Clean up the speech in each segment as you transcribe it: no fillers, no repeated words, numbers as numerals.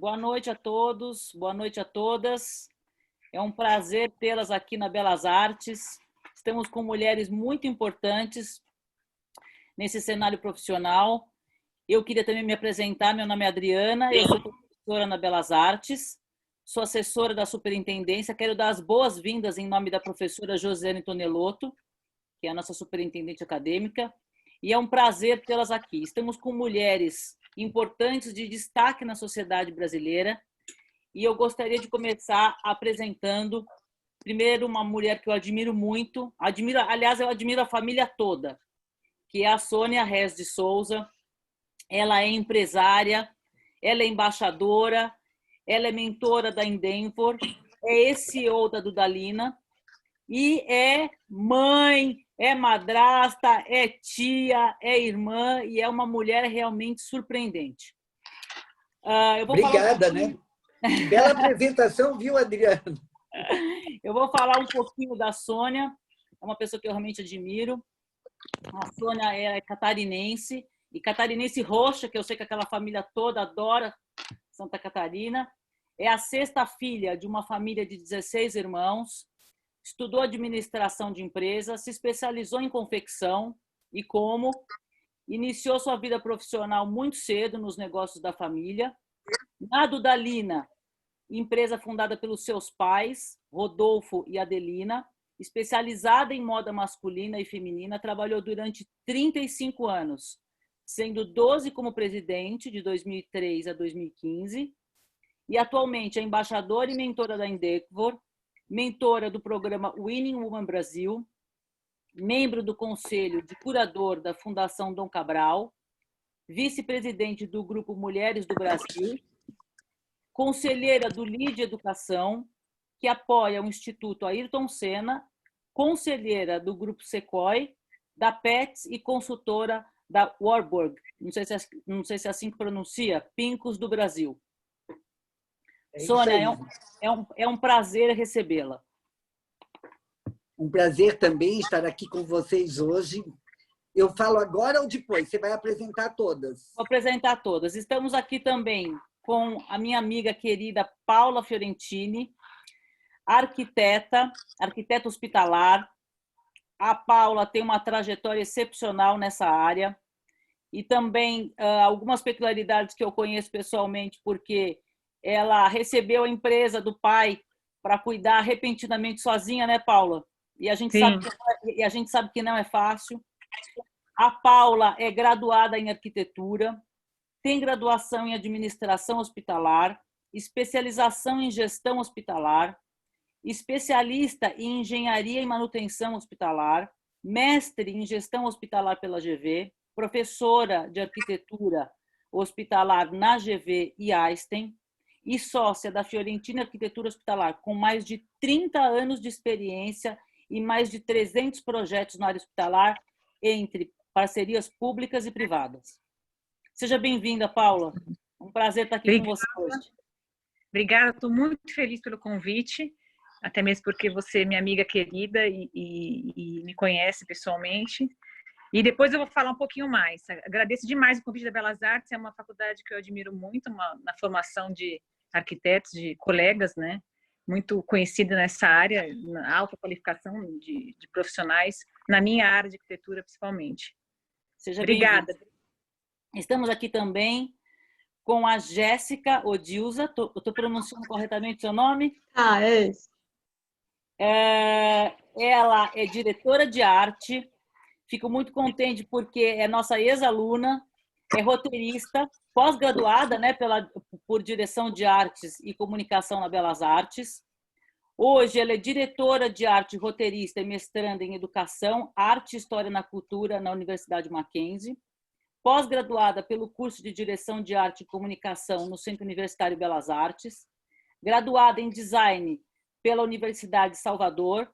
Boa noite a todos, boa noite a todas. É um prazer tê-las aqui na Belas Artes. Estamos com mulheres muito importantes nesse cenário profissional. Eu queria também me apresentar, meu nome é Adriana, eu sou professora na Belas Artes, sou assessora da superintendência. Quero dar as boas-vindas em nome da professora Josiane Tonelotto, que é a nossa superintendente acadêmica, e é um prazer tê-las aqui. Estamos com mulheres importantes de destaque na sociedade brasileira, e eu gostaria de começar apresentando, primeiro, uma mulher que eu admiro muito, aliás, eu admiro a família toda, que é a Sônia Rez de Souza. Ela é empresária, ela é embaixadora, ela é mentora da Endeavor, é CEO da Dudalina, e é mãe, é madrasta, é tia, é irmã, e é uma mulher realmente surpreendente. Obrigada, né? Que bela apresentação, viu, Adriana? Eu vou falar um pouquinho da Sônia, é uma pessoa que eu realmente admiro. A Sônia é catarinense, e catarinense roxa, que eu sei que aquela família toda adora Santa Catarina. É a sexta filha de uma família de 16 irmãos, estudou administração de empresas, se especializou em confecção e iniciou sua vida profissional muito cedo nos negócios da família. Na Dudalina, empresa fundada pelos seus pais, Rodolfo e Adelina, especializada em moda masculina e feminina, trabalhou durante 35 anos, sendo 12 como presidente, de 2003 a 2015, e atualmente é embaixadora e mentora da Endeavor, mentora do programa Winning Woman Brasil, membro do Conselho de Curador da Fundação Dom Cabral, vice-presidente do Grupo Mulheres do Brasil, conselheira do LIDE Educação, que apoia o Instituto Ayrton Senna, conselheira do Grupo Sequoia, da PETS e consultora da Warburg, não sei se é assim que pronuncia, Pincos do Brasil. Sônia, é um prazer recebê-la. Um prazer também estar aqui com vocês hoje. Eu falo agora ou depois? Você vai apresentar todas? Vou apresentar todas. Estamos aqui também com a minha amiga querida Paula Fiorentini, arquiteta hospitalar. A Paula tem uma trajetória excepcional nessa área e também algumas peculiaridades que eu conheço pessoalmente, porque ela recebeu a empresa do pai para cuidar repentinamente sozinha, né, Paula? E a gente sabe que não é fácil. A Paula é graduada em arquitetura, tem graduação em administração hospitalar, especialização em gestão hospitalar, especialista em engenharia e manutenção hospitalar, mestre em gestão hospitalar pela GV, professora de arquitetura hospitalar na GV e Einstein, e sócia da Fiorentina Arquitetura Hospitalar, com mais de 30 anos de experiência e mais de 300 projetos na área hospitalar, entre parcerias públicas e privadas. Seja bem-vinda, Paula. É um prazer estar aqui com você hoje. Obrigada, estou muito feliz pelo convite, até mesmo porque você é minha amiga querida e me conhece pessoalmente. E depois eu vou falar um pouquinho mais. Agradeço demais o convite da Belas Artes, é uma faculdade que eu admiro muito, na formação de arquitetos, de colegas, né? Muito conhecida nessa área, na alta qualificação de profissionais, na minha área de arquitetura principalmente. Seja obrigada. Estamos aqui também com a Jéssica Odilza. Estou pronunciando corretamente o seu nome? É isso. Ela é diretora de arte. Fico muito contente porque é nossa ex-aluna, é roteirista, pós-graduada, né, por direção de artes e comunicação na Belas Artes. Hoje ela é diretora de arte, roteirista e mestranda em educação, arte e história na cultura na Universidade Mackenzie. Pós-graduada pelo curso de direção de arte e comunicação no Centro Universitário Belas Artes. Graduada em design pela Universidade de Salvador.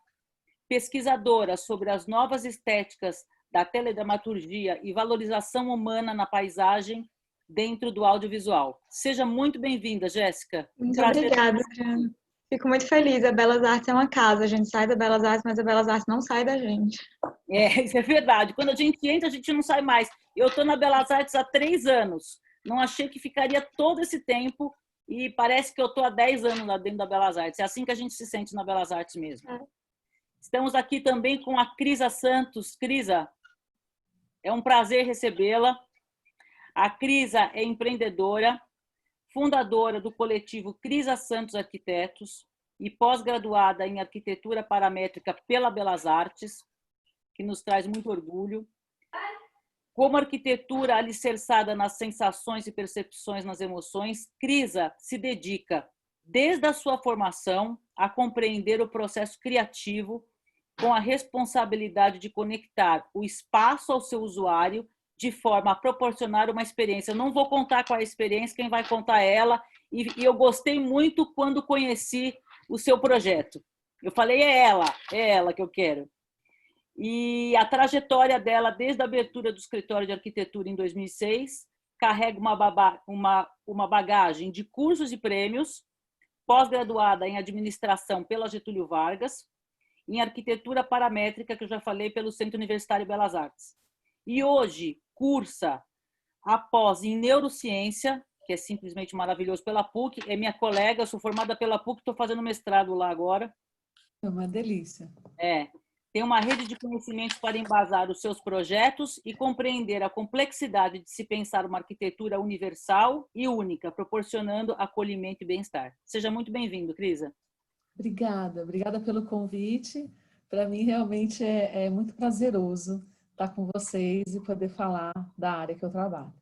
Pesquisadora sobre as novas estéticas da teledramaturgia e valorização humana na paisagem dentro do audiovisual. Seja muito bem-vinda, Jéssica. Muito obrigada, Adriana. Fico muito feliz. A Belas Artes é uma casa. A gente sai da Belas Artes, mas a Belas Artes não sai da gente. Isso é verdade. Quando a gente entra, a gente não sai mais. Eu estou na Belas Artes há 3 anos. Não achei que ficaria todo esse tempo e parece que eu estou há 10 anos lá dentro da Belas Artes. É assim que a gente se sente na Belas Artes mesmo. Estamos aqui também com a Crisa Santos. Crisa, é um prazer recebê-la. A Crisa é empreendedora, fundadora do coletivo Crisa Santos Arquitetos e pós-graduada em arquitetura paramétrica pela Belas Artes, que nos traz muito orgulho. Como arquitetura alicerçada nas sensações e percepções, nas emoções, Crisa se dedica, desde a sua formação, a compreender o processo criativo com a responsabilidade de conectar o espaço ao seu usuário de forma a proporcionar uma experiência. Eu não vou contar qual é a experiência, quem vai contar é ela, e eu gostei muito quando conheci o seu projeto. Eu falei, é ela que eu quero. E a trajetória dela, desde a abertura do escritório de arquitetura em 2006, carrega uma bagagem de cursos e prêmios, pós-graduada em administração pela Getúlio Vargas, em arquitetura paramétrica, que eu já falei, pelo Centro Universitário Belas Artes. E hoje cursa a pós em neurociência, que é simplesmente maravilhoso, pela PUC, é minha colega, eu sou formada pela PUC, estou fazendo mestrado lá agora. É uma delícia. Tem uma rede de conhecimentos para embasar os seus projetos e compreender a complexidade de se pensar uma arquitetura universal e única, proporcionando acolhimento e bem-estar. Seja muito bem-vindo, Crisa. Obrigada pelo convite. Para mim, realmente, é muito prazeroso estar com vocês e poder falar da área que eu trabalho.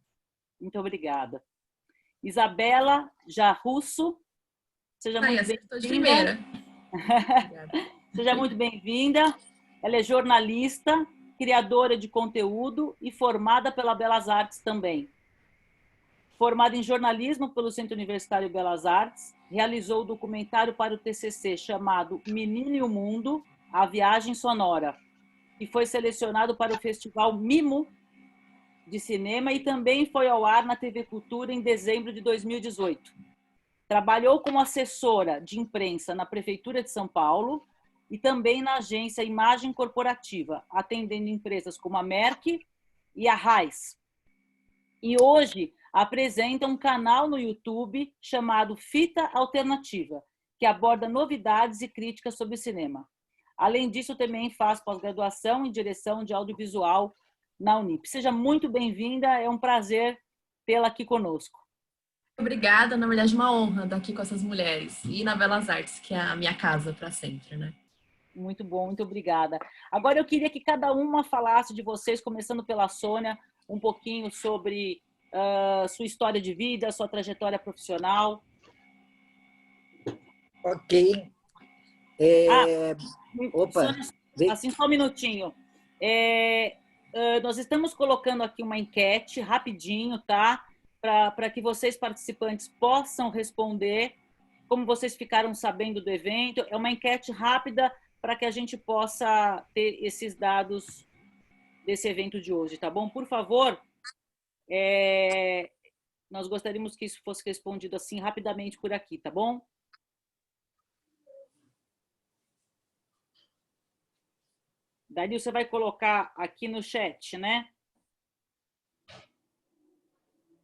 Muito obrigada. Isabela Jarrusso, seja muito bem-vinda. Seja muito bem-vinda. Ela é jornalista, criadora de conteúdo e formada pela Belas Artes também. Formada em jornalismo pelo Centro Universitário Belas Artes, realizou o documentário para o TCC chamado Menino e o Mundo, A Viagem Sonora, que foi selecionado para o Festival Mimo de Cinema e também foi ao ar na TV Cultura em dezembro de 2018. Trabalhou como assessora de imprensa na Prefeitura de São Paulo e também na agência Imagem Corporativa, atendendo empresas como a Merck e a Raiz. E hoje apresenta um canal no YouTube chamado Fita Alternativa, que aborda novidades e críticas sobre cinema. Além disso, também faz pós-graduação em direção de audiovisual na Unip. Seja muito bem-vinda, é um prazer tê-la aqui conosco. Obrigada, na verdade, uma honra estar aqui com essas mulheres e na Belas Artes, que é a minha casa para sempre, né? Muito bom, muito obrigada. Agora eu queria que cada uma falasse de vocês, começando pela Sônia, um pouquinho sobre sua história de vida, sua trajetória profissional. Ok. Opa. Sônia, assim, só um minutinho. Nós estamos colocando aqui uma enquete rapidinho, tá? Para que vocês, participantes, possam responder como vocês ficaram sabendo do evento. É uma enquete rápida para que a gente possa ter esses dados desse evento de hoje, tá bom? Por favor, nós gostaríamos que isso fosse respondido assim rapidamente por aqui, tá bom? Daí você vai colocar aqui no chat, né?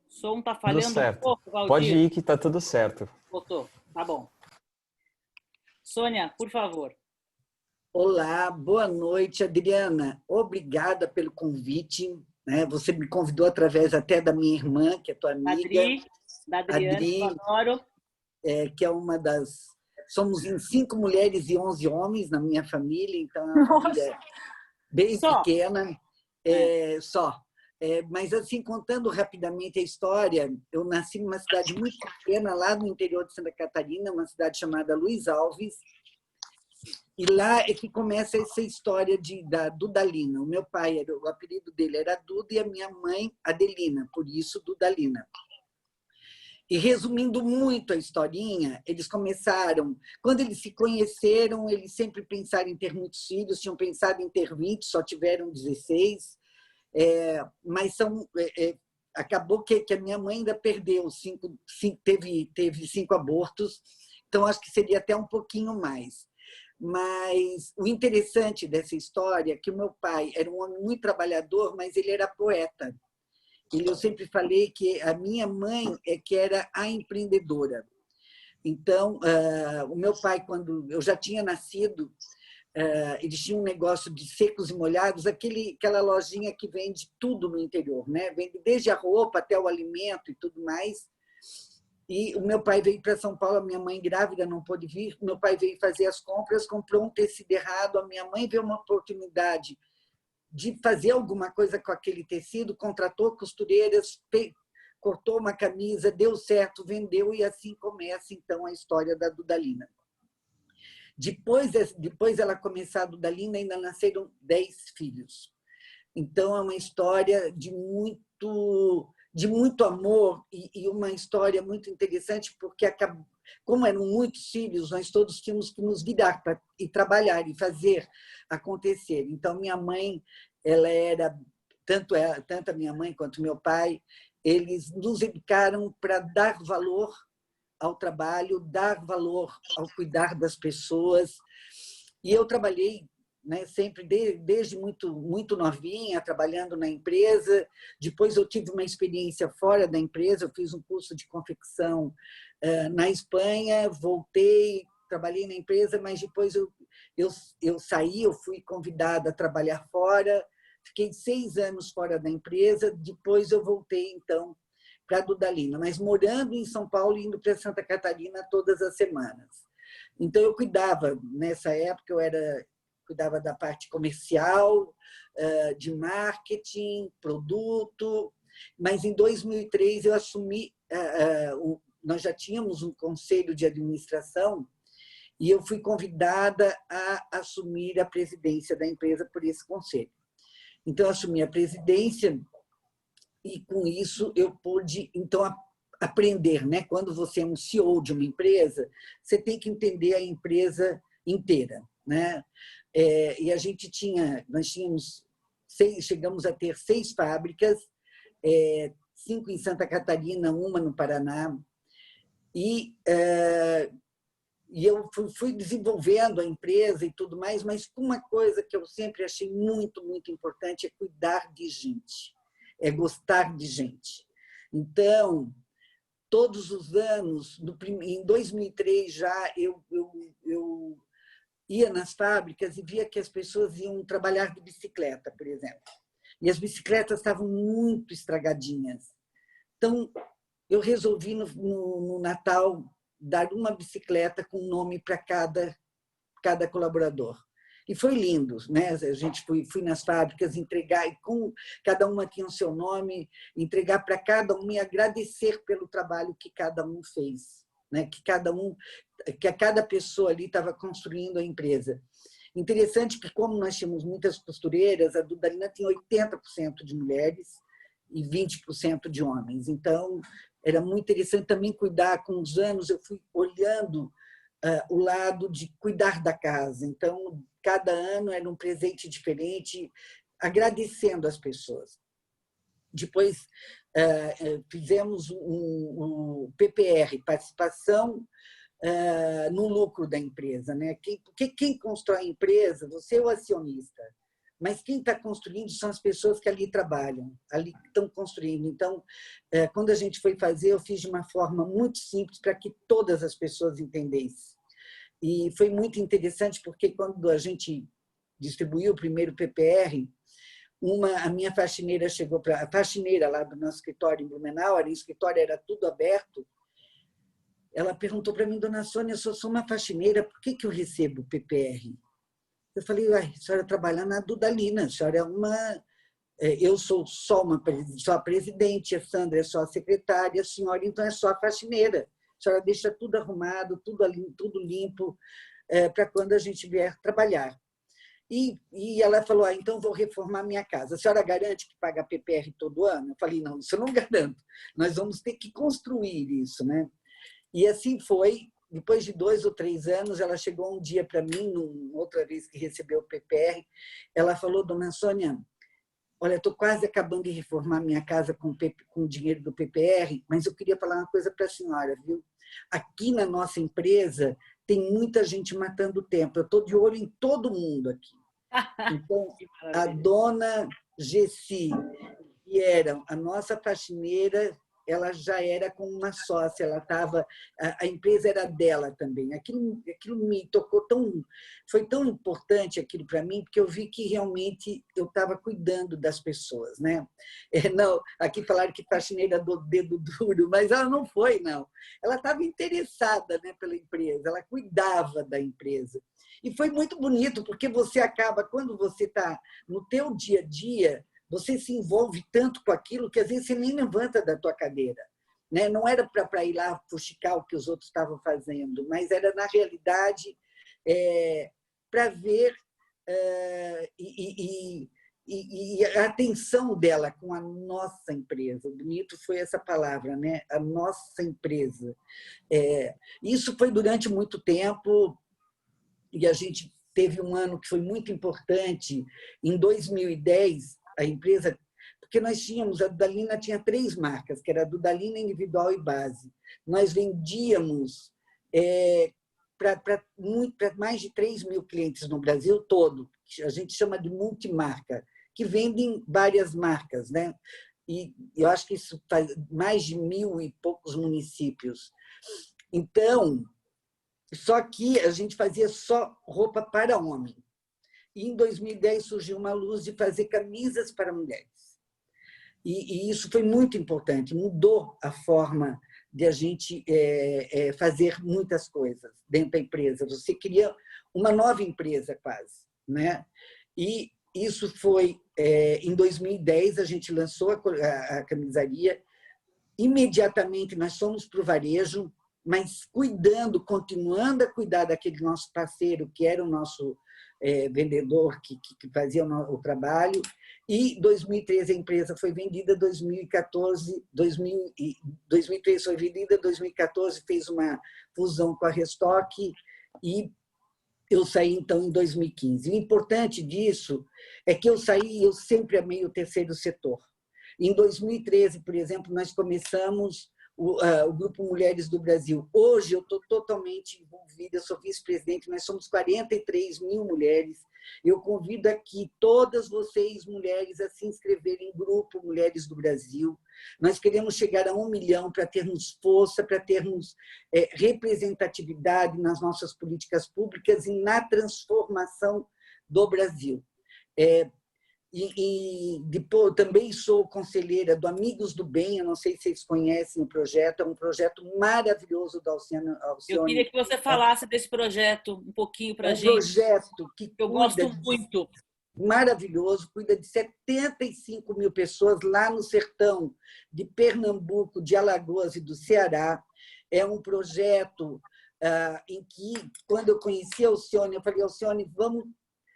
O som está falhando certo. Um pouco, Valdir. Pode ir que está tudo certo. Voltou, tá bom. Sônia, por favor. Olá, boa noite, Adriana. Obrigada pelo convite. Né? Você me convidou através até da minha irmã, que é tua amiga. Da Adriana, Adri, eu adoro. Que é uma das... Somos em 5 mulheres e 11 homens na minha família, então é uma família bem pequena. Mas, assim, contando rapidamente a história, eu nasci numa cidade muito pequena, lá no interior de Santa Catarina, uma cidade chamada Luiz Alves. E lá é que começa essa história da Dudalina. O meu pai, o apelido dele era Duda, e a minha mãe, Adelina, por isso Dudalina. E, resumindo muito a historinha, eles começaram... Quando eles se conheceram, eles sempre pensaram em ter muitos filhos, tinham pensado em ter 20, só tiveram 16. Mas acabou que a minha mãe ainda perdeu, teve 5 abortos, então acho que seria até um pouquinho mais. Mas o interessante dessa história é que o meu pai era um homem muito trabalhador, mas ele era poeta. Eu sempre falei que a minha mãe é que era a empreendedora. Então, o meu pai, quando eu já tinha nascido, eles tinham um negócio de secos e molhados, aquela lojinha que vende tudo no interior, né? Vende desde a roupa até o alimento e tudo mais. E o meu pai veio para São Paulo, a minha mãe grávida não pôde vir, meu pai veio fazer as compras, comprou um tecido errado, a minha mãe viu uma oportunidade de fazer alguma coisa com aquele tecido, contratou costureiras, cortou uma camisa, deu certo, vendeu, e assim começa, então, a história da Dudalina. Depois ela começar a Dudalina, ainda nasceram 10 filhos. Então, é uma história de muito amor e uma história muito interessante, porque, como eram muitos filhos, nós todos tínhamos que nos virar e trabalhar e fazer acontecer. Então, minha mãe, ela era, tanto a minha mãe quanto meu pai, eles nos educaram para dar valor ao trabalho, dar valor ao cuidar das pessoas. E eu trabalhei, né, sempre desde muito novinha, trabalhando na empresa. Depois eu tive uma experiência fora da empresa, eu fiz um curso de confecção na Espanha, voltei, trabalhei na empresa, mas depois eu saí, eu fui convidada a trabalhar fora, fiquei 6 anos fora da empresa, depois eu voltei, então, para a Dudalina, mas morando em São Paulo e indo para Santa Catarina todas as semanas. Então, eu cuidava, nessa época, cuidava da parte comercial, de marketing, produto, mas em 2003 eu assumi, nós já tínhamos um conselho de administração e eu fui convidada a assumir a presidência da empresa por esse conselho. Então, eu assumi a presidência e, com isso, eu pude, então, aprender, né? Quando você é um CEO de uma empresa, você tem que entender a empresa inteira, né? E nós tínhamos chegamos a ter 6 fábricas, 5 em Santa Catarina, 1 no Paraná, e eu fui desenvolvendo a empresa e tudo mais, mas uma coisa que eu sempre achei muito, muito importante é cuidar de gente, é gostar de gente. Então, todos os anos, em 2003 já, eu ia nas fábricas e via que as pessoas iam trabalhar de bicicleta, por exemplo. E as bicicletas estavam muito estragadinhas. Então, eu resolvi, no Natal, dar uma bicicleta com nome para cada colaborador. E foi lindo, né? A gente fui nas fábricas entregar, e cada uma tinha o seu nome, entregar para cada um e agradecer pelo trabalho que cada um fez, né? Que cada pessoa ali estava construindo a empresa. Interessante que, como nós tínhamos muitas costureiras, a Dudalina tinha 80% de mulheres e 20% de homens. Então, era muito interessante também cuidar. Com os anos, eu fui olhando o lado de cuidar da casa. Então, cada ano era um presente diferente, agradecendo as pessoas. Depois, fizemos um PPR, participação no lucro da empresa, né? Porque quem constrói a empresa, você é o acionista, mas quem está construindo são as pessoas que ali trabalham, ali estão construindo. Então, quando a gente foi fazer, eu fiz de uma forma muito simples para que todas as pessoas entendessem. E foi muito interessante, porque quando a gente distribuiu o primeiro PPR, a minha faxineira chegou a faxineira lá do nosso escritório em Blumenau, o escritório era tudo aberto, ela perguntou para mim: Dona Sônia, eu sou uma faxineira, por que eu recebo o PPR? Eu falei: a senhora trabalha na Dudalina, a senhora é uma... Eu sou só a presidente, a Sandra é só a secretária, a senhora então é só a faxineira. A senhora deixa tudo arrumado, tudo limpo, para quando a gente vier trabalhar. E ela falou: então vou reformar minha casa. A senhora garante que paga PPR todo ano? Eu falei: não, isso eu não garanto. Nós vamos ter que construir isso, né? E assim foi. Depois de 2 ou 3 anos, ela chegou um dia para mim, outra vez que recebeu o PPR, ela falou: Dona Sônia, olha, estou quase acabando de reformar minha casa com o dinheiro do PPR, mas eu queria falar uma coisa para a senhora, viu? Aqui na nossa empresa tem muita gente matando tempo. Eu estou de olho em todo mundo aqui. Então, a dona Gessi, que era a nossa faxineira, ela já era com uma sócia, a empresa era dela também. Aquilo me tocou foi tão importante aquilo para mim, porque eu vi que realmente eu estava cuidando das pessoas, né? Não, aqui falaram que faxineira do dedo duro, mas ela não foi, não. Ela estava interessada, né, pela empresa, ela cuidava da empresa. E foi muito bonito, porque você acaba, quando você está no teu dia a dia, você se envolve tanto com aquilo que às vezes você nem levanta da tua cadeira, né? Não era para ir lá fuxicar o que os outros estavam fazendo, mas era, na realidade, para ver e a atenção dela com a nossa empresa. Bonito foi essa palavra, né? A nossa empresa. Isso foi durante muito tempo, e a gente teve um ano que foi muito importante. Em 2010, a empresa... Porque nós tínhamos, a Dudalina tinha 3 marcas, que era a Dudalina, Individual e Base. Nós vendíamos para mais de 3 mil clientes no Brasil todo. A gente chama de multimarca, que vendem várias marcas, né? E eu acho que isso faz mais de 1.000 e poucos municípios. Então, só que a gente fazia só roupa para homem. E em 2010 surgiu uma luz de fazer camisas para mulheres. E isso foi muito importante, mudou a forma de a gente fazer muitas coisas dentro da empresa. Você cria uma nova empresa quase, né? E isso foi em 2010, a gente lançou a camisaria. Imediatamente nós fomos para o varejo, mas continuando a cuidar daquele nosso parceiro, que era o nosso vendedor, que fazia o trabalho. E em 2013 a empresa foi vendida, 2013 foi vendida, 2014 fez uma fusão com a Restock e eu saí, então, em 2015. O importante disso é que eu sempre amei o terceiro setor. Em 2013, por exemplo, nós começamos o Grupo Mulheres do Brasil. Hoje eu estou totalmente envolvida, sou vice-presidente, nós somos 43 mil mulheres. Eu convido aqui todas vocês, mulheres, a se inscreverem em Grupo Mulheres do Brasil. Nós queremos chegar a 1 milhão para termos força, para termos representatividade nas nossas políticas públicas e na transformação do Brasil. E depois, também sou conselheira do Amigos do Bem, eu não sei se vocês conhecem o projeto, é um projeto maravilhoso da Alcione. Eu queria que você falasse desse projeto um pouquinho para a gente. É um projeto que eu gosto muito. Maravilhoso, cuida de 75 mil pessoas lá no sertão de Pernambuco, de Alagoas e do Ceará. É um projeto em que, quando eu conheci a Alcione, eu falei, Alcione, vamos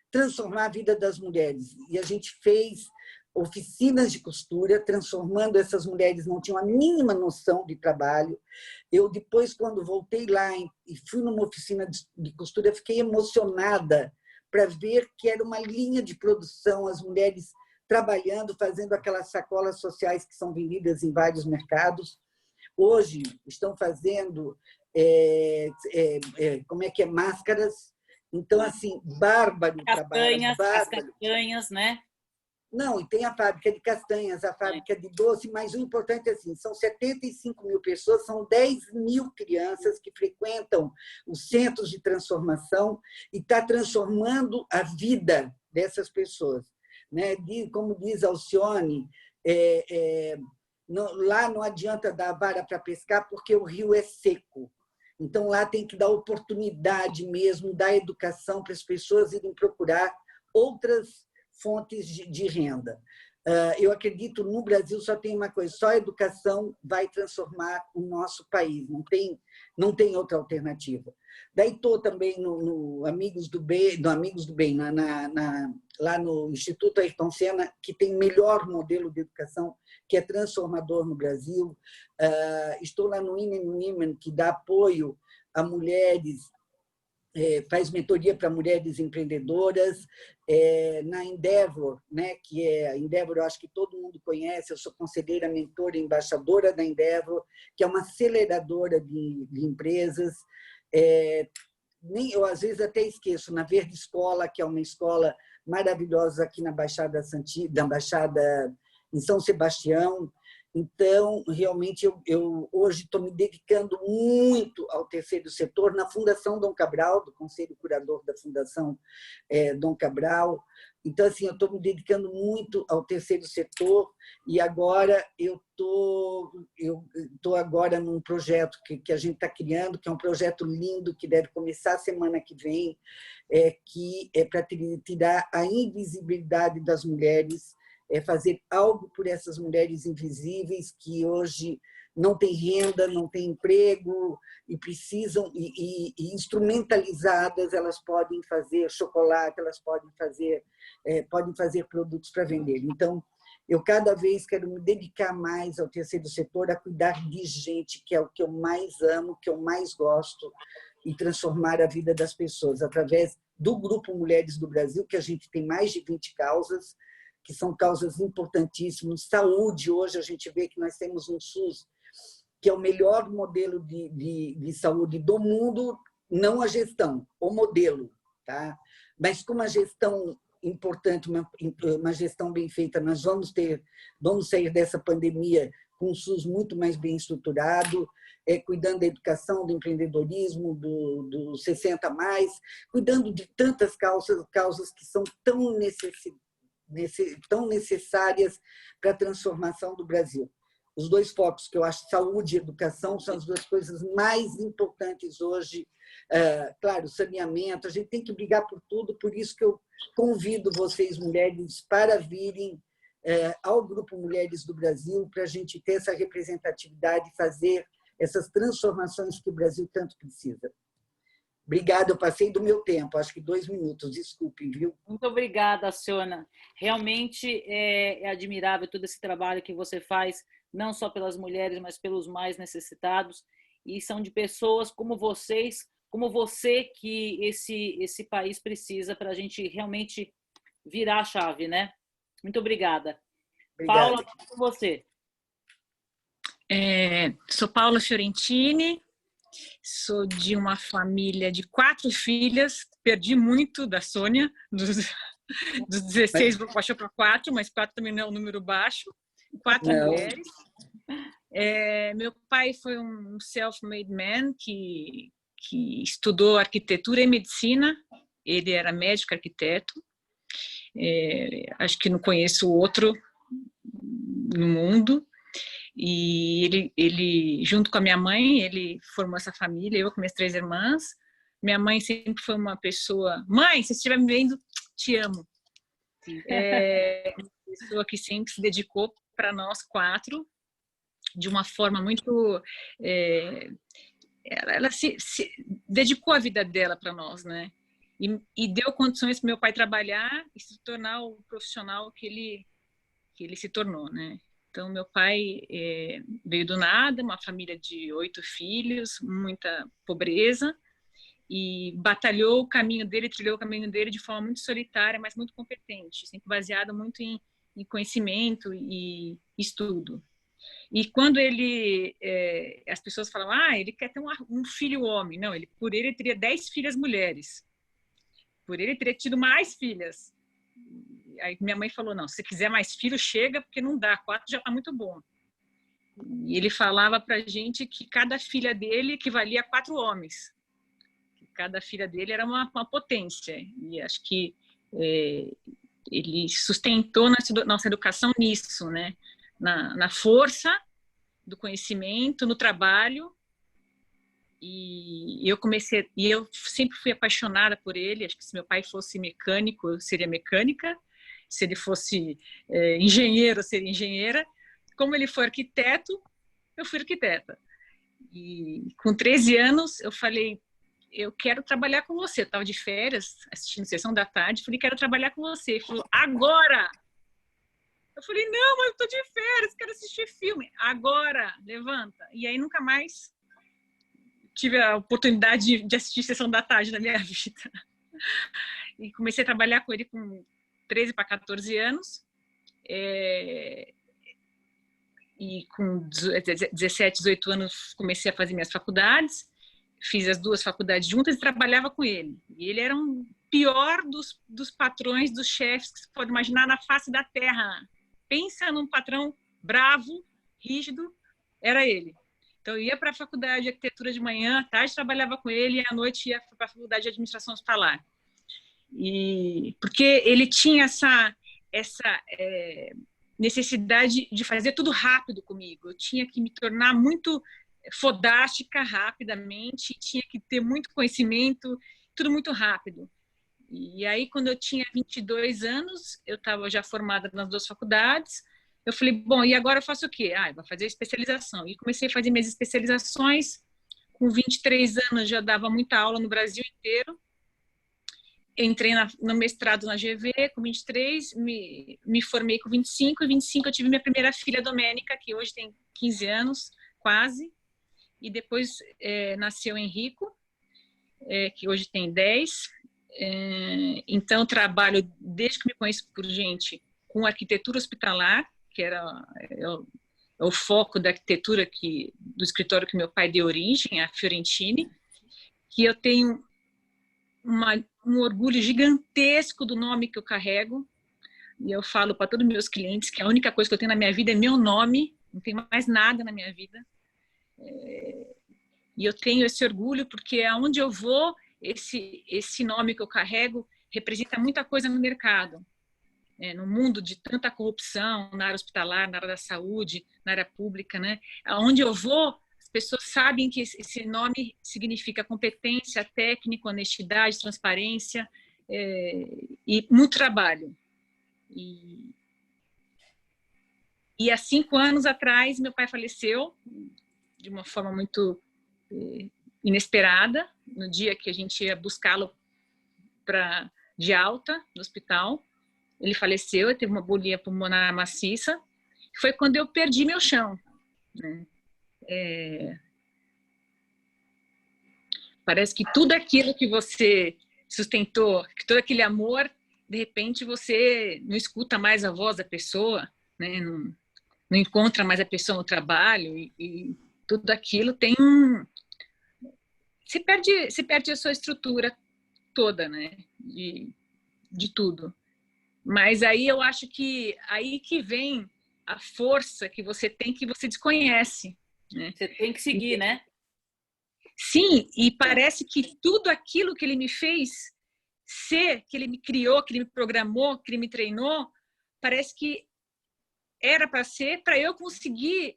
transformar a vida das mulheres. E a gente fez oficinas de costura, transformando essas mulheres, não tinham a mínima noção de trabalho. Eu, depois, quando voltei lá e fui numa oficina de costura, fiquei emocionada para ver que era uma linha de produção, as mulheres trabalhando, fazendo aquelas sacolas sociais que são vendidas em vários mercados. Hoje estão fazendo máscaras. Então, assim, bárbaro trabalho. As castanhas, né? Não, e tem a fábrica de castanhas, a fábrica de doce, mas o importante é assim, são 75 mil pessoas, são 10 mil crianças que frequentam os centros de transformação e está transformando a vida dessas pessoas, né? Como diz Alcione, lá não adianta dar vara para pescar porque o rio é seco. Então, lá tem que dar oportunidade mesmo, dar educação para as pessoas irem procurar outras fontes de renda. Eu acredito, no Brasil só tem uma coisa, só a educação vai transformar o nosso país, não tem outra alternativa. Daí estou também no Amigos do Bem, lá no Instituto Ayrton Senna, que tem o melhor modelo de educação, que é transformador no Brasil. Estou lá no Women, que dá apoio a mulheres, faz mentoria para mulheres empreendedoras. Na Endeavor, né, que é a Endeavor, eu acho que todo mundo conhece, eu sou conselheira, mentora e embaixadora da Endeavor, que é uma aceleradora de empresas. Eu, às vezes, até esqueço, na Verde Escola, que é uma escola maravilhosa aqui na Baixada em São Sebastião. Então, realmente, eu hoje estou me dedicando muito ao terceiro setor na Fundação Dom Cabral, do Conselho Curador da Fundação Dom Cabral. Então, assim, eu estou me dedicando muito ao terceiro setor e agora eu estou agora num projeto que a gente está criando, que é um projeto lindo, que deve começar a semana que vem, que é para tirar a invisibilidade das mulheres, fazer algo por essas mulheres invisíveis que hoje não têm renda, não têm emprego e precisam, e instrumentalizadas, elas podem fazer chocolate, elas podem fazer produtos para vender. Então, eu cada vez quero me dedicar mais ao terceiro setor, a cuidar de gente, que é o que eu mais amo, que eu mais gosto, e transformar a vida das pessoas através do Grupo Mulheres do Brasil, que a gente tem mais de 20 causas, que são causas importantíssimas. Saúde, hoje a gente vê que nós temos um SUS, que é o melhor modelo de saúde do mundo, não a gestão, o modelo. Tá? Mas com uma gestão importante, uma gestão bem feita, nós vamos sair dessa pandemia com um SUS muito mais bem estruturado, cuidando da educação, do empreendedorismo, do 60+, cuidando de tantas causas que são tão necessárias para a transformação do Brasil. Os dois focos que eu acho, saúde e educação, são as duas coisas mais importantes hoje. Claro, saneamento, a gente tem que brigar por tudo, por isso que eu convido vocês, mulheres, para virem ao Grupo Mulheres do Brasil, para a gente ter essa representatividade e fazer essas transformações que o Brasil tanto precisa. Obrigada, eu passei do meu tempo, acho que 2 minutos, desculpem, viu? Muito obrigada, Sônia. Realmente é admirável todo esse trabalho que você faz, não só pelas mulheres, mas pelos mais necessitados. E são de pessoas como vocês, como você, que esse país precisa para a gente realmente virar a chave, né? Muito obrigada. Paula, com você. Sou Paula Fiorentini, sou de uma família de 4 filhas, perdi muito da Sônia, dos 16 baixou para 4, mas 4 também não é um número baixo, 4 mulheres. Meu pai foi um self-made man que estudou arquitetura e medicina, ele era médico arquiteto, acho que não conheço outro no mundo. E ele, junto com a minha mãe, ele formou essa família, eu com minhas 3 irmãs. Minha mãe sempre foi uma pessoa... Mãe, se você estiver me vendo, te amo. Uma pessoa que sempre se dedicou para nós 4, de uma forma muito... ela se dedicou a vida dela para nós, né? E deu condições para meu pai trabalhar e se tornar o profissional que ele se tornou, né? Então, meu pai veio do nada, uma família de 8 filhos, muita pobreza, e batalhou o caminho dele, trilhou o caminho dele de forma muito solitária, mas muito competente, sempre baseado muito em conhecimento e estudo. E quando as pessoas falam, ele quer ter um filho homem. Não, por ele teria 10 filhas mulheres. Por ele teria tido mais filhas. Aí minha mãe falou, não, se quiser mais filhos, chega, porque não dá, 4 já está muito bom. E ele falava para a gente que cada filha dele equivalia a 4 homens. Cada filha dele era uma potência. E acho que ele sustentou nossa educação nisso, né? Na força do conhecimento, no trabalho. E eu sempre fui apaixonada por ele. Acho que se meu pai fosse mecânico, eu seria mecânica. Se ele fosse engenheiro, eu seria engenheira. Como ele foi arquiteto, eu fui arquiteta. E com 13 anos, eu falei, eu quero trabalhar com você. Eu estava de férias, assistindo Sessão da Tarde, falei, quero trabalhar com você. Ele falou, agora! Eu falei, não, mas eu estou de férias, quero assistir filme. Agora, levanta. E aí nunca mais tive a oportunidade de assistir Sessão da Tarde na minha vida. E comecei a trabalhar com ele com 13 para 14 anos. E com 17, 18 anos comecei a fazer minhas faculdades. Fiz as 2 faculdades juntas e trabalhava com ele. E ele era um pior dos patrões, dos chefes que você pode imaginar na face da terra. Pensa num patrão bravo, rígido, era ele. Então, eu ia para a faculdade de arquitetura de manhã, à tarde trabalhava com ele, e à noite ia para a faculdade de administração hospitalar. Porque ele tinha essa necessidade de fazer tudo rápido comigo. Eu tinha que me tornar muito fodástica rapidamente, tinha que ter muito conhecimento, tudo muito rápido. E aí, quando eu tinha 22 anos, eu estava já formada nas 2 faculdades, eu falei, bom, e agora eu faço o quê? Vou fazer especialização. E comecei a fazer minhas especializações. Com 23 anos, já dava muita aula no Brasil inteiro. Entrei no mestrado na GV com 23, me formei com 25, e 25 eu tive minha primeira filha, Domênica, que hoje tem 15 anos, quase. E depois nasceu Henrico, que hoje tem 10. Então, eu trabalho, desde que me conheço por gente, com arquitetura hospitalar, que era o foco da arquitetura do escritório que meu pai deu origem, a Fiorentini, que eu tenho um orgulho gigantesco do nome que eu carrego, e eu falo para todos os meus clientes que a única coisa que eu tenho na minha vida é meu nome, não tem mais nada na minha vida. E eu tenho esse orgulho porque aonde eu vou, esse nome que eu carrego representa muita coisa no mercado. No mundo de tanta corrupção, na área hospitalar, na área da saúde, na área pública, né? Aonde eu vou, as pessoas sabem que esse nome significa competência, técnica, honestidade, transparência e muito trabalho. E há 5 anos atrás, meu pai faleceu de uma forma muito inesperada, no dia que a gente ia buscá-lo de alta no hospital. Ele faleceu, ele teve uma embolia pulmonar maciça. Foi quando eu perdi meu chão, né? Parece que tudo aquilo que você sustentou, que todo aquele amor, de repente você não escuta mais a voz da pessoa, né? Não encontra mais a pessoa no trabalho e tudo aquilo tem se perde a sua estrutura toda, né? De tudo. Mas aí eu acho que aí que vem a força que você tem, que você desconhece, né? Você tem que seguir, né? Sim, e parece que tudo aquilo que ele me fez ser, que ele me criou, que ele me programou, que ele me treinou, parece que era para ser, para eu conseguir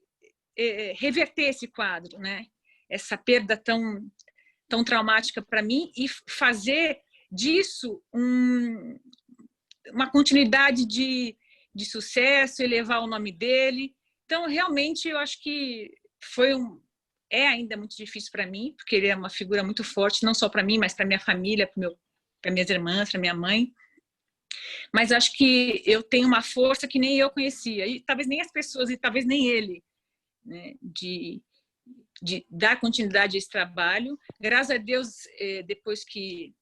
reverter esse quadro, né? Essa perda tão traumática para mim, e fazer disso uma continuidade de sucesso, elevar o nome dele. Então, realmente, eu acho que é ainda muito difícil para mim, porque ele é uma figura muito forte, não só para mim, mas para minha família, para minhas irmãs, para minha mãe. Mas acho que eu tenho uma força que nem eu conhecia, e talvez nem as pessoas, e talvez nem ele, né, de dar continuidade a esse trabalho. Graças a Deus, depois que,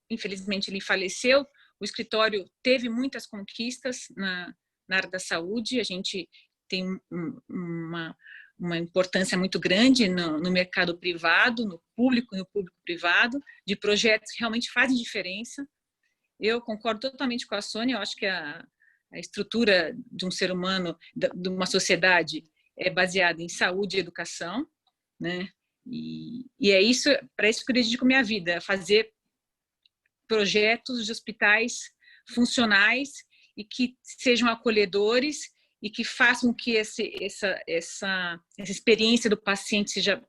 infelizmente, ele faleceu, o escritório teve muitas conquistas na área da saúde. A gente tem uma importância muito grande no mercado privado, no público-privado, de projetos que realmente fazem diferença. Eu concordo totalmente com a Sônia. Eu acho que a estrutura de um ser humano, de uma sociedade, é baseada em saúde e educação, né? E é isso, para isso que eu dedico minha vida, fazer projetos de hospitais funcionais e que sejam acolhedores e que façam que essa experiência do paciente seja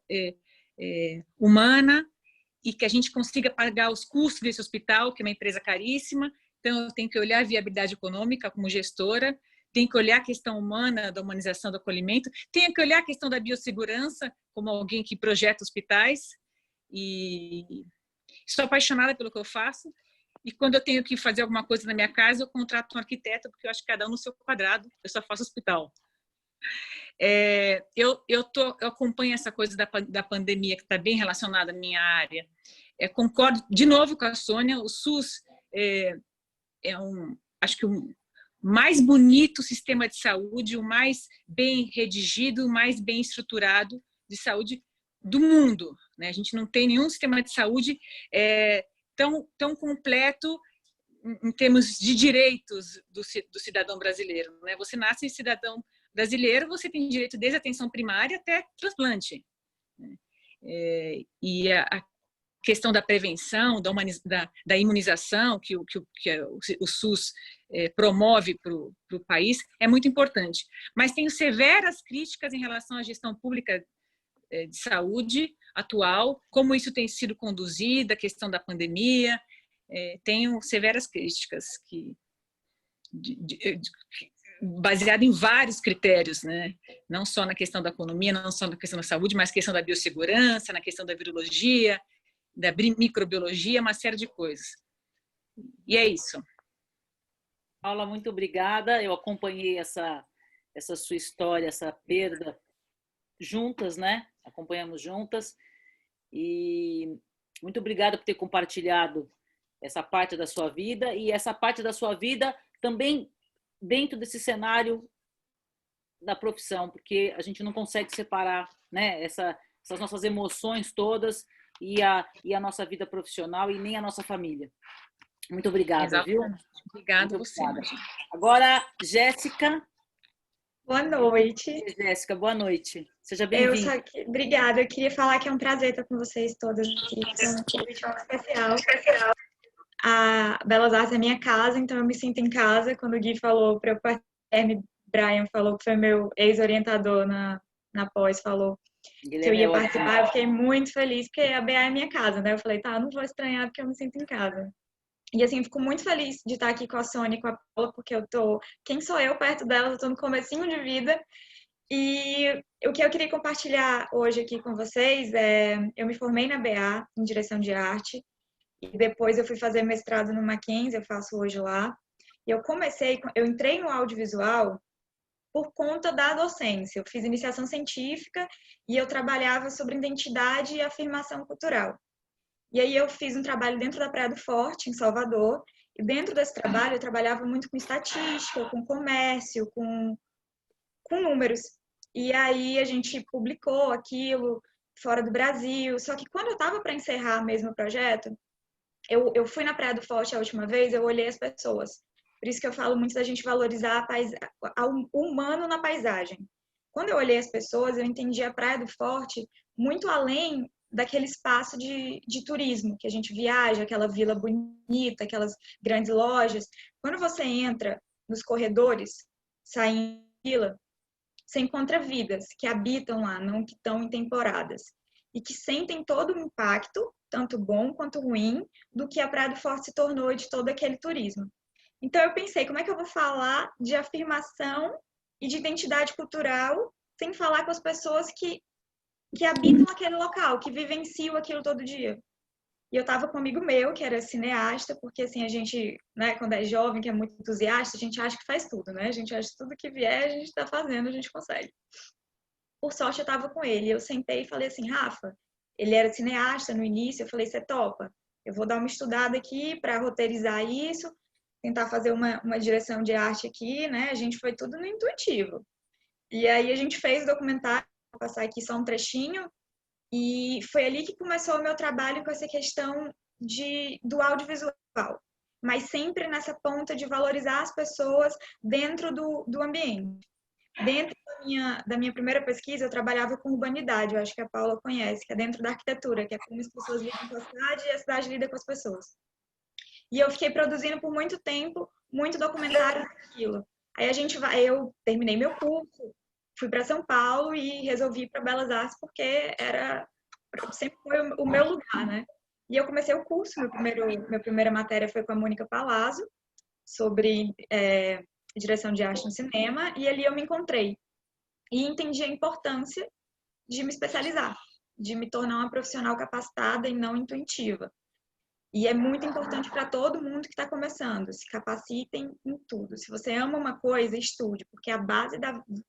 humana, e que a gente consiga pagar os custos desse hospital, que é uma empresa caríssima. Então, eu tenho que olhar a viabilidade econômica como gestora, tenho que olhar a questão humana, da humanização do acolhimento, tenho que olhar a questão da biossegurança, como alguém que projeta hospitais, e sou apaixonada pelo que eu faço. E quando eu tenho que fazer alguma coisa na minha casa, eu contrato um arquiteto, porque eu acho que cada um no seu quadrado, eu só faço hospital. Eu acompanho essa coisa da pandemia, que está bem relacionada à minha área. Concordo de novo com a Sônia. O SUS acho que o mais bonito sistema de saúde, o mais bem redigido, o mais bem estruturado de saúde do mundo, né? A gente não tem nenhum sistema de saúde tão completo em termos de direitos do cidadão brasileiro, né? Você nasce cidadão brasileiro, você tem direito desde a atenção primária até transplante. E a questão da prevenção, da imunização que o SUS promove para o país é muito importante. Mas tenho severas críticas em relação à gestão pública de saúde atual, como isso tem sido conduzido, a questão da pandemia. Tenho severas críticas baseado em vários critérios, né? Não só na questão da economia, não só na questão da saúde, mas na questão da biossegurança, na questão da virologia, da microbiologia, uma série de coisas. E é isso. Paula, muito obrigada. Eu acompanhei essa sua história, essa perda juntas, né? Acompanhamos juntas. E muito obrigada por ter compartilhado essa parte da sua vida e essa parte da sua vida também dentro desse cenário da profissão, porque a gente não consegue separar, né, essas nossas emoções todas e a nossa vida profissional e nem a nossa família. Muito obrigada, Exatamente. Viu? Obrigada a você. Agora, Jéssica. Boa noite. Jéssica, boa noite. Seja bem-vinda. Obrigada. Eu queria falar que é um prazer estar com vocês todas aqui. É um convite muito especial. A Belas Artes é minha casa, então eu me sinto em casa. Quando o Gui falou para eu participar, Brian falou que foi meu ex-orientador na pós, falou que eu ia participar, eu fiquei muito feliz, porque a BA é minha casa, né? Eu falei, tá, não vou estranhar porque eu me sinto em casa. E assim, fico muito feliz de estar aqui com a Sônia e com a Paula, porque quem sou eu perto delas? Eu tô no comecinho de vida. E o que eu queria compartilhar hoje aqui com vocês eu me formei na BA em direção de arte, e depois eu fui fazer mestrado no Mackenzie, eu faço hoje lá. E eu entrei no audiovisual por conta da docência. Eu fiz iniciação científica e eu trabalhava sobre identidade e afirmação cultural. E aí eu fiz um trabalho dentro da Praia do Forte, em Salvador, e dentro desse trabalho eu trabalhava muito com estatística, com comércio, com números. E aí a gente publicou aquilo fora do Brasil, só que quando eu estava para encerrar mesmo o projeto, eu fui na Praia do Forte a última vez, eu olhei as pessoas. Por isso que eu falo muito da gente valorizar o humano na paisagem. Quando eu olhei as pessoas, eu entendi a Praia do Forte muito além daquele espaço de turismo, que a gente viaja, aquela vila bonita, aquelas grandes lojas. Quando você entra nos corredores, saindo da vila, você encontra vidas que habitam lá, não que estão em temporadas, e que sentem todo o impacto, tanto bom quanto ruim, do que a Praia do Forte se tornou de todo aquele turismo. Então eu pensei, como é que eu vou falar de afirmação e de identidade cultural sem falar com as pessoas que habitam aquele local, que vivenciam aquilo todo dia? E eu estava com um amigo meu, que era cineasta, porque assim, a gente, né, quando é jovem, que é muito entusiasta, a gente acha que faz tudo, né? A gente acha que tudo que vier, a gente está fazendo, a gente consegue. Por sorte, eu estava com ele. Eu sentei e falei assim, Rafa, ele era cineasta no início, eu falei, você topa? Eu vou dar uma estudada aqui para roteirizar isso, tentar fazer uma direção de arte aqui, né? A gente foi tudo no intuitivo. E aí a gente fez o documentário, vou passar aqui só um trechinho, e foi ali que começou o meu trabalho com essa questão do audiovisual, mas sempre nessa ponta de valorizar as pessoas dentro do ambiente. Dentro da minha primeira pesquisa, eu trabalhava com urbanidade, eu acho que a Paula conhece, que é dentro da arquitetura, que é como as pessoas lidam com a cidade e a cidade lida com as pessoas. E eu fiquei produzindo por muito tempo, muito documentário daquilo. Aí eu terminei meu curso, fui para São Paulo e resolvi ir para Belas Artes porque sempre foi o meu lugar, né? E eu comecei o curso, minha primeira matéria foi com a Mônica Palazzo, sobre direção de arte no cinema, e ali eu me encontrei. E entendi a importância de me especializar, de me tornar uma profissional capacitada e não intuitiva. E é muito importante para todo mundo que está começando, se capacitem em tudo. Se você ama uma coisa, estude, porque é a base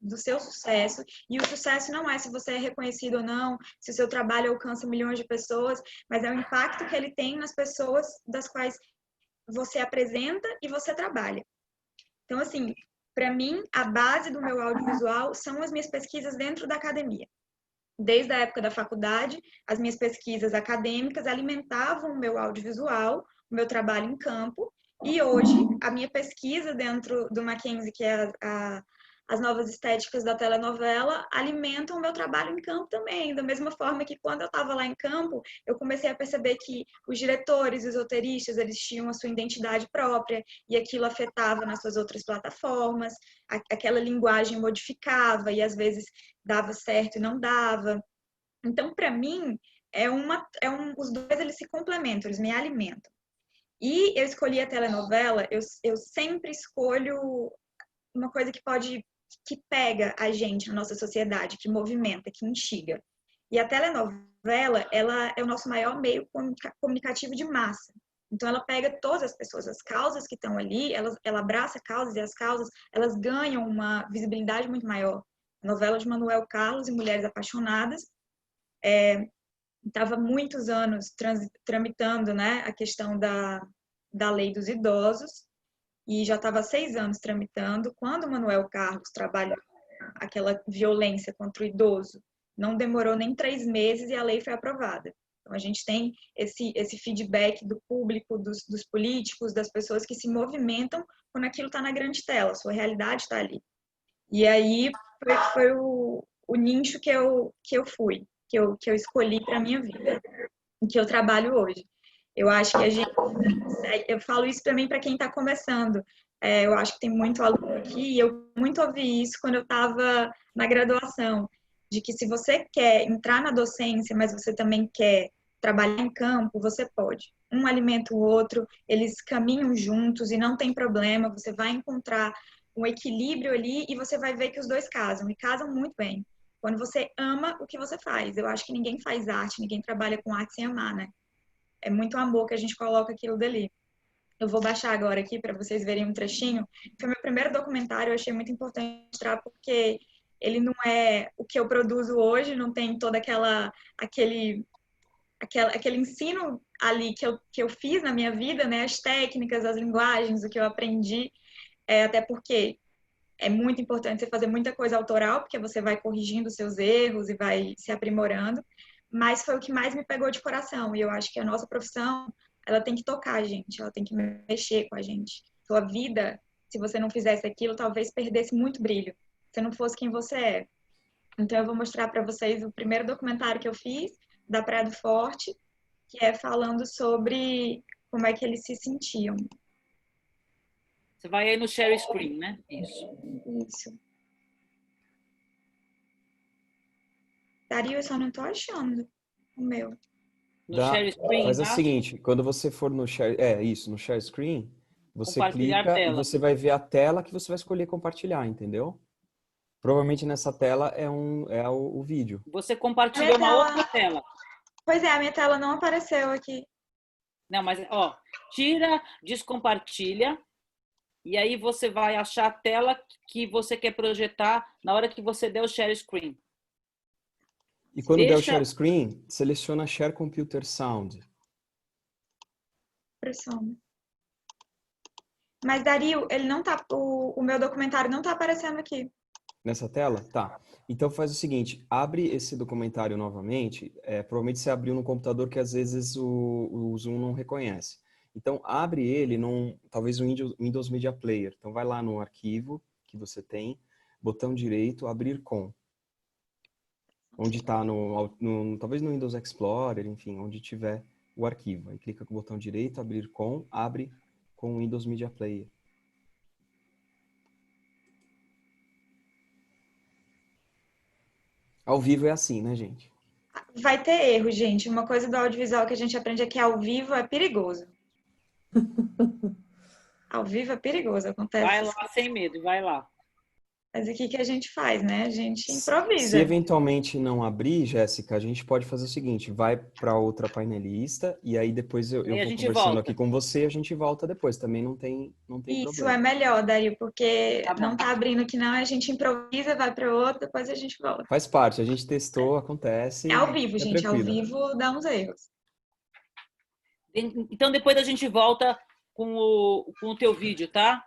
do seu sucesso, e o sucesso não é se você é reconhecido ou não, se o seu trabalho alcança milhões de pessoas, mas é o impacto que ele tem nas pessoas das quais você apresenta e você trabalha. Então, assim, para mim, a base do meu audiovisual são as minhas pesquisas dentro da academia. Desde a época da faculdade, as minhas pesquisas acadêmicas alimentavam o meu audiovisual, o meu trabalho em campo, e hoje a minha pesquisa dentro do Mackenzie, que é as novas estéticas da telenovela alimentam o meu trabalho em campo também. Da mesma forma que quando eu estava lá em campo, eu comecei a perceber que os diretores, os roteiristas, eles tinham a sua identidade própria e aquilo afetava nas suas outras plataformas, aquela linguagem modificava e às vezes dava certo e não dava. Então, para mim, os dois eles se complementam, eles me alimentam. E eu escolhi a telenovela, eu sempre escolho uma coisa que pega a gente na nossa sociedade, que movimenta, que instiga. E a telenovela, ela é o nosso maior meio comunicativo de massa. Então, ela pega todas as pessoas, as causas que estão ali, ela abraça causas e as causas, elas ganham uma visibilidade muito maior. A novela de Manuel Carlos e Mulheres Apaixonadas estava muitos anos tramitando, né, a questão da lei dos idosos, e já estava 6 anos tramitando. Quando o Manuel Carlos trabalha aquela violência contra o idoso, não demorou nem 3 meses e a lei foi aprovada. Então, a gente tem esse feedback do público, dos políticos, das pessoas que se movimentam quando aquilo está na grande tela, a sua realidade está ali. E aí foi o nicho que eu fui, que eu escolhi para a minha vida, em que eu trabalho hoje. Eu acho que eu falo isso também para quem está começando. Eu acho que tem muito aluno aqui, e eu muito ouvi isso quando eu estava na graduação, de que se você quer entrar na docência, mas você também quer trabalhar em campo, você pode. Um alimenta o outro, eles caminham juntos e não tem problema, você vai encontrar um equilíbrio ali e você vai ver que os dois casam, e casam muito bem. Quando você ama o que você faz. Eu acho que ninguém faz arte, ninguém trabalha com arte sem amar, né? É muito amor que a gente coloca aquilo dali. Eu vou baixar agora aqui para vocês verem um trechinho. Foi meu primeiro documentário, eu achei muito importante mostrar porque ele não é o que eu produzo hoje, não tem todo aquele ensino ali que eu fiz na minha vida, né? As técnicas, as linguagens, o que eu aprendi, até porque é muito importante você fazer muita coisa autoral, porque você vai corrigindo os seus erros e vai se aprimorando, mas foi o que mais me pegou de coração, e eu acho que a nossa profissão, ela tem que tocar a gente, ela tem que mexer com a gente. Sua vida, se você não fizesse aquilo, talvez perdesse muito brilho, se não fosse quem você é. Então eu vou mostrar para vocês o primeiro documentário que eu fiz, da Praia do Forte, que é falando sobre como é que eles se sentiam. Você vai aí no share screen, né? Isso. Isso. Dario, eu só não tô achando o meu. No share screen, Faz o embaixo, seguinte, quando você for no share, no share screen, você compartilhar clica e tela. você vai ver a tela que você vai escolher compartilhar, entendeu? Provavelmente nessa tela é o vídeo. Você compartilhou uma outra tela. Pois é, a minha tela não apareceu aqui. Não, mas, ó, tira, descompartilha, e aí você vai achar a tela que você quer projetar na hora que você der o share screen. E quando der o share screen, seleciona Share Computer Sound. Pressão. Mas, Dario, ele não tá, o meu documentário não tá aparecendo aqui. Nessa tela? Tá. Então faz o seguinte, abre esse documentário novamente, provavelmente você abriu no computador que às vezes o Zoom não reconhece. Então abre ele talvez um Windows Media Player. Então vai lá no arquivo que você tem, botão direito, abrir com. Onde está talvez no Windows Explorer, enfim, onde tiver o arquivo. Aí clica com o botão direito, abrir com, abre com o Windows Media Player. Ao vivo é assim, né, gente? Vai ter erro, gente. Uma coisa do audiovisual que a gente aprende é que ao vivo é perigoso. Ao vivo é perigoso, acontece. Vai lá sem medo, vai lá. Mas o que a gente faz, né? A gente improvisa. Se eventualmente não abrir, Jéssica, a gente pode fazer o seguinte, vai para outra painelista e aí depois eu vou conversando aqui com você e a gente volta depois. Também não tem problema. Isso é melhor, Dario, porque não tá abrindo aqui não, a gente improvisa, vai para outro, depois a gente volta. Faz parte, a gente testou, acontece. É ao vivo, gente, tranquilo. ao vivo dá uns erros. Então depois a gente volta com o teu vídeo, tá?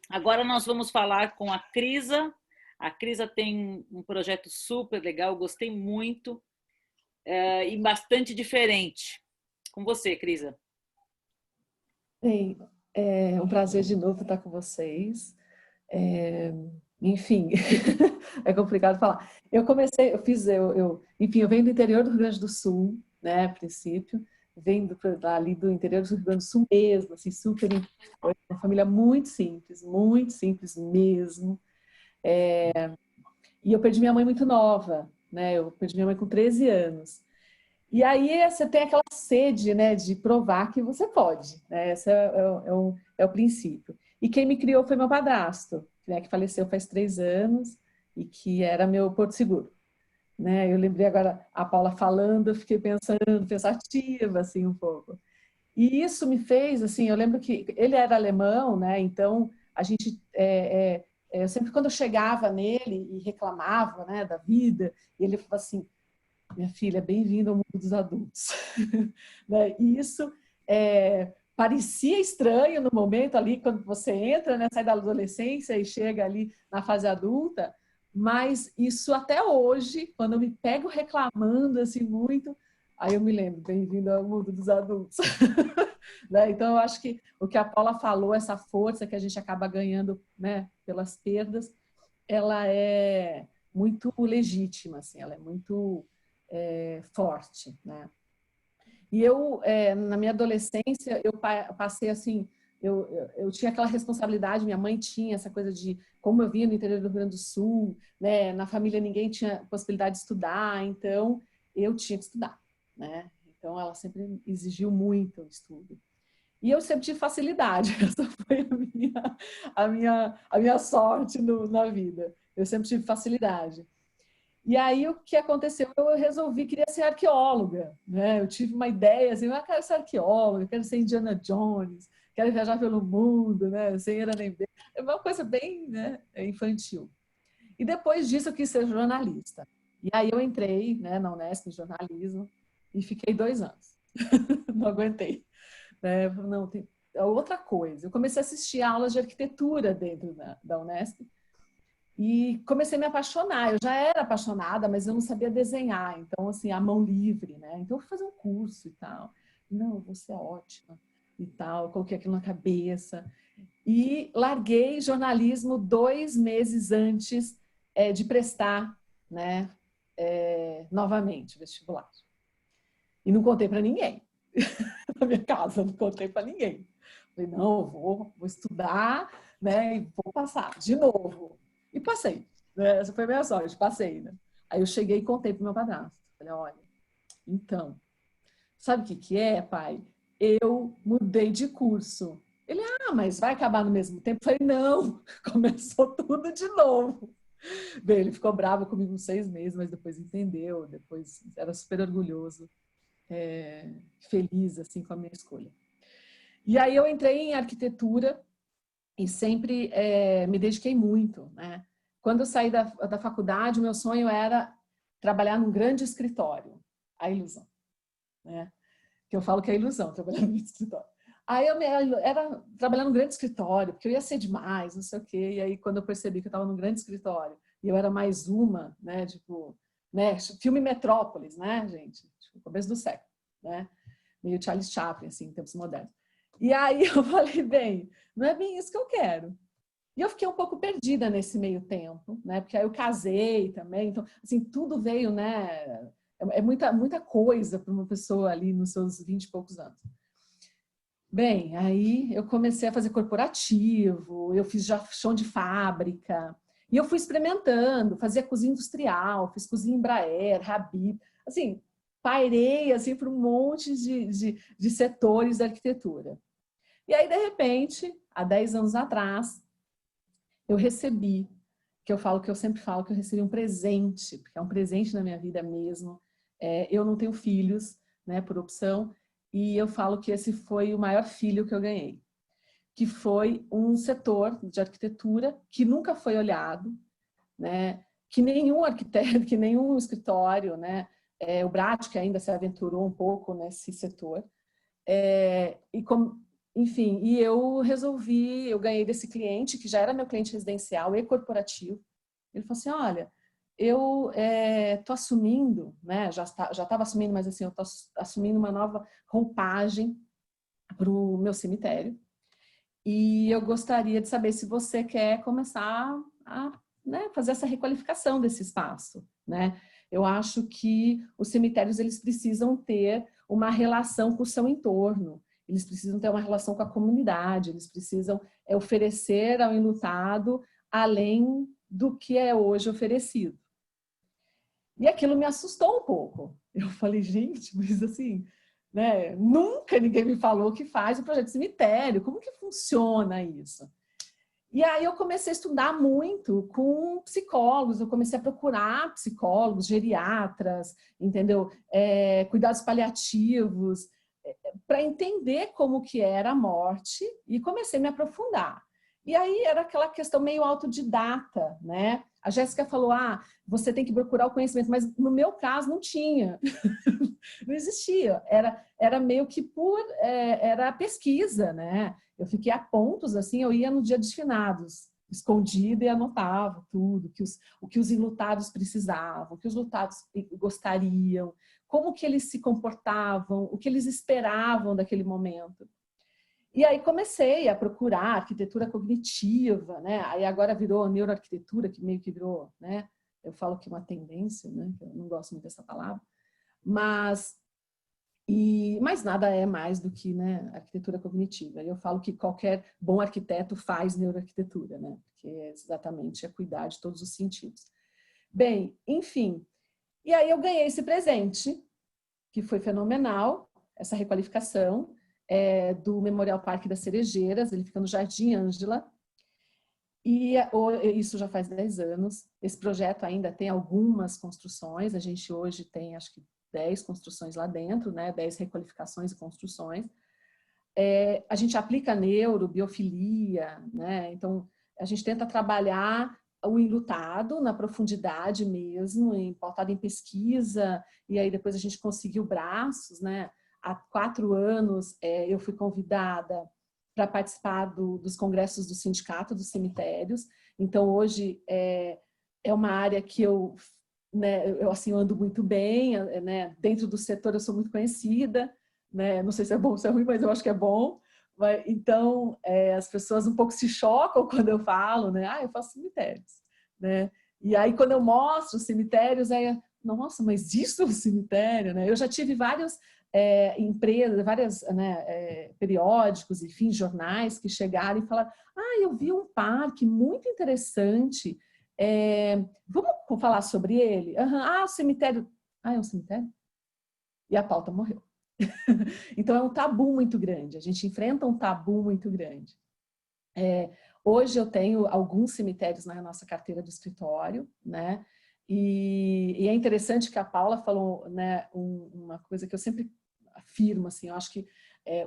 Agora nós vamos falar com a Crisa. A Crisa tem um projeto super legal, eu gostei muito e bastante diferente. Com você, Crisa. Bem, é um prazer de novo estar com vocês. Enfim, é complicado falar. Enfim, eu venho do interior do Rio Grande do Sul, né, a princípio, venho ali do interior do Rio Grande do Sul mesmo, assim, super, uma família muito simples mesmo. E eu perdi minha mãe muito nova, né, eu perdi minha mãe com 13 anos. E aí você tem aquela sede, né, de provar que você pode, né, esse é o princípio. E quem me criou foi meu padrasto, né, que faleceu faz 3 anos e que era meu porto seguro. Né? Eu lembrei agora a Paula falando, eu fiquei pensativa assim um pouco. E isso me fez, assim, eu lembro que ele era alemão, né? Então a gente, sempre quando eu chegava nele e reclamava, né, da vida, ele falava assim: minha filha, bem-vinda ao mundo dos adultos. Né? E isso parecia estranho no momento ali, quando você entra, né, sai da adolescência e chega ali na fase adulta, mas isso até hoje, quando eu me pego reclamando assim muito, aí eu me lembro, bem-vindo ao mundo dos adultos. Né? Então, eu acho que o que a Paula falou, essa força que a gente acaba ganhando, né, pelas perdas, ela é muito legítima, assim, ela é muito forte, né? E eu, na minha adolescência, eu passei assim, eu tinha aquela responsabilidade, minha mãe tinha essa coisa de, como eu vinha no interior do Rio Grande do Sul, né, na família ninguém tinha possibilidade de estudar, então eu tinha que estudar, né? Então ela sempre exigiu muito o estudo. E eu sempre tive facilidade, essa foi a minha sorte na vida. Eu sempre tive facilidade. E aí, o que aconteceu? Eu resolvi, queria ser arqueóloga, né? Eu tive uma ideia, assim, eu quero ser arqueóloga, quero ser Indiana Jones, quero viajar pelo mundo, né? Sem era nem bem. É uma coisa bem, né, infantil. E depois disso, eu quis ser jornalista. E aí, eu entrei, né, na Unesp em jornalismo e fiquei 2 anos. Não aguentei. Né? Não, tem outra coisa. Eu comecei a assistir aulas de arquitetura dentro da Unesp. E comecei a me apaixonar. Eu já era apaixonada, mas eu não sabia desenhar. Então, assim, a mão livre, né? Então, eu fui fazer um curso e tal. Não, você é ótima e tal. Coloquei aquilo na cabeça. E larguei jornalismo 2 meses antes de prestar, né? Novamente o vestibular. E não contei para ninguém. Na minha casa, não contei para ninguém. Falei, não, eu vou estudar, né? E vou passar de novo. E passei. Né? Essa foi a minha sorte, passei. Né? Aí eu cheguei e contei pro meu padrasto. Falei, olha, então, sabe o que é, pai? Eu mudei de curso. Ele, mas vai acabar no mesmo tempo? Eu falei, não, começou tudo de novo. Bem, ele ficou bravo comigo uns 6 meses, mas depois entendeu, depois era super orgulhoso, feliz assim com a minha escolha. E aí eu entrei em arquitetura e sempre me dediquei muito, né? Quando eu saí da faculdade, o meu sonho era trabalhar num grande escritório. A ilusão, né? Que eu falo que é ilusão, trabalhar num grande escritório. Aí eu era trabalhar num grande escritório, porque eu ia ser demais, não sei o quê. E aí quando eu percebi que eu estava num grande escritório, e eu era mais uma, né? Tipo, né? Filme Metrópolis, né, gente? Tipo, começo do século, né? Meio Charles Chaplin, assim, em tempos modernos. E aí eu falei, bem, não é bem isso que eu quero. E eu fiquei um pouco perdida nesse meio tempo, né? Porque aí eu casei também, então, assim, tudo veio, né? É muita coisa para uma pessoa ali nos seus 20 e poucos anos. Bem, aí eu comecei a fazer corporativo, eu fiz já chão de fábrica, e eu fui experimentando, fazia cozinha industrial, fiz cozinha Embraer, Habib, assim, pairei assim, por um monte de setores da arquitetura. E aí, de repente, há 10 anos atrás, eu recebi, que eu sempre falo que eu recebi um presente, porque é um presente na minha vida mesmo. Eu não tenho filhos, né, por opção, e eu falo que esse foi o maior filho que eu ganhei, que foi um setor de arquitetura que nunca foi olhado, né, que nenhum arquiteto, que nenhum escritório, né, o Brat, que ainda se aventurou um pouco nesse setor, enfim, e eu ganhei desse cliente, que já era meu cliente residencial e corporativo. Ele falou assim, olha, eu estou assumindo, né, já estava assumindo, mas assim, eu estou assumindo uma nova roupagem para o meu cemitério. E eu gostaria de saber se você quer começar a, né, fazer essa requalificação desse espaço, né? Eu acho que os cemitérios eles precisam ter uma relação com o seu entorno, eles precisam ter uma relação com a comunidade, eles precisam oferecer ao enlutado além do que é hoje oferecido. E aquilo me assustou um pouco. Eu falei, gente, mas assim, né, nunca ninguém me falou que faz o projeto de cemitério, como que funciona isso? E aí eu comecei a estudar muito com psicólogos, eu comecei a procurar psicólogos, geriatras, entendeu? Cuidados paliativos, para entender como que era a morte e comecei a me aprofundar. E aí era aquela questão meio autodidata, né? A Jéssica falou, você tem que procurar o conhecimento, mas no meu caso não tinha, não existia, era meio que era pesquisa, né? Eu fiquei a pontos, assim, eu ia no dia dos finados, escondida e anotava tudo, o que os enlutados precisavam, o que os lutados gostariam, como que eles se comportavam, o que eles esperavam daquele momento. E aí comecei a procurar arquitetura cognitiva, né? Aí agora virou neuroarquitetura, que meio que virou, né? Eu falo que é uma tendência, né? Eu não gosto muito dessa palavra, mas nada é mais do que, né, arquitetura cognitiva. Eu falo que qualquer bom arquiteto faz neuroarquitetura, né? Porque exatamente é cuidar de todos os sentidos. Bem, enfim. E aí eu ganhei esse presente, que foi fenomenal, essa requalificação do Memorial Parque das Cerejeiras, ele fica no Jardim Ângela. E isso já faz 10 anos. Esse projeto ainda tem algumas construções, a gente hoje tem, acho que 10 construções lá dentro, né? 10 requalificações e construções. A gente aplica neuro, biofilia, né? Então, a gente tenta trabalhar o enlutado na profundidade mesmo, pautado em pesquisa, e aí depois a gente conseguiu braços, né? Há 4 anos eu fui convidada para participar dos congressos do Sindicato dos Cemitérios, então hoje é uma área que eu assim, ando muito bem, né? Dentro do setor eu sou muito conhecida, né? Não sei se é bom ou se é ruim, mas eu acho que é bom. Então, as pessoas um pouco se chocam quando eu falo, né? Eu faço cemitérios, né? E aí, quando eu mostro os cemitérios, nossa, mas isso é um cemitério, né? Eu já tive várias empresas, vários periódicos, enfim, jornais que chegaram e falaram, eu vi um parque muito interessante, vamos falar sobre ele? O cemitério. É um cemitério? E a pauta morreu. Então é um tabu muito grande, a gente enfrenta um tabu muito grande. Hoje eu tenho alguns cemitérios na nossa carteira do escritório, né? E é interessante que a Paula falou, né, uma coisa que eu sempre afirmo, assim, eu acho que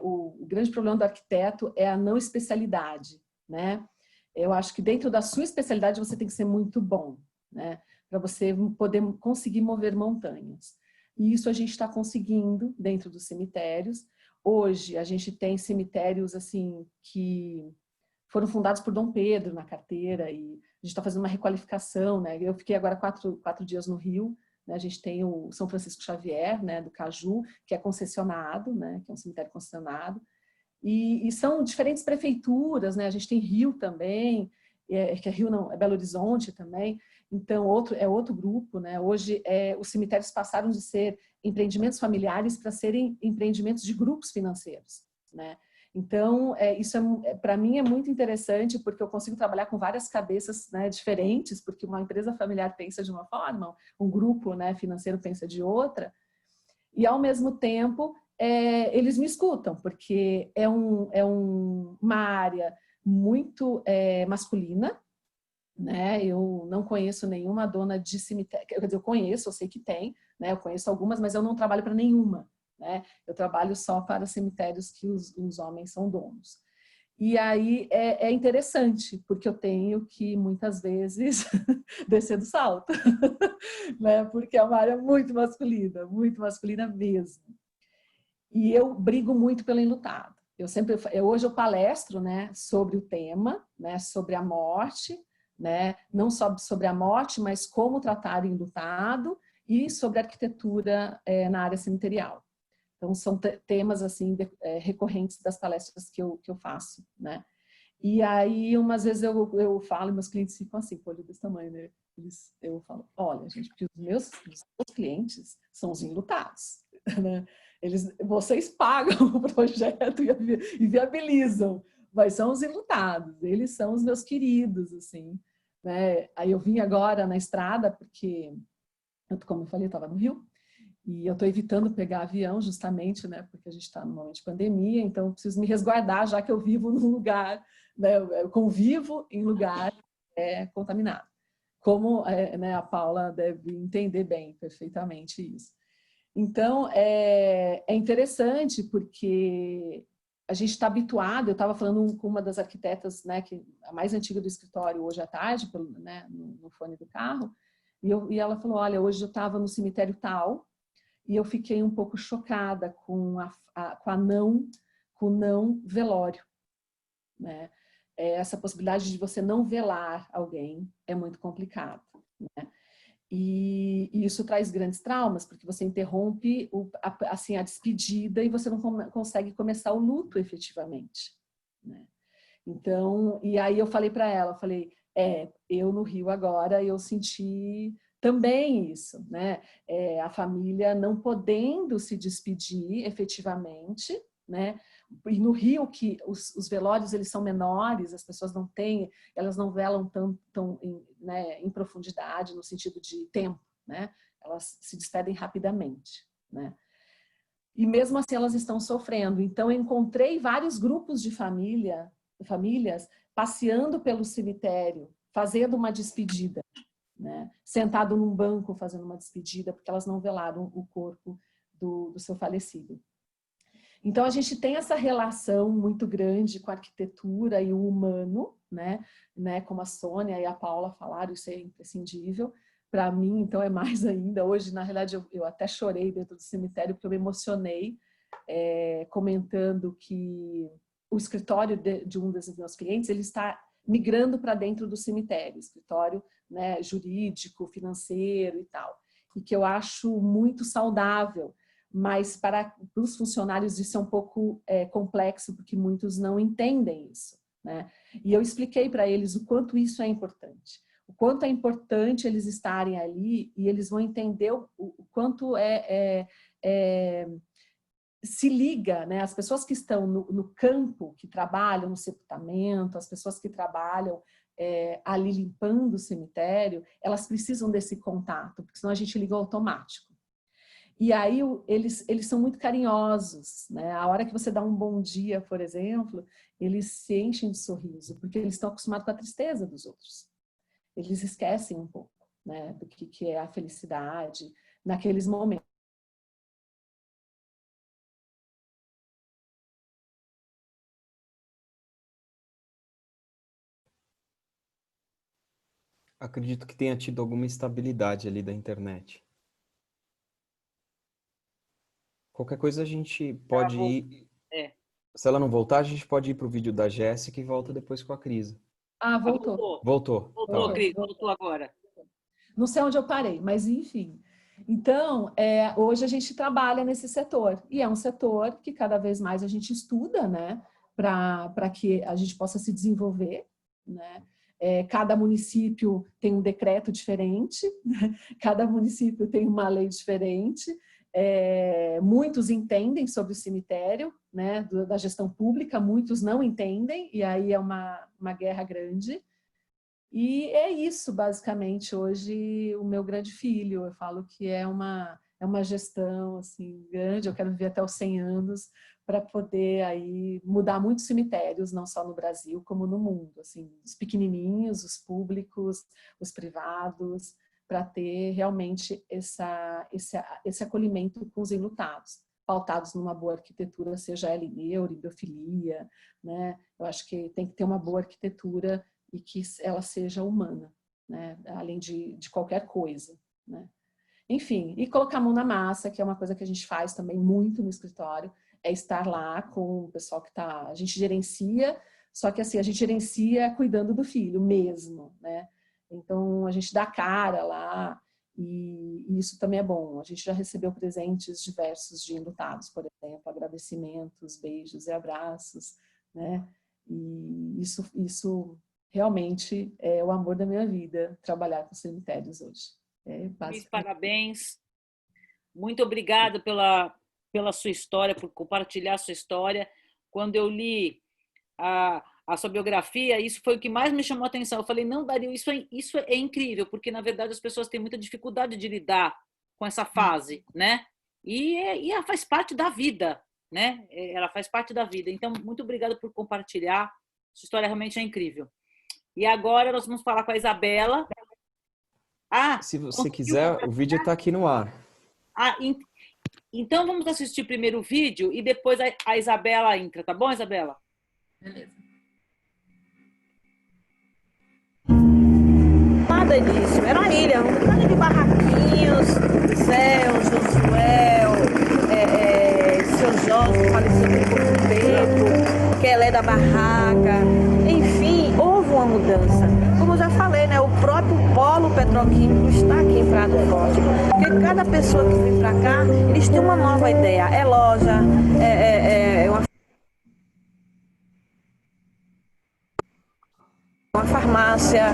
o grande problema do arquiteto é a não especialidade, né? Eu acho que dentro da sua especialidade você tem que ser muito bom, né? Para você poder conseguir mover montanhas. E isso a gente está conseguindo dentro dos cemitérios. Hoje a gente tem cemitérios assim que foram fundados por Dom Pedro na carteira e a gente está fazendo uma requalificação, né? Eu fiquei agora 4 dias no Rio, né? A gente tem o São Francisco Xavier, né? Do Caju, que é concessionado, né? Que é um cemitério concessionado. E são diferentes prefeituras, né? A gente tem Rio também, que é Rio não, é Belo Horizonte também. Então, outro grupo, né? Hoje, os cemitérios passaram de ser empreendimentos familiares para serem empreendimentos de grupos financeiros, né? Então, isso para mim é muito interessante, porque eu consigo trabalhar com várias cabeças, né, diferentes, porque uma empresa familiar pensa de uma forma, um grupo, né, financeiro pensa de outra, e ao mesmo tempo eles me escutam, porque uma área muito masculina, né? Eu não conheço nenhuma dona de cemitério, quer dizer, eu sei que tem, né? Eu conheço algumas, mas eu não trabalho para nenhuma, né? Eu trabalho só para cemitérios que os homens são donos. E aí é interessante, porque eu tenho que muitas vezes descer do salto, né? Porque é uma área muito masculina mesmo. E eu brigo muito pelo enlutado. Hoje eu palestro, né, sobre o tema, né, sobre a morte, né, não só sobre a morte, mas como tratar o enlutado e sobre arquitetura na área cemiterial. Então, são temas assim recorrentes das palestras que eu faço, né? E aí, umas vezes eu falo, meus clientes ficam assim, com o olho desse tamanho, né? Eu falo, olha, gente, porque os meus clientes são os enlutados, né? Vocês pagam o projeto e viabilizam, mas são os enlutados, eles são os meus queridos, assim, né? Aí eu vim agora na estrada, porque, como eu falei, eu estava no Rio, e eu estou evitando pegar avião justamente, né? Porque a gente está no momento de pandemia, então eu preciso me resguardar, já que eu vivo num lugar, né? Eu convivo em lugar contaminado. Como né, a Paula deve entender bem, perfeitamente isso. Então, é interessante porque a gente está habituado, eu estava falando com uma das arquitetas, né, que a mais antiga do escritório hoje à tarde, né, no fone do carro, e ela falou, olha, hoje eu estava no cemitério tal, e eu fiquei um pouco chocada com o não velório, né? Essa possibilidade de você não velar alguém é muito complicado, né? E isso traz grandes traumas, porque você interrompe assim, a despedida e você não consegue começar o luto efetivamente, né? Então, e aí eu falei para ela, eu falei, eu no Rio agora, eu senti também isso, né? A família não podendo se despedir efetivamente, né? E no Rio, que os velórios eles são menores, as pessoas não têm, elas não velam tão né, em profundidade, no sentido de tempo, né? Elas se despedem rapidamente, né? E mesmo assim elas estão sofrendo. Então eu encontrei vários grupos de famílias passeando pelo cemitério, fazendo uma despedida, né? Sentado num banco fazendo uma despedida, porque elas não velaram o corpo do seu falecido. Então a gente tem essa relação muito grande com a arquitetura e o humano, né? Como a Sônia e a Paula falaram, isso é imprescindível. Para mim, então, é mais ainda. Hoje, na realidade, eu até chorei dentro do cemitério, porque eu me emocionei comentando que o escritório de um desses meus clientes, ele está migrando para dentro do cemitério, escritório, né, jurídico, financeiro e tal. E que eu acho muito saudável, mas para os funcionários isso é um pouco complexo, porque muitos não entendem isso, né? E eu expliquei para eles o quanto isso é importante. O quanto é importante eles estarem ali e eles vão entender o quanto se liga, né? As pessoas que estão no campo, que trabalham no sepultamento, as pessoas que trabalham ali limpando o cemitério, elas precisam desse contato, porque senão a gente liga automático. E aí eles são muito carinhosos, né? A hora que você dá um bom dia, por exemplo, eles se enchem de sorriso, porque eles estão acostumados com a tristeza dos outros. Eles esquecem um pouco, né, do que é a felicidade naqueles momentos. Acredito que tenha tido alguma instabilidade ali da internet. Qualquer coisa a gente pode ir... Se ela não voltar, a gente pode ir para o vídeo da Jéssica e volta depois com a Cris. Ah, voltou. Voltou. Voltou, Cris, voltou agora. Não sei onde eu parei, mas enfim. Então, hoje a gente trabalha nesse setor. E é um setor que cada vez mais a gente estuda, né? Para que a gente possa se desenvolver, né? Cada município tem um decreto diferente, né? Cada município tem uma lei diferente. Muitos entendem sobre o cemitério, né? Da gestão pública, muitos não entendem, e aí é uma guerra grande. E é isso, basicamente, hoje o meu grande filho. Eu falo que é uma gestão assim, grande, eu quero viver até os 100 anos para poder aí mudar muitos cemitérios, não só no Brasil, como no mundo. Assim, os pequenininhos, os públicos, os privados, para ter realmente esse acolhimento com os enlutados, pautados numa boa arquitetura, seja ela em euro, em biofilia, né? Eu acho que tem que ter uma boa arquitetura e que ela seja humana, né? Além de qualquer coisa, né? Enfim, e colocar a mão na massa, que é uma coisa que a gente faz também muito no escritório, é estar lá com o pessoal que está... A gente gerencia, só que assim, a gente gerencia cuidando do filho mesmo, né? Então, a gente dá cara lá, e isso também é bom. A gente já recebeu presentes diversos de enlutados, por exemplo, agradecimentos, beijos e abraços, né? E isso realmente é o amor da minha vida, trabalhar com cemitérios hoje. Luiz, parabéns. Muito obrigada pela sua história, por compartilhar a sua história. Quando eu li a sua biografia, isso foi o que mais me chamou a atenção. Eu falei, não, Dario, isso é incrível, porque, na verdade, as pessoas têm muita dificuldade de lidar com essa fase, né? E ela faz parte da vida, né? Ela faz parte da vida. Então, muito obrigada por compartilhar. Sua história realmente é incrível. E agora nós vamos falar com a Isabela. Se você quiser, o vídeo está aqui no ar. Então vamos assistir primeiro o vídeo e depois a Isabela entra, tá bom, Isabela? Beleza. Nada disso, era uma ilha, um bocado de barraquinhos, Zé, o Josué, seu Jorge, que faleceu tem pouco tempo, Kelé da barraca, enfim, houve uma mudança. Como eu já falei, né, o próprio polo petroquímico está aqui em Praia do Forte, porque cada pessoa que vem para cá, eles têm uma nova ideia, é loja, uma farmácia,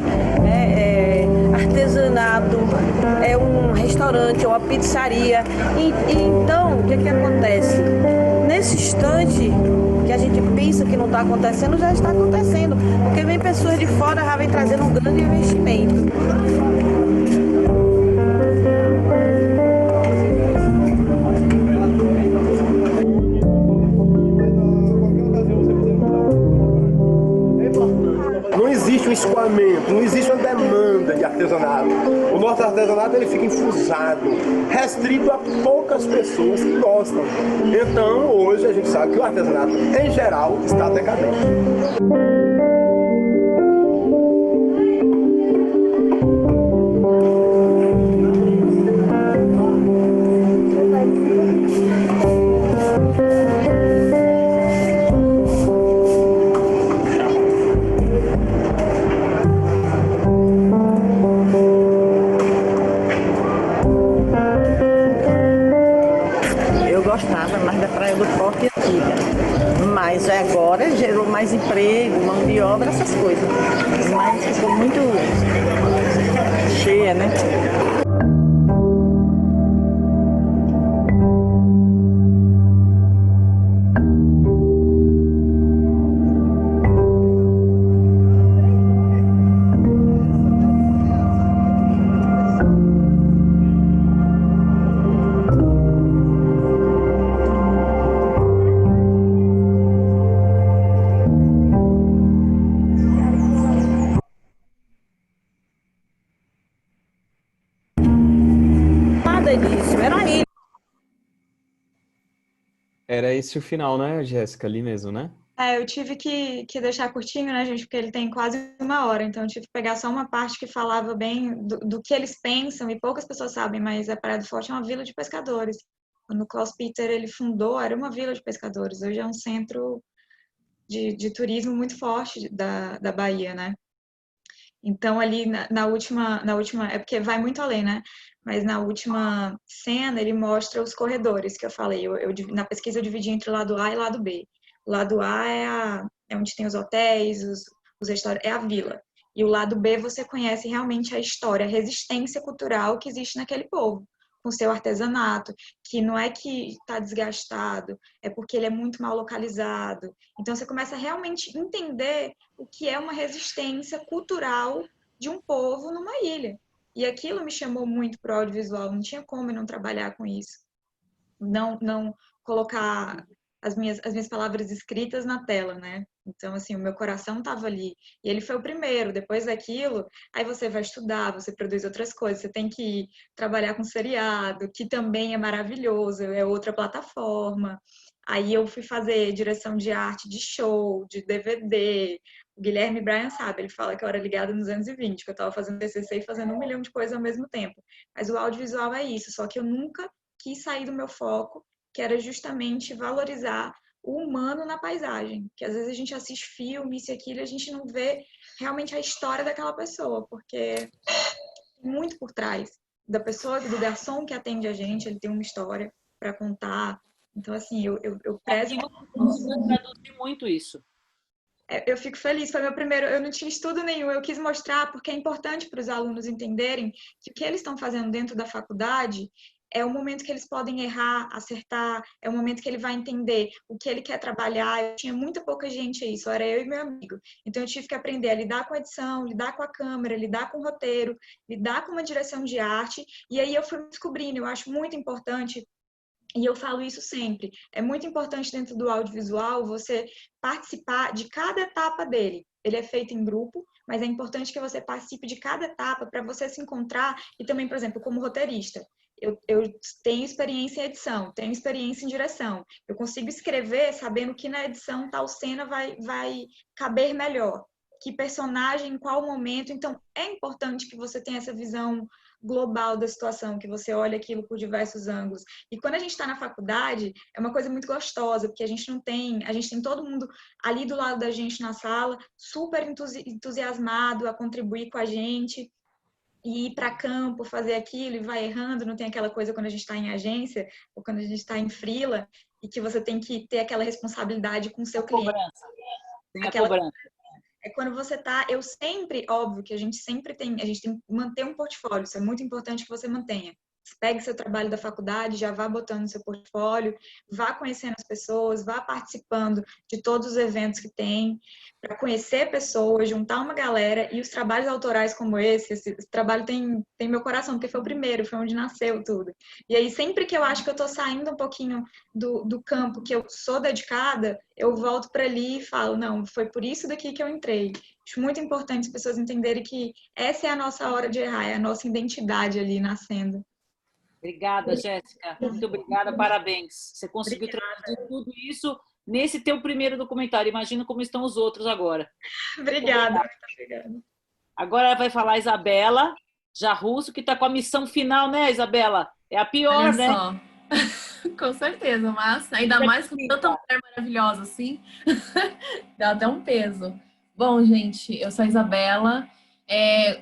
artesanato, é um restaurante, é uma pizzaria. Então, o que acontece? Nesse instante que a gente pensa que não está acontecendo, já está acontecendo, porque vem pessoas de fora, já vem trazendo um grande investimento. Não existe um escoamento, não existe uma demanda de artesanato. O nosso artesanato ele fica infusado, restrito a poucas pessoas que gostam. Então, hoje a gente sabe que o artesanato, em geral, está decadente. Mas agora gerou mais emprego, mão de obra, essas coisas. Mas ficou muito cheia, né? Era esse o final, né, Jéssica? Ali mesmo, né? Eu tive que deixar curtinho, né, gente, porque ele tem quase 1 hora, então eu tive que pegar só uma parte que falava bem do que eles pensam, e poucas pessoas sabem, mas a Praia do Forte é uma vila de pescadores. Quando o Klaus Peter ele fundou, era uma vila de pescadores, hoje é um centro de turismo muito forte da Bahia, né? Então, ali na última, é porque vai muito além, né? Mas na última cena, ele mostra os corredores que eu falei. Na pesquisa, eu dividi entre lado A e lado B. O lado A é onde tem os hotéis, os restaurantes, é a vila. E o lado B, você conhece realmente a história, a resistência cultural que existe naquele povo, com seu artesanato, que não é que está desgastado, é porque ele é muito mal localizado. Então, você começa a realmente entender o que é uma resistência cultural de um povo numa ilha. E aquilo me chamou muito para o audiovisual, não tinha como eu não trabalhar com isso. Não colocar as minhas palavras escritas na tela, né? Então, assim, o meu coração estava ali. E ele foi o primeiro. Depois daquilo, aí você vai estudar, você produz outras coisas. Você tem que trabalhar com seriado, que também é maravilhoso, é outra plataforma. Aí eu fui fazer direção de arte de show, de DVD. O Guilherme Bryan sabe, ele fala que eu era ligada nos 220, que eu estava fazendo TCC e fazendo 1 milhão de coisas ao mesmo tempo. Mas o audiovisual é isso, só que eu nunca quis sair do meu foco, que era justamente valorizar o humano na paisagem. Que às vezes a gente assiste filme, isso e aquilo, e a gente não vê realmente a história daquela pessoa, porque muito por trás da pessoa, do garçom que atende a gente, ele tem uma história para contar. Então, assim, eu prezo... Eu traduzir muito isso. Eu fico feliz, foi meu primeiro, eu não tinha estudo nenhum, eu quis mostrar porque é importante para os alunos entenderem que o que eles estão fazendo dentro da faculdade é o momento que eles podem errar, acertar, é o momento que ele vai entender o que ele quer trabalhar. Eu tinha muita pouca gente aí, só era eu e meu amigo. Então eu tive que aprender a lidar com a edição, lidar com a câmera, lidar com o roteiro, lidar com uma direção de arte, e aí eu fui descobrindo, eu acho muito importante. E eu falo isso sempre. É muito importante dentro do audiovisual você participar de cada etapa dele. Ele é feito em grupo, mas é importante que você participe de cada etapa para você se encontrar. E também, por exemplo, como roteirista. Eu tenho experiência em edição, tenho experiência em direção. Eu consigo escrever sabendo que na edição tal cena vai caber melhor. Que personagem, em qual momento. Então, é importante que você tenha essa visão global da situação, que você olha aquilo por diversos ângulos. E quando a gente está na faculdade, é uma coisa muito gostosa, porque a gente tem todo mundo ali do lado da gente na sala, super entusiasmado a contribuir com a gente, e ir para campo, fazer aquilo e vai errando, não tem aquela coisa quando a gente está em agência ou quando a gente está em freela e que você tem que ter aquela responsabilidade com o seu cliente. Tem a cobrança. É quando você tá, óbvio que a gente tem que manter um portfólio, isso é muito importante que você mantenha. Pegue seu trabalho da faculdade, já vá botando no seu portfólio, vá conhecendo as pessoas, vá participando de todos os eventos que tem, para conhecer pessoas, juntar uma galera, e os trabalhos autorais como esse trabalho tem meu coração, porque foi o primeiro, foi onde nasceu tudo. E aí, sempre que eu acho que eu tô saindo um pouquinho do campo que eu sou dedicada, eu volto para ali e falo, não, foi por isso daqui que eu entrei. Acho muito importante as pessoas entenderem que essa é a nossa hora de errar, é a nossa identidade ali nascendo. Obrigada, Jéssica. Muito obrigada, parabéns. Você conseguiu traduzir tudo isso nesse teu primeiro documentário. Imagina como estão os outros agora. Obrigada. Agora vai falar a Isabela Jarrusso, que está com a missão final, né, Isabela? É a pior, Olha né? Só. Com certeza, mas ainda mais com tanta mulher maravilhosa assim, dá até um peso. Bom, gente, eu sou a Isabela.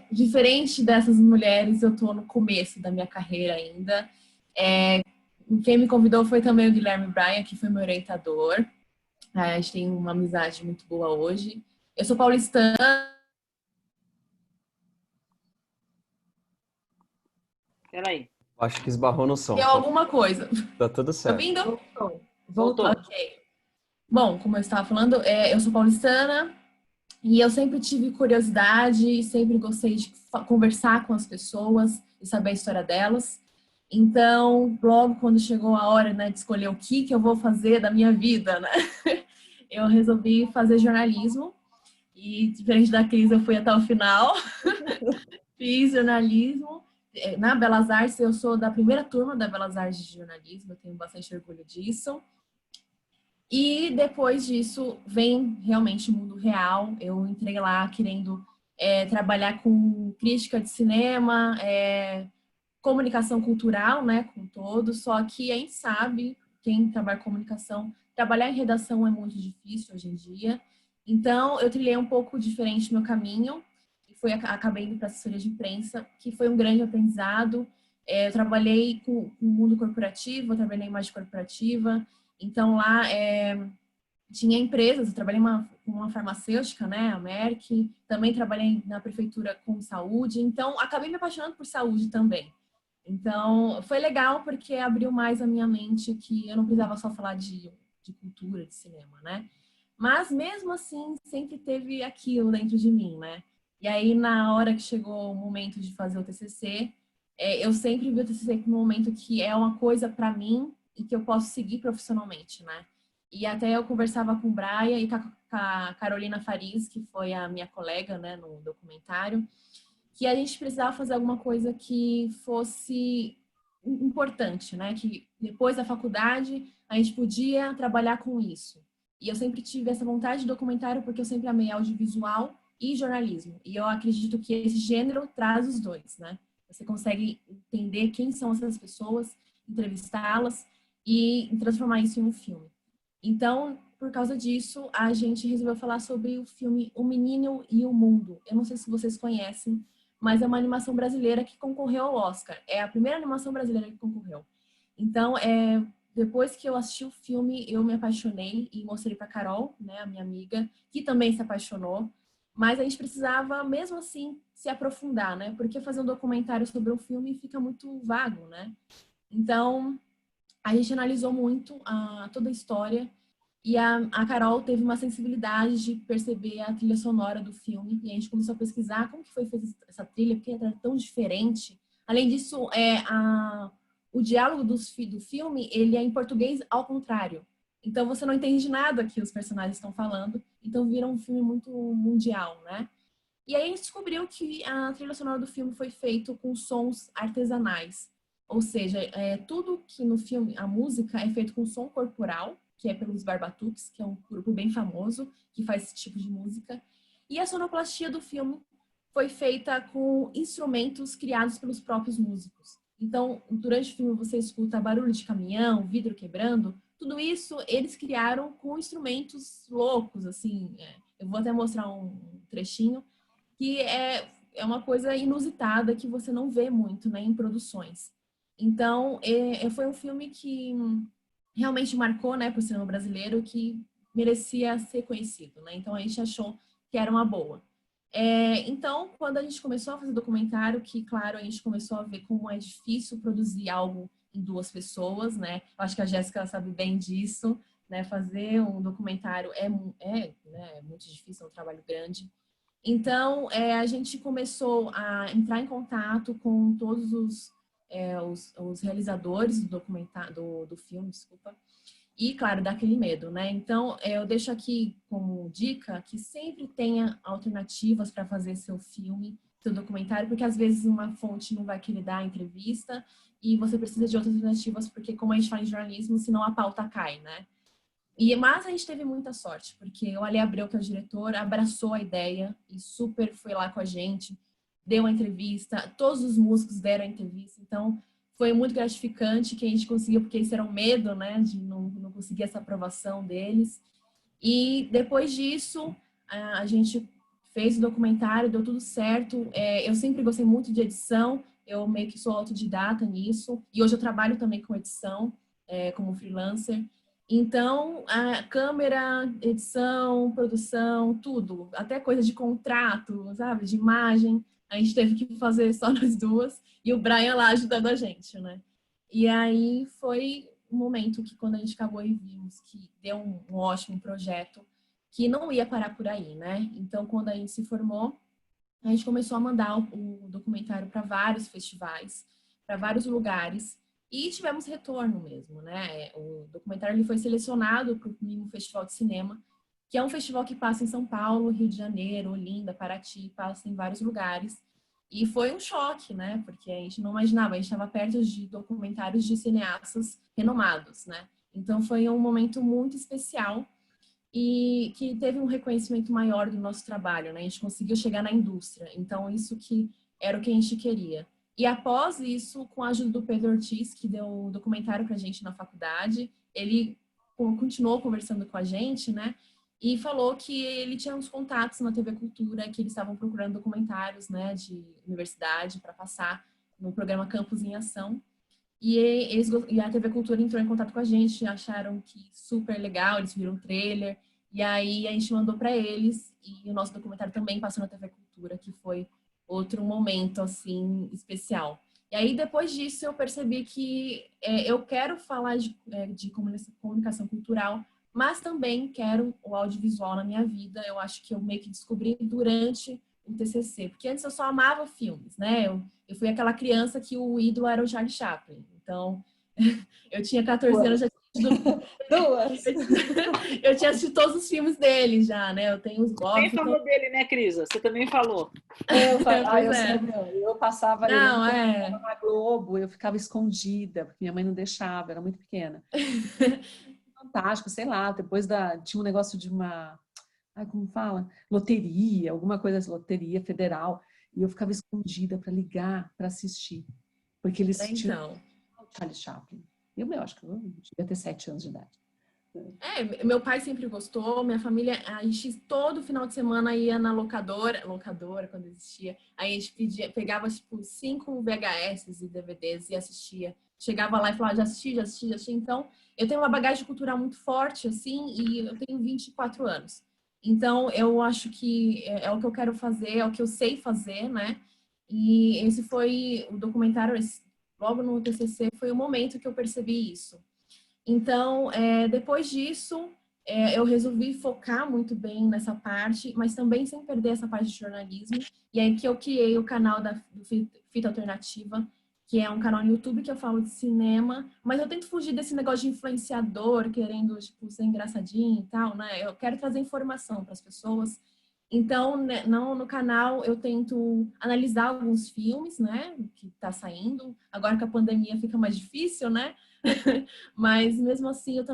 Diferente dessas mulheres, eu tô no começo da minha carreira ainda. Quem me convidou foi também o Guilherme Braia, que foi meu orientador. A gente tem uma amizade muito boa hoje. Eu sou paulistana. Peraí. Acho que esbarrou no som. Deu alguma coisa. Tá tudo certo. Tá ouvindo? Voltou. Ok. Bom, como eu estava falando, eu sou paulistana. E eu sempre tive curiosidade, sempre gostei de conversar com as pessoas e saber a história delas. Então, logo quando chegou a hora, né, de escolher o que eu vou fazer da minha vida, né, eu resolvi fazer jornalismo. E, diferente da Cris, eu fui até o final. Fiz jornalismo. Na Belas Artes, eu sou da primeira turma da Belas Artes de Jornalismo, eu tenho bastante orgulho disso. E depois disso vem realmente o mundo real. Eu entrei lá querendo trabalhar com crítica de cinema, comunicação cultural, né, com todo. Só que a gente sabe, quem trabalha com comunicação, trabalhar em redação é muito difícil hoje em dia. Então, eu trilhei um pouco diferente meu caminho e acabei indo para assessoria de imprensa, que foi um grande aprendizado. Eu trabalhei com o mundo corporativo, eu trabalhei em imagem corporativa. Então, lá tinha empresas, eu trabalhei com uma farmacêutica, né, a Merck, também trabalhei na prefeitura com saúde, então acabei me apaixonando por saúde também. Então, foi legal porque abriu mais a minha mente que eu não precisava só falar de cultura, de cinema, né? Mas, mesmo assim, sempre teve aquilo dentro de mim, né? E aí, na hora que chegou o momento de fazer o TCC, eu sempre vi o TCC como um momento que é uma coisa para mim e que eu posso seguir profissionalmente, né? E até eu conversava com o Braia e com a Carolina Fariz, que foi a minha colega, né, no documentário, que a gente precisava fazer alguma coisa que fosse importante, né? Que depois da faculdade a gente podia trabalhar com isso. E eu sempre tive essa vontade de documentário porque eu sempre amei audiovisual e jornalismo. E eu acredito que esse gênero traz os dois, né? Você consegue entender quem são essas pessoas, entrevistá-las e transformar isso em um filme. Então, por causa disso, a gente resolveu falar sobre o filme O Menino e o Mundo. Eu não sei se vocês conhecem, mas é uma animação brasileira que concorreu ao Oscar. É a primeira animação brasileira que concorreu. Então, depois que eu assisti o filme, eu me apaixonei e mostrei para Carol, né, a minha amiga, que também se apaixonou. Mas a gente precisava, mesmo assim, se aprofundar, né? Porque fazer um documentário sobre um filme fica muito vago, né? Então, a gente analisou muito toda a história e a Carol teve uma sensibilidade de perceber a trilha sonora do filme e a gente começou a pesquisar como que foi feita essa trilha, porque era tão diferente. Além disso, o diálogo do filme, ele é em português ao contrário. Então, você não entende nada que os personagens estão falando. Então, vira um filme muito mundial, né? E aí, a gente descobriu que a trilha sonora do filme foi feita com sons artesanais. Ou seja, tudo que no filme, a música, é feito com som corporal, que é pelos Barbatuques, que é um grupo bem famoso, que faz esse tipo de música. E a sonoplastia do filme foi feita com instrumentos criados pelos próprios músicos. Então, durante o filme, você escuta barulho de caminhão, vidro quebrando. Tudo isso eles criaram com instrumentos loucos, assim. Eu vou até mostrar um trechinho, que é uma coisa inusitada que você não vê muito, né, em produções. Então, foi um filme que realmente marcou, né, para o cinema brasileiro, que merecia ser conhecido, né? Então, a gente achou que era uma boa. Então, quando a gente começou a fazer documentário, que, claro, a gente começou a ver como é difícil produzir algo em 2 pessoas, né? Eu acho que a Jéssica sabe bem disso, né? Fazer um documentário é muito difícil, é um trabalho grande. Então, a gente começou a entrar em contato com todos os realizadores do documentário, do filme, desculpa, e, claro, dá aquele medo, né? Então, eu deixo aqui como dica que sempre tenha alternativas para fazer seu filme, seu documentário, porque às vezes uma fonte não vai querer dar a entrevista e você precisa de outras alternativas, porque como a gente fala em jornalismo, senão a pauta cai, né? Mas a gente teve muita sorte, porque o Ale Abreu, que é o diretor, abraçou a ideia e super foi lá com a gente, deu uma entrevista, todos os músicos deram a entrevista, então foi muito gratificante que a gente conseguiu, porque isso era um medo, né, de não conseguir essa aprovação deles. E depois disso, a gente fez o documentário, deu tudo certo. Eu sempre gostei muito de edição, eu meio que sou autodidata nisso, e hoje eu trabalho também com edição, como freelancer. Então, a câmera, edição, produção, tudo, até coisa de contrato, sabe, de imagem, a gente teve que fazer só nós duas e o Brian lá ajudando a gente, né? E aí foi um momento que quando a gente acabou e vimos que deu um ótimo projeto, que não ia parar por aí, né? Então, quando a gente se formou, a gente começou a mandar o documentário para vários festivais, para vários lugares, e tivemos retorno mesmo, né? O documentário ele foi selecionado para o Mimo Festival de Cinema, que é um festival que passa em São Paulo, Rio de Janeiro, Olinda, Paraty, passa em vários lugares. E foi um choque, né? Porque a gente não imaginava, a gente estava perto de documentários de cineastas renomados, né? Então foi um momento muito especial e que teve um reconhecimento maior do nosso trabalho, né? A gente conseguiu chegar na indústria. Então isso que era o que a gente queria. E após isso, com a ajuda do Pedro Ortiz, que deu o documentário pra gente na faculdade, ele continuou conversando com a gente, né? E falou que ele tinha uns contatos na TV Cultura, que eles estavam procurando documentários, né, de universidade para passar no programa Campus em Ação. E a TV Cultura entrou em contato com a gente, acharam que super legal, eles viram um trailer. E aí a gente mandou para eles e o nosso documentário também passou na TV Cultura, que foi outro momento, assim, especial. E aí, depois disso, eu percebi que eu quero falar de comunicação cultural, mas também quero o audiovisual na minha vida. Eu acho que eu meio que descobri durante o TCC, porque antes eu só amava filmes, né? Eu fui aquela criança que o ídolo era o Charlie Chaplin. Então, eu tinha 14 anos, já Duas. eu tinha assistido todos os filmes dele já, né? Eu tenho os Você falou dele, né, Crisa? Você também falou. Eu passava não, na Globo, eu ficava escondida, porque minha mãe não deixava, era muito pequena. Fantástico, sei lá, depois tinha um negócio de uma, como fala? Loteria, alguma coisa assim, loteria federal, e eu ficava escondida para ligar, para assistir, porque eles tinham Charlie Chaplin. Eu acho que eu devia ter 7 anos de idade. Meu pai sempre gostou, minha família, a gente todo final de semana ia na locadora quando existia, aí a gente pegava tipo 5 VHS e DVDs e assistia. chegava lá e falava, já assisti. Então, eu tenho uma bagagem cultural muito forte, assim, e eu tenho 24 anos. Então, eu acho que é o que eu quero fazer, é o que eu sei fazer, né? E esse foi o documentário, logo no TCC, foi o momento que eu percebi isso. Então, depois disso, eu resolvi focar muito bem nessa parte, mas também sem perder essa parte de jornalismo. E aí que eu criei o canal do Fita Alternativa, que é um canal no YouTube que eu falo de cinema, mas eu tento fugir desse negócio de influenciador, querendo, tipo, ser engraçadinho e tal, né? Eu quero trazer informação para as pessoas. Então, né, no canal, eu tento analisar alguns filmes, né? Que tá saindo. Agora que a pandemia fica mais difícil, né? Mas, mesmo assim, eu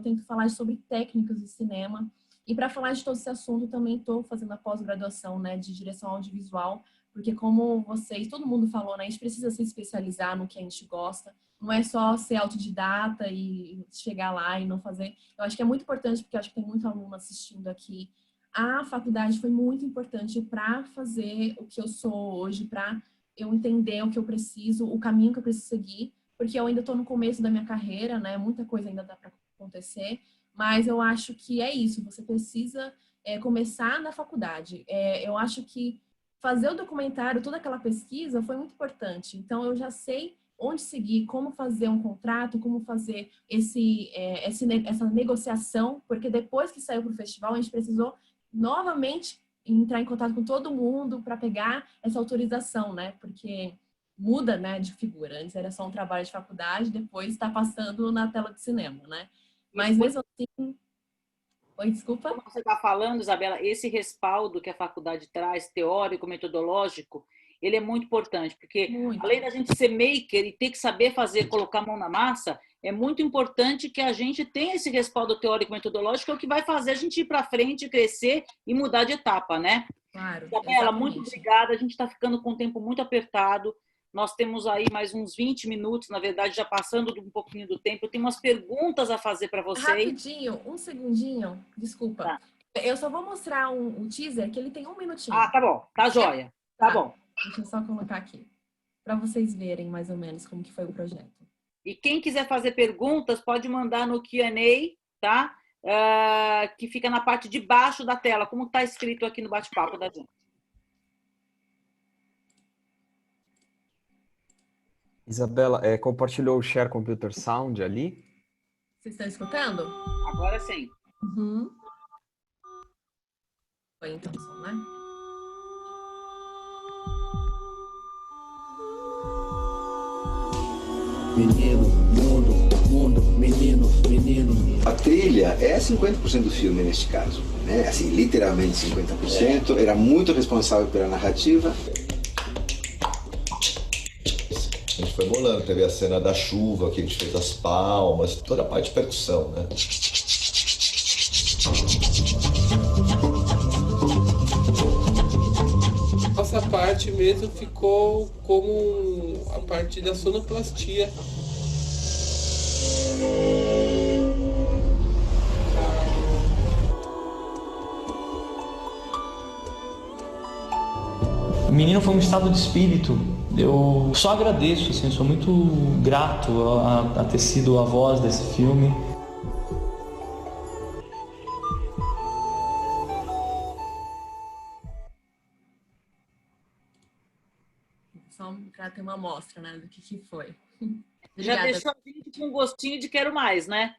tento falar sobre técnicas de cinema. E para falar de todo esse assunto, também estou fazendo a pós-graduação, né? De direção audiovisual, porque como todo mundo falou, né? A gente precisa se especializar no que a gente gosta. Não é só ser autodidata e chegar lá e não fazer. Eu acho que é muito importante, porque eu acho que tem muito aluno assistindo aqui. A faculdade foi muito importante para fazer o que eu sou hoje, para eu entender o que eu preciso, o caminho que eu preciso seguir, porque eu ainda estou no começo da minha carreira, né? Muita coisa ainda dá para acontecer, mas eu acho que é isso. Você precisa começar na faculdade. Eu acho que fazer o documentário, toda aquela pesquisa foi muito importante. Então, eu já sei onde seguir, como fazer um contrato, como fazer essa negociação, porque depois que saiu para o festival, a gente precisou novamente entrar em contato com todo mundo para pegar essa autorização, né? Porque muda, né, de figura. Antes era só um trabalho de faculdade, depois está passando na tela de cinema, né? Mas mesmo assim... Oi, desculpa? Como você está falando, Isabela, esse respaldo que a faculdade traz, teórico, metodológico, ele é muito importante, porque além da gente ser maker e ter que saber fazer, colocar a mão na massa, é muito importante que a gente tenha esse respaldo teórico metodológico, que é o que vai fazer a gente ir para frente, crescer e mudar de etapa, né? Claro. Isabela, muito obrigada. A gente está ficando com o tempo muito apertado. Nós temos aí mais uns 20 minutos, na verdade, já passando um pouquinho do tempo. Eu tenho umas perguntas a fazer para vocês. Rapidinho, um segundinho, desculpa. Tá. Eu só vou mostrar um teaser que ele tem 1 minutinho. Ah, tá bom. Tá joia. Tá bom. Deixa eu só colocar aqui, para vocês verem mais ou menos como que foi o projeto. E quem quiser fazer perguntas, pode mandar no Q&A, tá? Que fica na parte de baixo da tela, como está escrito aqui no bate-papo da gente. Isabela, compartilhou o Share Computer Sound ali? Vocês estão escutando? Agora sim. Uhum. Foi então, né? Menino, mundo, menino. A trilha é 50% do filme neste caso, né? Assim, literalmente 50%. Era muito responsável pela narrativa. A gente foi bolando, teve a cena da chuva, que a gente fez as palmas, toda a parte de percussão, né? Nossa parte mesmo ficou como a parte da sonoplastia. O menino foi um estado de espírito. Eu só agradeço, assim, sou muito grato a ter sido a voz desse filme. Só para ter uma amostra, né, do que foi. Já deixou a gente com um gostinho de quero mais, né?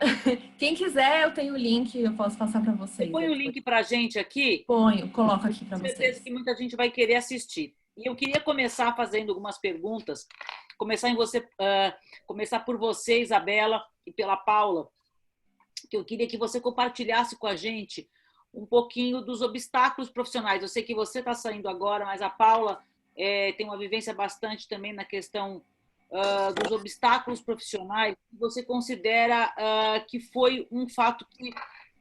Quem quiser, eu tenho o link, eu posso passar para vocês. Você põe o link para a gente aqui? Coloco aqui para vocês. Com certeza que muita gente vai querer assistir. E eu queria começar fazendo algumas perguntas. Começar por você, Isabela, e pela Paula, que eu queria que você compartilhasse com a gente um pouquinho dos obstáculos profissionais. Eu sei que você está saindo agora, mas a Paula tem uma vivência bastante também na questão dos obstáculos profissionais. Você considera que foi um fato que,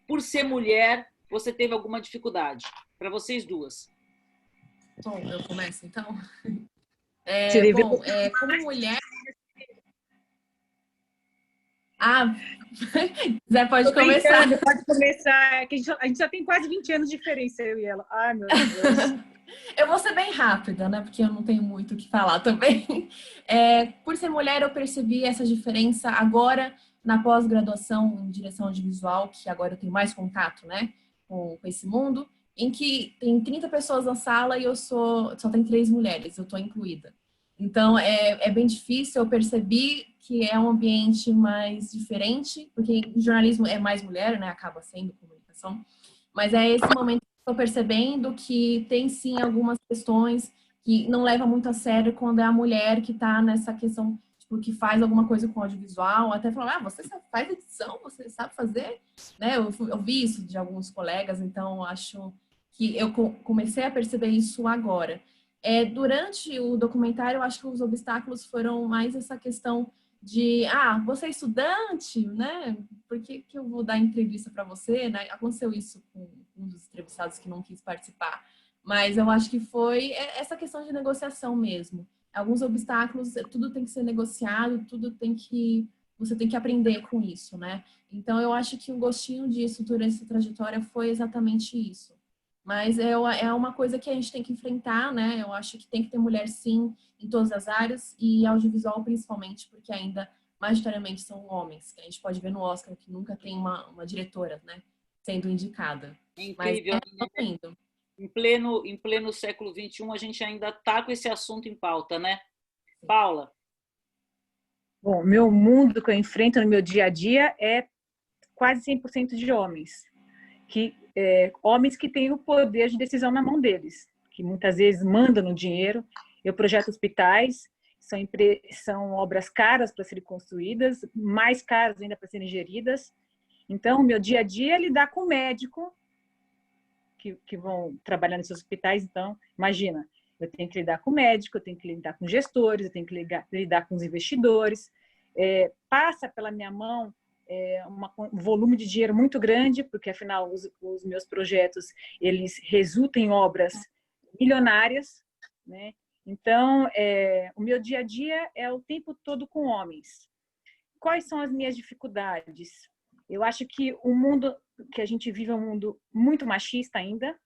por ser mulher, você teve alguma dificuldade? Para vocês duas. Bom, eu começo então. Como mulher... Zé, pode começar. Pode começar, que a gente já tem quase 20 anos de diferença, eu e ela. Ai, meu Deus. Eu vou ser bem rápida, né? Porque eu não tenho muito o que falar também. Por ser mulher, eu percebi essa diferença agora na pós-graduação em direção audiovisual, que agora eu tenho mais contato, né, com esse mundo, em que tem 30 pessoas na sala e só tem 3 mulheres, eu estou incluída. Então, é bem difícil, eu percebi que é um ambiente mais diferente, porque em jornalismo é mais mulher, né, acaba sendo comunicação, mas é esse momento que eu estou percebendo que tem sim algumas questões que não leva muito a sério quando é a mulher que está nessa questão, tipo, que faz alguma coisa com audiovisual, até falar, você faz edição, você sabe fazer, né? Eu vi isso de alguns colegas, então acho que eu comecei a perceber isso agora. Durante o documentário, eu acho que os obstáculos foram mais essa questão de, você é estudante, né? Por que eu vou dar entrevista para você, né? Aconteceu isso com um dos entrevistados que não quis participar. Mas eu acho que foi essa questão de negociação mesmo. Alguns obstáculos, tudo tem que ser negociado, você tem que aprender com isso, né? Então, eu acho que um gostinho disso durante essa trajetória foi exatamente isso. Mas é uma coisa que a gente tem que enfrentar, né? Eu acho que tem que ter mulher, sim, em todas as áreas, e audiovisual principalmente, porque ainda, majoritariamente, são homens, que a gente pode ver no Oscar, que nunca tem uma diretora, né, sendo indicada. É incrível, né? Em pleno século XXI, a gente ainda está com esse assunto em pauta, né? Paula? Bom, meu mundo que eu enfrento no meu dia a dia é quase 100% de homens. Homens que têm o poder de decisão na mão deles, que muitas vezes mandam no dinheiro. Eu projeto hospitais, são obras caras para serem construídas, mais caras ainda para serem geridas. Então, o meu dia a dia é lidar com médico, que vão trabalhar nesses hospitais. Então, imagina, eu tenho que lidar com médico, eu tenho que lidar com gestores, eu tenho que lidar com os investidores. Passa pela minha mão um volume de dinheiro muito grande, porque, afinal, os meus projetos, eles resultam em obras milionárias, né? Então, o meu dia a dia é o tempo todo com homens. Quais são as minhas dificuldades? Eu acho que o mundo que a gente vive é um mundo muito machista ainda,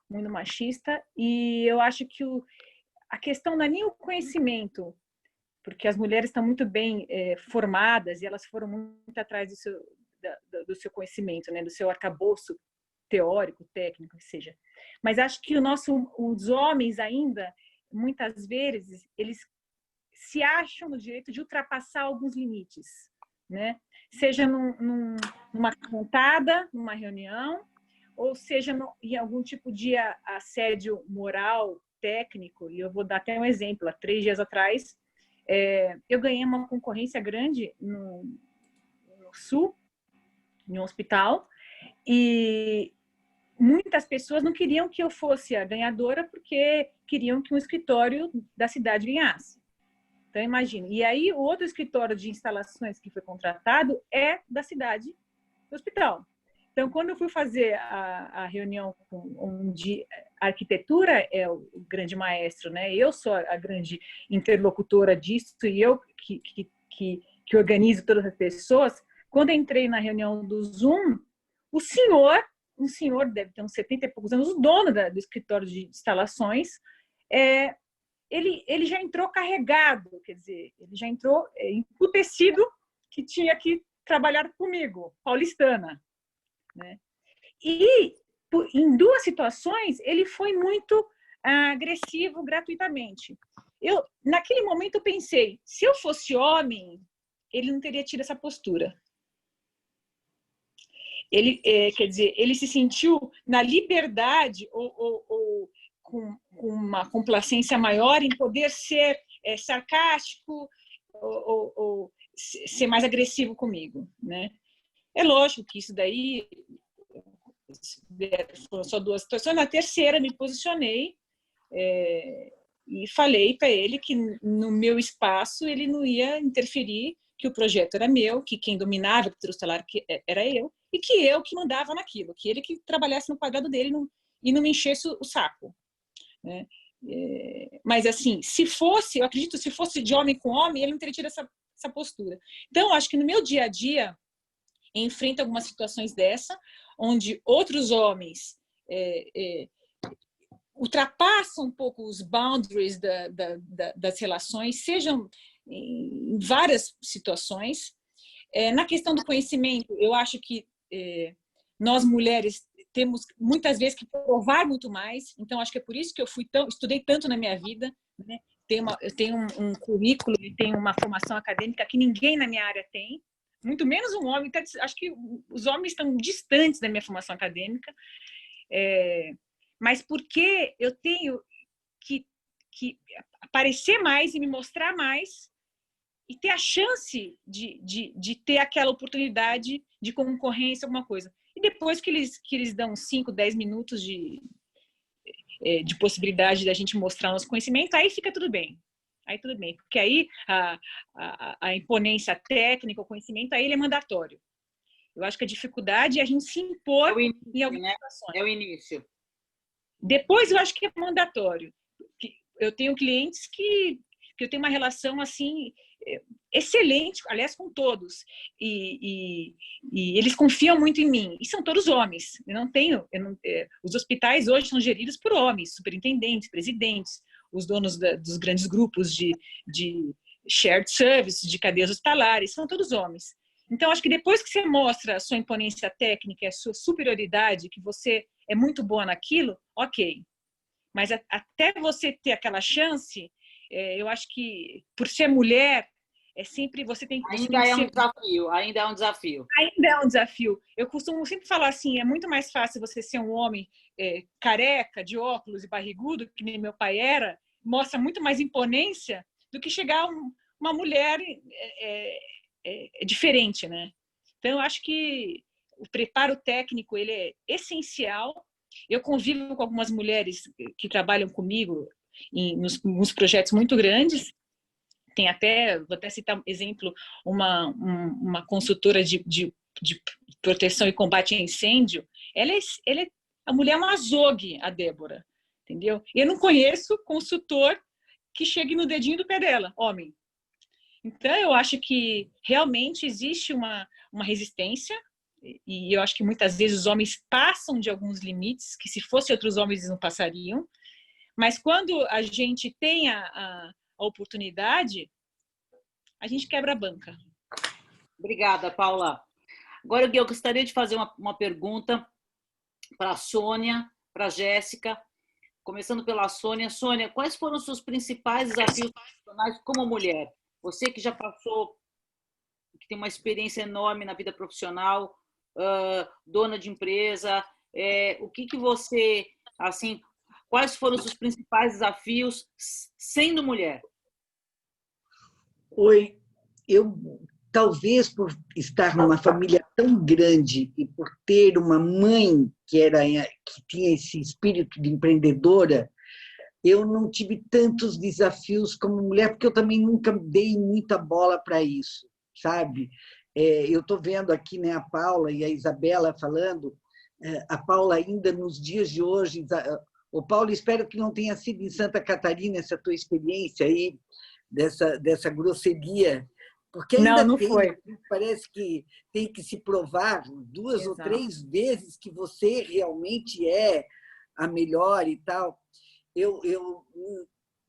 muito machista, e eu acho que a questão não é nem o conhecimento, porque as mulheres estão muito bem formadas e elas foram muito atrás do seu conhecimento, né, do seu arcabouço teórico, técnico, que seja. Mas acho que os homens ainda, muitas vezes, eles se acham no direito de ultrapassar alguns limites, né? Seja numa cantada, numa reunião, ou seja em algum tipo de assédio moral, técnico. E eu vou dar até um exemplo. Há 3 dias atrás, eu ganhei uma concorrência grande no Sul, em um hospital, e muitas pessoas não queriam que eu fosse a ganhadora porque queriam que um escritório da cidade ganhasse. Então, imagina. E aí, o outro escritório de instalações que foi contratado é da cidade do hospital. Então, quando eu fui fazer a reunião onde a arquitetura é o grande maestro, né? Eu sou a grande interlocutora disso e eu que organizo todas as pessoas. Quando eu entrei na reunião do Zoom, um senhor deve ter uns 70 e poucos anos, o dono do escritório de instalações, ele já entrou carregado, quer dizer, ele já entrou emputecido que tinha que trabalhar comigo, paulistana, né? E em 2 situações ele foi muito agressivo gratuitamente. Naquele momento eu pensei, se eu fosse homem, ele não teria tido essa postura. Ele, quer dizer, ele se sentiu na liberdade ou com uma complacência maior em poder ser sarcástico ou ser mais agressivo comigo, né? É lógico que isso daí foram só 2 situações. Na terceira me posicionei e falei para ele que no meu espaço ele não ia interferir, que o projeto era meu, que quem dominava o salário era eu, e que eu que mandava naquilo, que ele que trabalhasse no quadrado dele e não me enchesse o saco, né? Mas assim, eu acredito, se fosse de homem com homem, ele não teria tido essa postura. Então, eu acho que no meu dia a dia, enfrento algumas situações dessa, onde outros homens ultrapassa um pouco os boundaries das relações, sejam em várias situações. Na questão do conhecimento, eu acho que nós mulheres temos muitas vezes que provar muito mais, então acho que é por isso que eu estudei tanto na minha vida, né? Eu tenho um currículo e tenho uma formação acadêmica que ninguém na minha área tem, muito menos um homem. Acho que os homens estão distantes da minha formação acadêmica, mas porque eu tenho que aparecer mais e me mostrar mais e ter a chance de ter aquela oportunidade de concorrência, alguma coisa. E depois que eles dão 5, 10 minutos de possibilidade da gente mostrar nosso conhecimento, aí fica tudo bem. Aí tudo bem, porque aí a imponência técnica, o conhecimento, aí ele é mandatório. Eu acho que a dificuldade é a gente se impor em algumas situações. É o início. Depois eu acho que é mandatório. Eu tenho clientes que eu tenho uma relação assim excelente, aliás, com todos, e eles confiam muito em mim, e são todos homens. Os hospitais hoje são geridos por homens, superintendentes, presidentes, os donos dos grandes grupos de shared service, de cadeias hospitalares, são todos homens. Então, acho que depois que você mostra a sua imponência técnica, a sua superioridade, que você é muito boa naquilo, ok. Mas até você ter aquela chance, eu acho que, por ser mulher, sempre você tem que... Ainda é um desafio. Ainda é um desafio. Eu costumo sempre falar assim, é muito mais fácil você ser um homem careca, de óculos e barrigudo, que nem meu pai era, mostra muito mais imponência do que chegar uma mulher diferente, né? Então, eu acho que o preparo técnico ele é essencial. Eu convivo com algumas mulheres que trabalham comigo nos projetos muito grandes. Vou até citar um exemplo, uma consultora de proteção e combate a incêndio. A mulher é um azogue, a Débora, entendeu? Eu não conheço consultor que chegue no dedinho do pé dela, homem. Então, eu acho que realmente existe uma resistência, e eu acho que muitas vezes os homens passam de alguns limites que, se fossem outros homens, eles não passariam. Mas quando a gente tem a oportunidade, a gente quebra a banca. Obrigada, Paula. Agora, eu gostaria de fazer uma pergunta para a Sônia, para a Jéssica. Começando pela Sônia. Sônia, quais foram os seus principais desafios profissionais como mulher? Você que já passou, que tem uma experiência enorme na vida profissional, dona de empresa, o que você, assim, quais foram os seus principais desafios sendo mulher? Oi, eu talvez por estar numa família tão grande e por ter uma mãe que tinha esse espírito de empreendedora, eu não tive tantos desafios como mulher, porque eu também nunca dei muita bola para isso, sabe? Eu estou vendo aqui, né, a Paula e a Isabela falando, a Paula ainda nos dias de hoje... Ô, Paulo, espero que não tenha sido em Santa Catarina essa tua experiência aí, dessa grosseria, porque ainda não tem, foi. Parece que tem que se provar 2 ou 3 vezes que você realmente é a melhor e tal.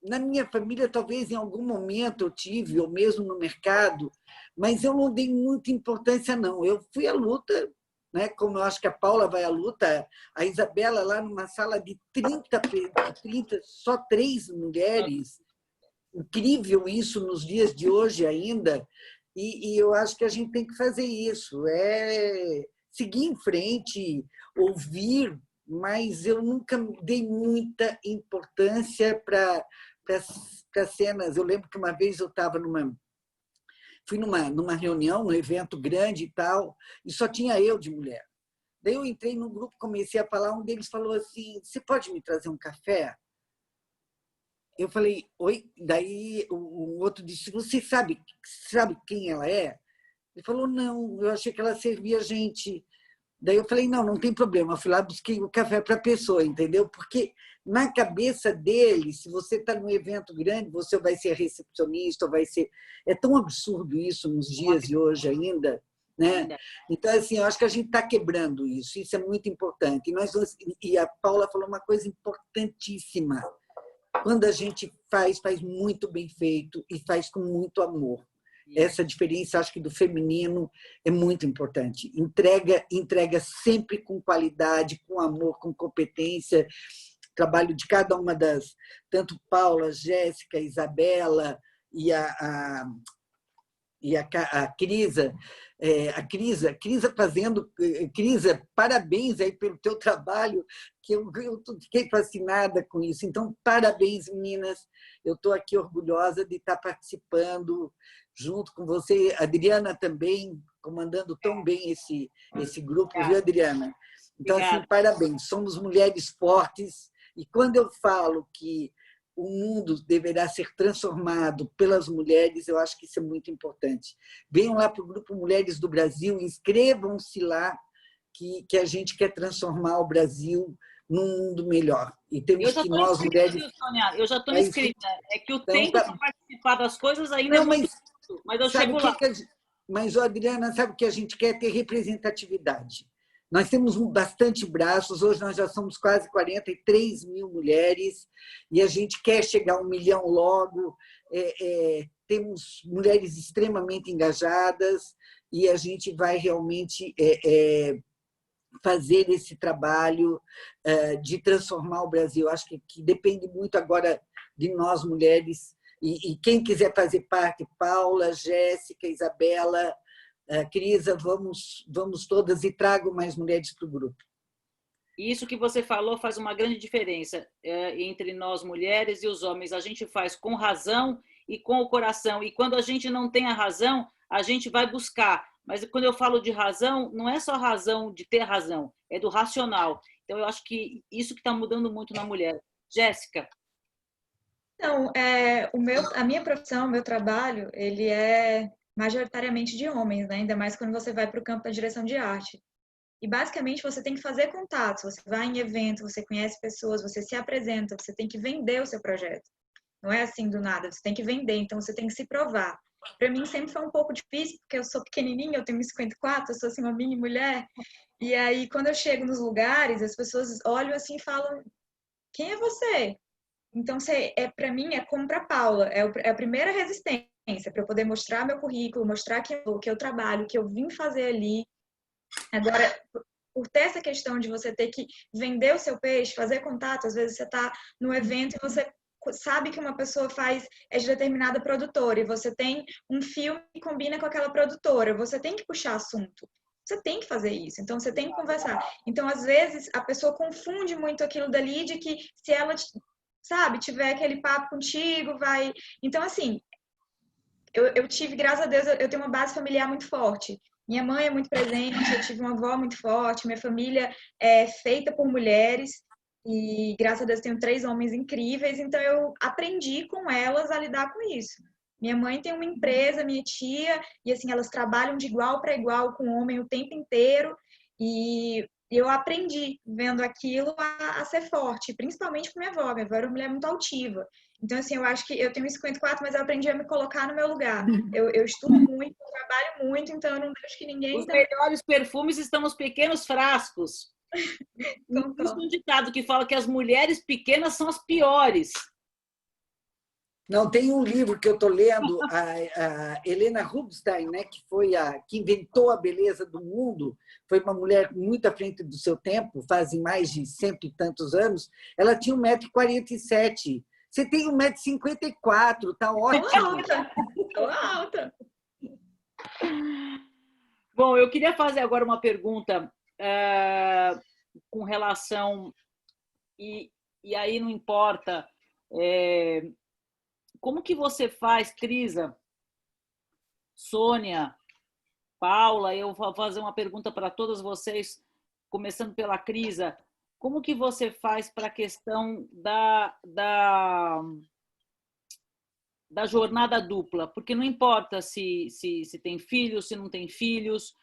Na minha família, talvez em algum momento eu tive, ou mesmo no mercado, mas eu não dei muita importância, não. Eu fui à luta, né? Como eu acho que a Paula vai à luta, a Isabela lá numa sala de 30 só 3 mulheres. Incrível isso nos dias de hoje ainda, e eu acho que a gente tem que fazer isso, seguir em frente, ouvir, mas eu nunca dei muita importância para cenas. Eu lembro que uma vez eu estava fui numa reunião, num evento grande e tal, e só tinha eu de mulher. Daí eu entrei num grupo, comecei a falar, um deles falou assim, você pode me trazer um café? Eu falei, oi? Daí o outro disse, você sabe quem ela é? Ele falou, não, eu achei que ela servia gente. Daí eu falei, não tem problema. Eu fui lá, busquei o café para a pessoa, entendeu? Porque na cabeça dele, se você está num evento grande, você vai ser recepcionista, vai ser... É tão absurdo isso nos dias de hoje ainda, né? Então, assim, eu acho que a gente está quebrando isso. Isso é muito importante. E a Paula falou uma coisa importantíssima. Quando a gente faz muito bem feito e faz com muito amor. Essa diferença, acho que do feminino é muito importante. Entrega sempre com qualidade, com amor, com competência. Trabalho de cada uma tanto Paula, Jéssica, Isabela e a Crisa. Crisa fazendo... Crisa, parabéns aí pelo teu trabalho, que eu fiquei fascinada com isso. Então, parabéns, meninas. Eu estou aqui orgulhosa de estar participando junto com você. A Adriana também, comandando tão bem esse grupo, viu, Adriana? Então, assim, parabéns. Somos mulheres fortes. E quando eu falo que o mundo deverá ser transformado pelas mulheres, eu acho que isso é muito importante. Venham lá para o Grupo Mulheres do Brasil, inscrevam-se lá, que a gente quer transformar o Brasil num mundo melhor. E temos que nós, mulheres... Sônia, eu já estou inscrita. É que o tempo para participar das coisas ainda é muito curto, mas eu chego lá. Mas, Adriana, sabe o que a gente quer? Ter representatividade. Nós temos bastante braços, hoje nós já somos quase 43 mil mulheres e a gente quer chegar a 1 milhão logo. Temos mulheres extremamente engajadas e a gente vai realmente fazer esse trabalho de transformar o Brasil. Acho que depende muito agora de nós, mulheres, e quem quiser fazer parte, Paula, Jéssica, Isabela, Crisa, vamos todas e tragam mais mulheres para o grupo. Isso que você falou faz uma grande diferença entre nós mulheres e os homens. A gente faz com razão e com o coração. E quando a gente não tem a razão, a gente vai buscar. Mas quando eu falo de razão, não é só razão de ter razão, é do racional. Então, eu acho que isso que está mudando muito na mulher. Jéssica? Então, a minha profissão, o meu trabalho, ele é majoritariamente de homens, né? Ainda mais quando você vai para o campo da direção de arte. E, basicamente, você tem que fazer contatos, você vai em eventos, você conhece pessoas, você se apresenta, você tem que vender o seu projeto. Não é assim do nada, você tem que vender, então você tem que se provar. Para mim, sempre foi um pouco difícil, porque eu sou pequenininha, eu tenho 1,54, eu sou assim, uma mini mulher. E aí, quando eu chego nos lugares, as pessoas olham assim e falam, quem é você? Então, para mim, é como para a Paula, é a primeira resistência, para eu poder mostrar meu currículo, mostrar que eu trabalho, que eu vim fazer ali. Agora, por ter essa questão de você ter que vender o seu peixe, fazer contato, às vezes você está no evento e você sabe que uma pessoa é de determinada produtora e você tem um filme que combina com aquela produtora, você tem que puxar assunto. Você tem que fazer isso, então você tem que conversar. Então, às vezes, a pessoa confunde muito aquilo dali de que se ela, sabe, tiver aquele papo contigo, vai... Então, assim, eu tive, graças a Deus, eu tenho uma base familiar muito forte. Minha mãe é muito presente, eu tive uma avó muito forte, minha família é feita por mulheres e, graças a Deus, tenho 3 homens incríveis, então eu aprendi com elas a lidar com isso. Minha mãe tem uma empresa, minha tia, e assim, elas trabalham de igual para igual com o homem o tempo inteiro e eu aprendi, vendo aquilo, a ser forte, principalmente com minha avó. Minha avó era uma mulher muito altiva. Então, assim, eu acho que eu tenho 54, mas eu aprendi a me colocar no meu lugar. Eu estudo muito, eu trabalho muito, então eu não deixo que ninguém... Os melhores perfumes estão nos pequenos frascos. Existe um ditado que fala que as mulheres pequenas são as piores. Não, tem um livro que eu estou lendo, a Helena Rubinstein, né, que foi que inventou a beleza do mundo, foi uma mulher muito à frente do seu tempo, fazem mais de 100 e tantos anos, ela tinha 1,47 m. Você tem 1,54 m, tá ótimo. Tô alta. Bom, eu queria fazer agora uma pergunta com relação, e aí não importa... Como que você faz, Crisa, Sônia, Paula? Eu vou fazer uma pergunta para todas vocês, começando pela Crisa. Como que você faz para a questão da jornada dupla? Porque não importa se tem filhos, se não tem filhos.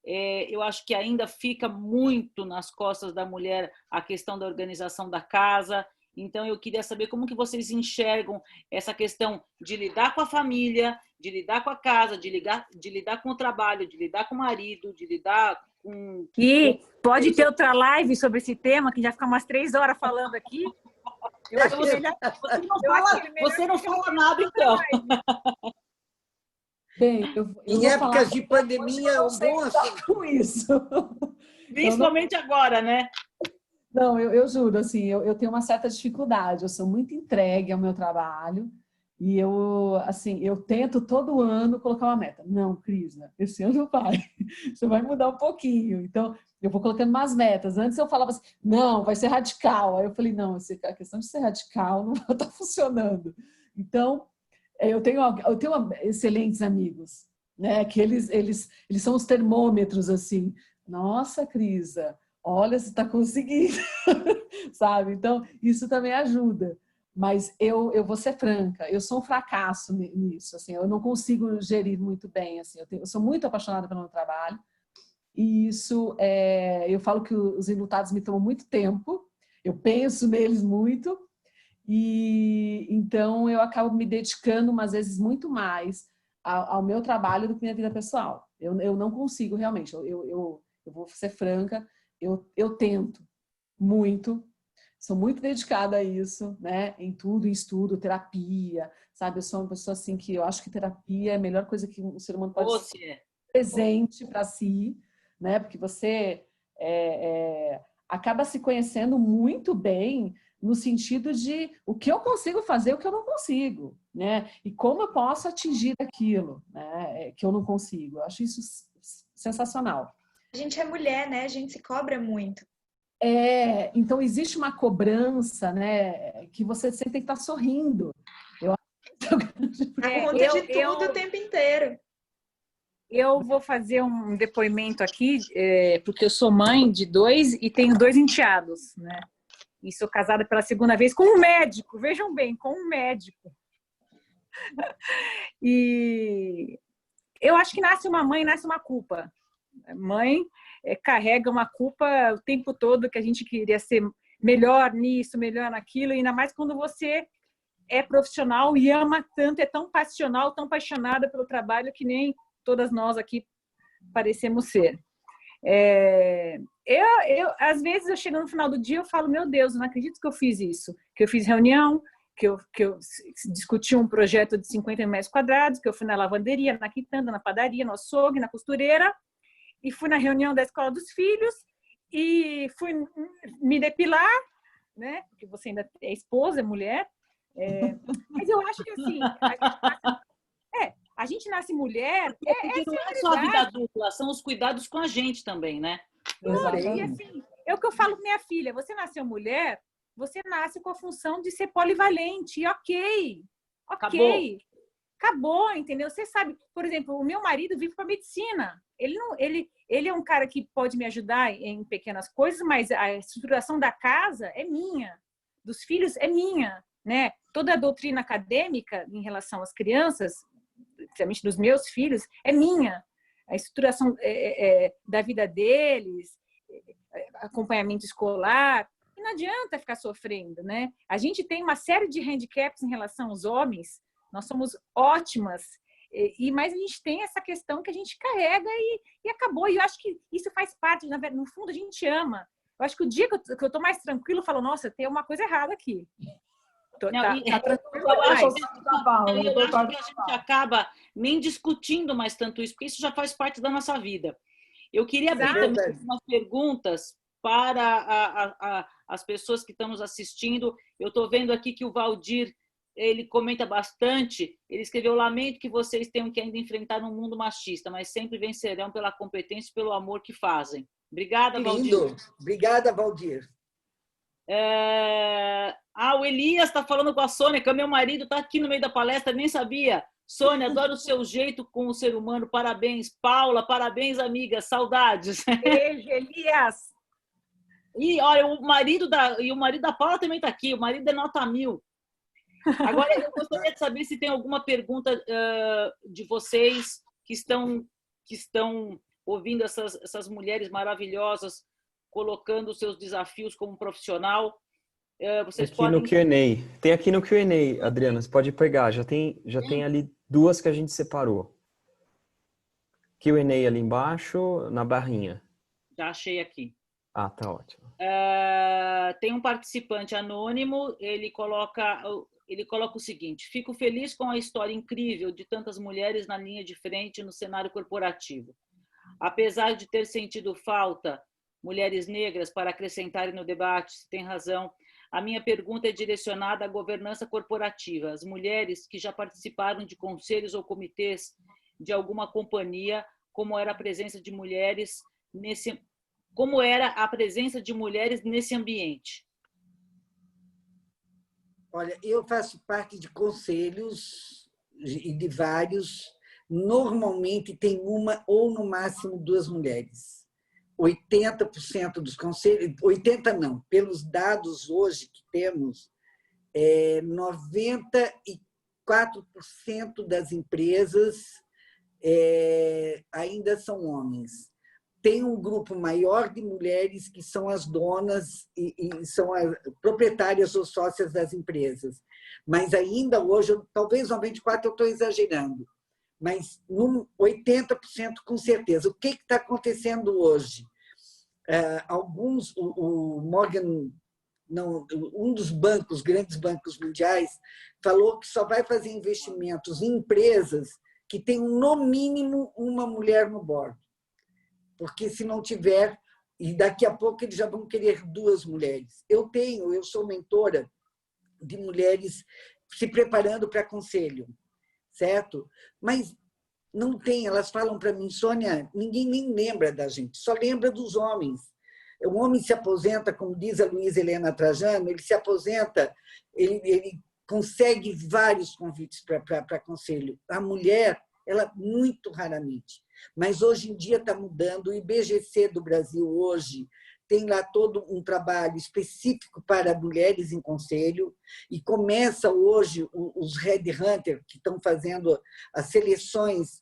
Eu acho que ainda fica muito nas costas da mulher a questão da organização da casa. Então, eu queria saber como que vocês enxergam essa questão de lidar com a família, de lidar com a casa, de lidar com o trabalho, de lidar com o marido, de lidar com... E pode ter outra live sobre esse tema, que já fica umas 3 horas falando aqui. Eu acho melhor... Você não fala nada, então. Bem, em épocas de pandemia, é um bom assunto com isso. Principalmente agora, né? Não, eu juro, assim, eu tenho uma certa dificuldade, eu sou muito entregue ao meu trabalho e eu tento todo ano colocar uma meta. Não, Crisna, esse ano vai, você vai mudar um pouquinho. Então, eu vou colocando umas metas. Antes eu falava assim, não, vai ser radical. Aí eu falei, não, a questão de ser radical não está funcionando. Então, eu tenho excelentes amigos, né? Que eles são os termômetros, assim. Nossa, Crisa, olha, você está conseguindo, sabe? Então, isso também ajuda. Mas eu vou ser franca, eu sou um fracasso nisso, assim, eu não consigo gerir muito bem, assim, eu sou muito apaixonada pelo meu trabalho, e isso, eu falo que os enlutados me tomam muito tempo, eu penso neles muito, e então eu acabo me dedicando, às vezes, muito mais ao meu trabalho do que minha vida pessoal. Eu não consigo, realmente, eu vou ser franca, eu tento muito, sou muito dedicada a isso, né? Em tudo, em estudo, terapia, sabe? Eu sou uma pessoa assim que eu acho que terapia é a melhor coisa que um ser humano pode ser presente para si, né? Porque você acaba se conhecendo muito bem no sentido de o que eu consigo fazer, o que eu não consigo, né? E como eu posso atingir aquilo, né? Que eu não consigo. Eu acho isso sensacional. A gente é mulher, né? A gente se cobra muito. Então existe uma cobrança, né, que você sempre tem que estar sorrindo. A conta de tudo o tempo inteiro. Eu vou fazer um depoimento aqui, porque eu sou mãe de 2 e tenho 2 enteados, né? E sou casada pela 2ª vez com um médico, vejam bem, com um médico. E eu acho que nasce uma mãe, nasce uma culpa. Mãe carrega uma culpa o tempo todo que a gente queria ser melhor nisso, melhor naquilo, e ainda mais quando você é profissional e ama tanto, é tão passional, tão apaixonada pelo trabalho que nem todas nós aqui parecemos ser. Às vezes eu chego no final do dia, eu falo, meu Deus, eu não acredito que eu fiz isso, que eu fiz reunião, que eu discuti um projeto de 50 metros quadrados, que eu fui na lavanderia, na quitanda, na padaria, no açougue, na costureira, e fui na reunião da escola dos filhos, e fui me depilar, né? Porque você ainda é esposa, é mulher. Mas eu acho que assim, a gente nasce mulher. Não é só a vida dupla, são os cuidados com a gente também, né? E assim, é o que eu falo com minha filha, você nasceu mulher, você nasce com a função de ser polivalente, e ok. Acabou, entendeu? Você sabe, por exemplo, o meu marido vive para medicina. Ele é um cara que pode me ajudar em pequenas coisas, mas a estruturação da casa é minha, dos filhos é minha, né? Toda a doutrina acadêmica em relação às crianças, principalmente dos meus filhos, é minha. A estruturação da vida deles, acompanhamento escolar, e não adianta ficar sofrendo, né? A gente tem uma série de handicaps em relação aos homens. Nós somos ótimas, mas a gente tem essa questão que a gente carrega e acabou. E eu acho que isso faz parte, no fundo a gente ama. Eu acho que o dia que eu estou mais tranquilo, eu falo, nossa, tem uma coisa errada aqui. Eu acho que a gente acaba nem discutindo mais tanto isso, porque isso já faz parte da nossa vida. Eu queria abrir também algumas perguntas para as pessoas que estão nos assistindo. Eu estou vendo aqui que o Valdir, ele comenta bastante, ele escreveu: lamento que vocês tenham que ainda enfrentar um mundo machista, mas sempre vencerão pela competência e pelo amor que fazem. Obrigada, Valdir. Obrigada, Valdir. O Elias está falando com a Sônia, que o meu marido está aqui no meio da palestra, nem sabia. Sônia, adoro o seu jeito com o ser humano, parabéns. Paula, parabéns, amiga, saudades. Beijo, Elias. E olha, o marido da Paula também está aqui, o marido é nota 1000. Agora, eu gostaria de saber se tem alguma pergunta de vocês que estão ouvindo essas mulheres maravilhosas colocando os seus desafios como profissional. Vocês aqui podem... no Q&A. Tem aqui no Q&A, Adriana, você pode pegar. Já tem ali 2 que a gente separou. Q&A ali embaixo, na barrinha. Já achei aqui. Ah, tá ótimo. Tem um participante anônimo, ele coloca o seguinte: fico feliz com a história incrível de tantas mulheres na linha de frente no cenário corporativo. Apesar de ter sentido falta mulheres negras para acrescentarem no debate, se tem razão, a minha pergunta é direcionada à governança corporativa. As mulheres que já participaram de conselhos ou comitês de alguma companhia, como era a presença de mulheres nesse ambiente? Olha, eu faço parte de conselhos e de vários. Normalmente tem uma ou no máximo 2 mulheres. 80% dos conselhos, 80 não, pelos dados hoje que temos, 94% das empresas ainda são homens. Tem um grupo maior de mulheres que são as donas e são as proprietárias ou sócias das empresas. Mas ainda hoje, talvez 94% eu estou exagerando, mas 80% com certeza. O que está acontecendo hoje? O Morgan, não, um dos bancos, grandes bancos mundiais, falou que só vai fazer investimentos em empresas que tenham, no mínimo, uma mulher no board. Porque se não tiver, e daqui a pouco eles já vão querer 2 mulheres. Eu sou mentora de mulheres se preparando para conselho, certo? Mas não tem, elas falam para mim: Sônia, ninguém nem lembra da gente, só lembra dos homens. O homem se aposenta, como diz a Luísa Helena Trajano, ele se aposenta, ele consegue vários convites para conselho. A mulher, ela muito raramente. Mas hoje em dia está mudando. O IBGC do Brasil hoje tem lá todo um trabalho específico para mulheres em conselho e começa hoje os headhunters que estão fazendo as seleções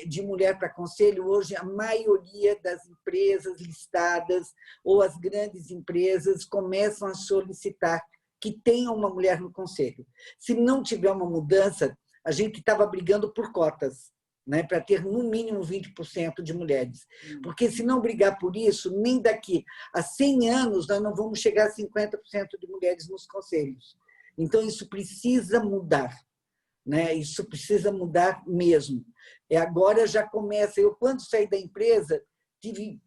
de mulher para conselho. Hoje a maioria das empresas listadas ou as grandes empresas começam a solicitar que tenha uma mulher no conselho. Se não tiver uma mudança, a gente estava brigando por cotas, né, para ter no mínimo 20% de mulheres. Porque se não brigar por isso, nem daqui a 100 anos nós não vamos chegar a 50% de mulheres nos conselhos. Então, isso precisa mudar, né? Isso precisa mudar mesmo. Agora já começa. Eu, quando saí da empresa, tive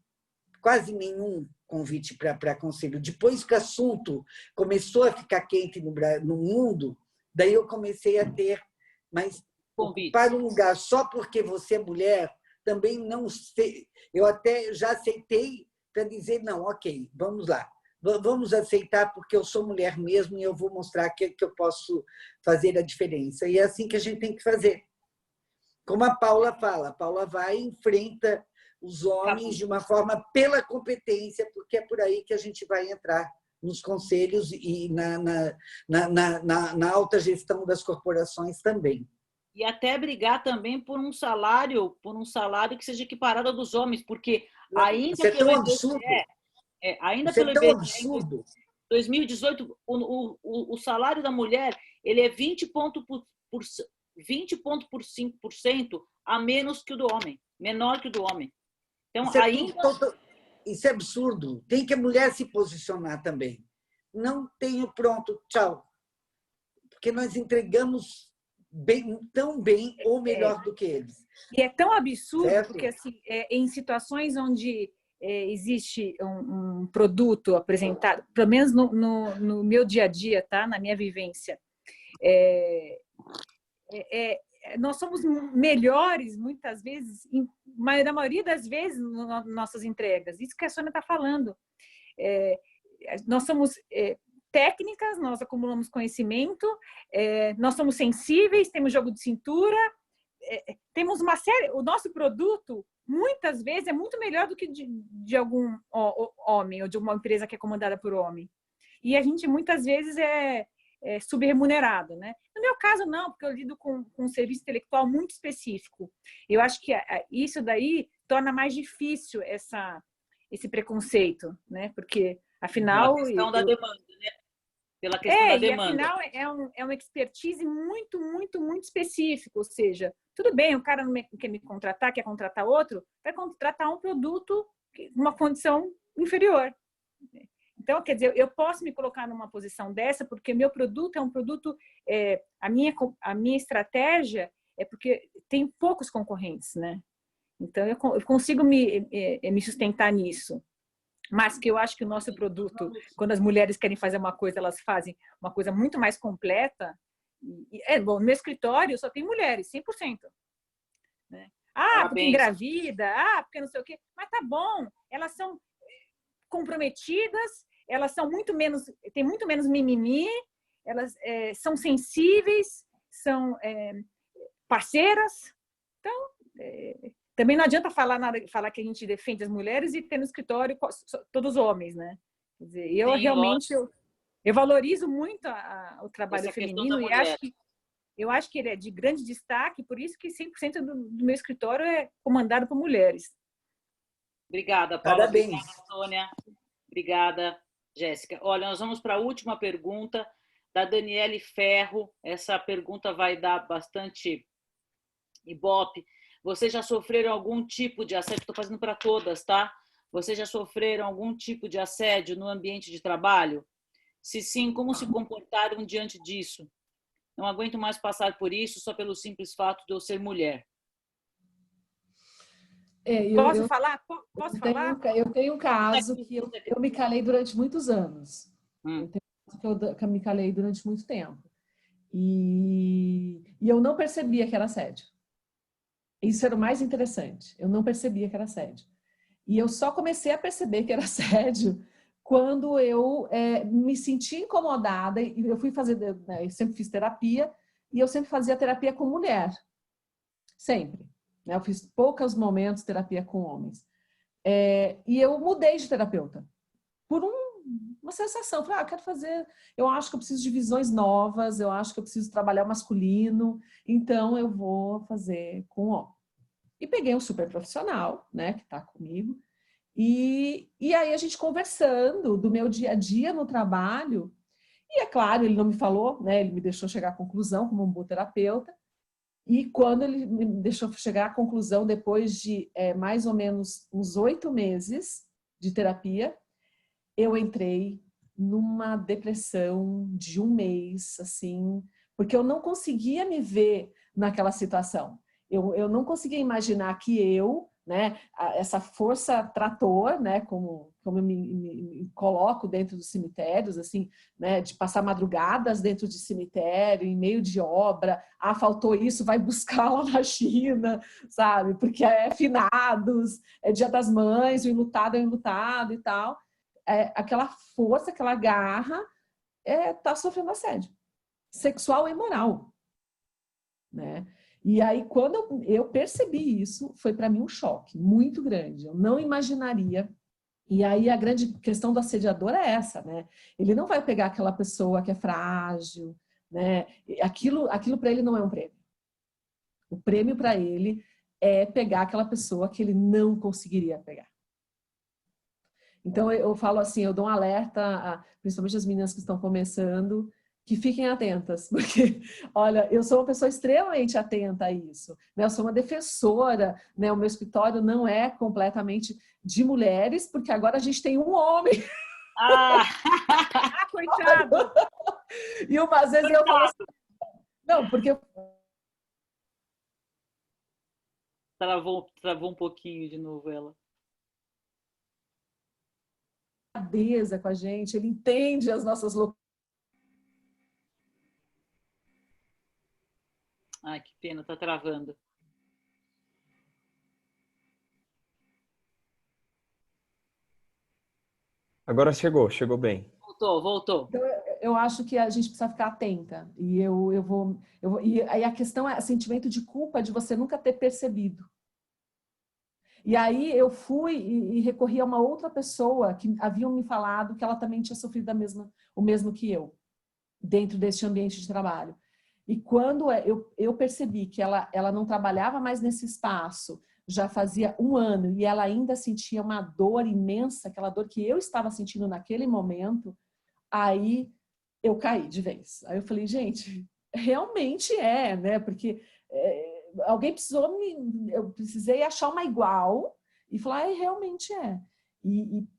quase nenhum convite para conselho. Depois que o assunto começou a ficar quente no mundo, daí eu comecei a ter, mas para um lugar só porque você é mulher, também não sei. Eu até já aceitei para dizer: não, ok, vamos lá. Vamos aceitar porque eu sou mulher mesmo e eu vou mostrar que eu posso fazer a diferença. E é assim que a gente tem que fazer. Como a Paula fala, a Paula vai e enfrenta os homens de uma forma pela competência, porque é por aí que a gente vai entrar nos conselhos e na alta gestão das corporações também. E até brigar também por um salário que seja equiparado ao dos homens, porque ainda isso é pelo tão absurdo. Ainda isso pelo é tão IBGE, absurdo. 2018, o salário da mulher ele é 20 pontos por 5% a menos que o do homem, menor que o do homem. Então, isso é absurdo. Tem que a mulher se posicionar também. Não tenho pronto, tchau. Porque nós entregamos tão bem ou melhor do que eles. E é tão absurdo, certo? Porque assim, em situações onde existe um produto apresentado, pelo menos no meu dia a dia, tá? Na minha vivência, nós somos melhores, muitas vezes, na maioria das vezes, nas nossas entregas. Isso que a Sônia está falando. Nós somos técnicas, nós acumulamos conhecimento, nós somos sensíveis, temos jogo de cintura, temos uma série... O nosso produto, muitas vezes, é muito melhor do que de algum homem ou de uma empresa que é comandada por homem. E a gente, muitas vezes, é subremunerado, né? No meu caso, não, porque eu lido com um serviço intelectual muito específico. Eu acho que isso daí torna mais difícil esse preconceito, né? Porque, afinal... A questão da demanda, né? pela questão da E demanda. afinal é uma expertise muito, muito, muito é uma expertise muito, muito, muito específica. Ou seja, tudo bem, o cara não quer me contratar, quer contratar outro, vai contratar um produto uma condição inferior. Então, quer dizer, eu posso me colocar numa posição dessa porque meu produto é um produto, a minha estratégia é porque tem poucos concorrentes, né? Então, eu consigo me sustentar nisso. Mas que eu acho que o nosso produto, quando as mulheres querem fazer uma coisa, elas fazem uma coisa muito mais completa. Bom, no meu escritório só tem mulheres, 100%. Né? Porque engravida, porque não sei o quê. Mas tá bom, elas são comprometidas, elas são têm muito menos mimimi, elas são sensíveis, são parceiras. Então, também não adianta falar que a gente defende as mulheres e ter no escritório todos homens, né? Quer dizer, eu realmente eu valorizo muito o trabalho feminino e eu acho que ele é de grande destaque, por isso que 100% do meu escritório é comandado por mulheres. Obrigada, Paula. Parabéns. Obrigada, Sônia. Obrigada, Jéssica. Olha, nós vamos para a última pergunta da Daniele Ferro. Essa pergunta vai dar bastante ibope. Vocês já sofreram algum tipo de assédio? Estou fazendo para todas, tá? Vocês já sofreram algum tipo de assédio no ambiente de trabalho? Se sim, como se comportaram diante disso? Não aguento mais passar por isso só pelo simples fato de eu ser mulher. Posso falar? Posso falar? Eu tenho um caso que eu me calei durante muitos anos. Eu tenho um caso que eu me calei durante muito tempo. E eu não percebia que era assédio. Isso era o mais interessante. Eu não percebia que era assédio. E eu só comecei a perceber que era assédio quando eu me senti incomodada. E eu fui fazer, eu sempre fiz terapia, e eu sempre fazia terapia com mulher. Sempre. Eu fiz poucos momentos de terapia com homens. E eu mudei de terapeuta. Por uma sensação. Falei, eu quero fazer... Eu acho que eu preciso de visões novas, eu acho que eu preciso trabalhar o masculino, então eu vou fazer com homem. E peguei um super profissional, né, que está comigo, e aí a gente conversando do meu dia a dia no trabalho, e é claro, ele não me falou, né, ele me deixou chegar à conclusão como um bom terapeuta, e quando ele me deixou chegar à conclusão, depois de mais ou menos uns 8 meses de terapia, eu entrei numa depressão de 1 mês, assim, porque eu não conseguia me ver naquela situação. Eu não conseguia imaginar que eu, né, essa força trator, né, como eu me coloco dentro dos cemitérios, assim, né, de passar madrugadas dentro de cemitério, em meio de obra, faltou isso, vai buscar lá na China, sabe, porque é finados, é Dia das Mães, o enlutado é o enlutado e tal. Aquela força, aquela garra, tá sofrendo assédio sexual e moral, né? E aí, quando eu percebi isso, foi para mim um choque muito grande. Eu não imaginaria. E aí, a grande questão do assediador é essa, né? Ele não vai pegar aquela pessoa que é frágil, né? Aquilo para ele não é um prêmio. O prêmio para ele é pegar aquela pessoa que ele não conseguiria pegar. Então, eu falo assim, eu dou um alerta, principalmente as meninas que estão começando, que fiquem atentas, porque, olha, eu sou uma pessoa extremamente atenta a isso, né? Eu sou uma defensora, né? O meu escritório não é completamente de mulheres, porque agora a gente tem um homem. Coitado! E às vezes eu falo assim, não, porque... Travou um pouquinho de novo ela. Com a gente, ele entende as nossas loucuras. Ai, que pena, tá travando. Agora chegou bem. Voltou. Então, eu acho que a gente precisa ficar atenta. E e aí a questão é o sentimento de culpa de você nunca ter percebido. E aí eu fui e recorri a uma outra pessoa que haviam me falado que ela também tinha sofrido o mesmo que eu, dentro desse ambiente de trabalho. E quando eu percebi que ela não trabalhava mais nesse espaço, já fazia 1 ano, e ela ainda sentia uma dor imensa, aquela dor que eu estava sentindo naquele momento, aí eu caí de vez. Aí eu falei, gente, realmente né? Porque alguém precisou eu precisei achar uma igual e falar, realmente é.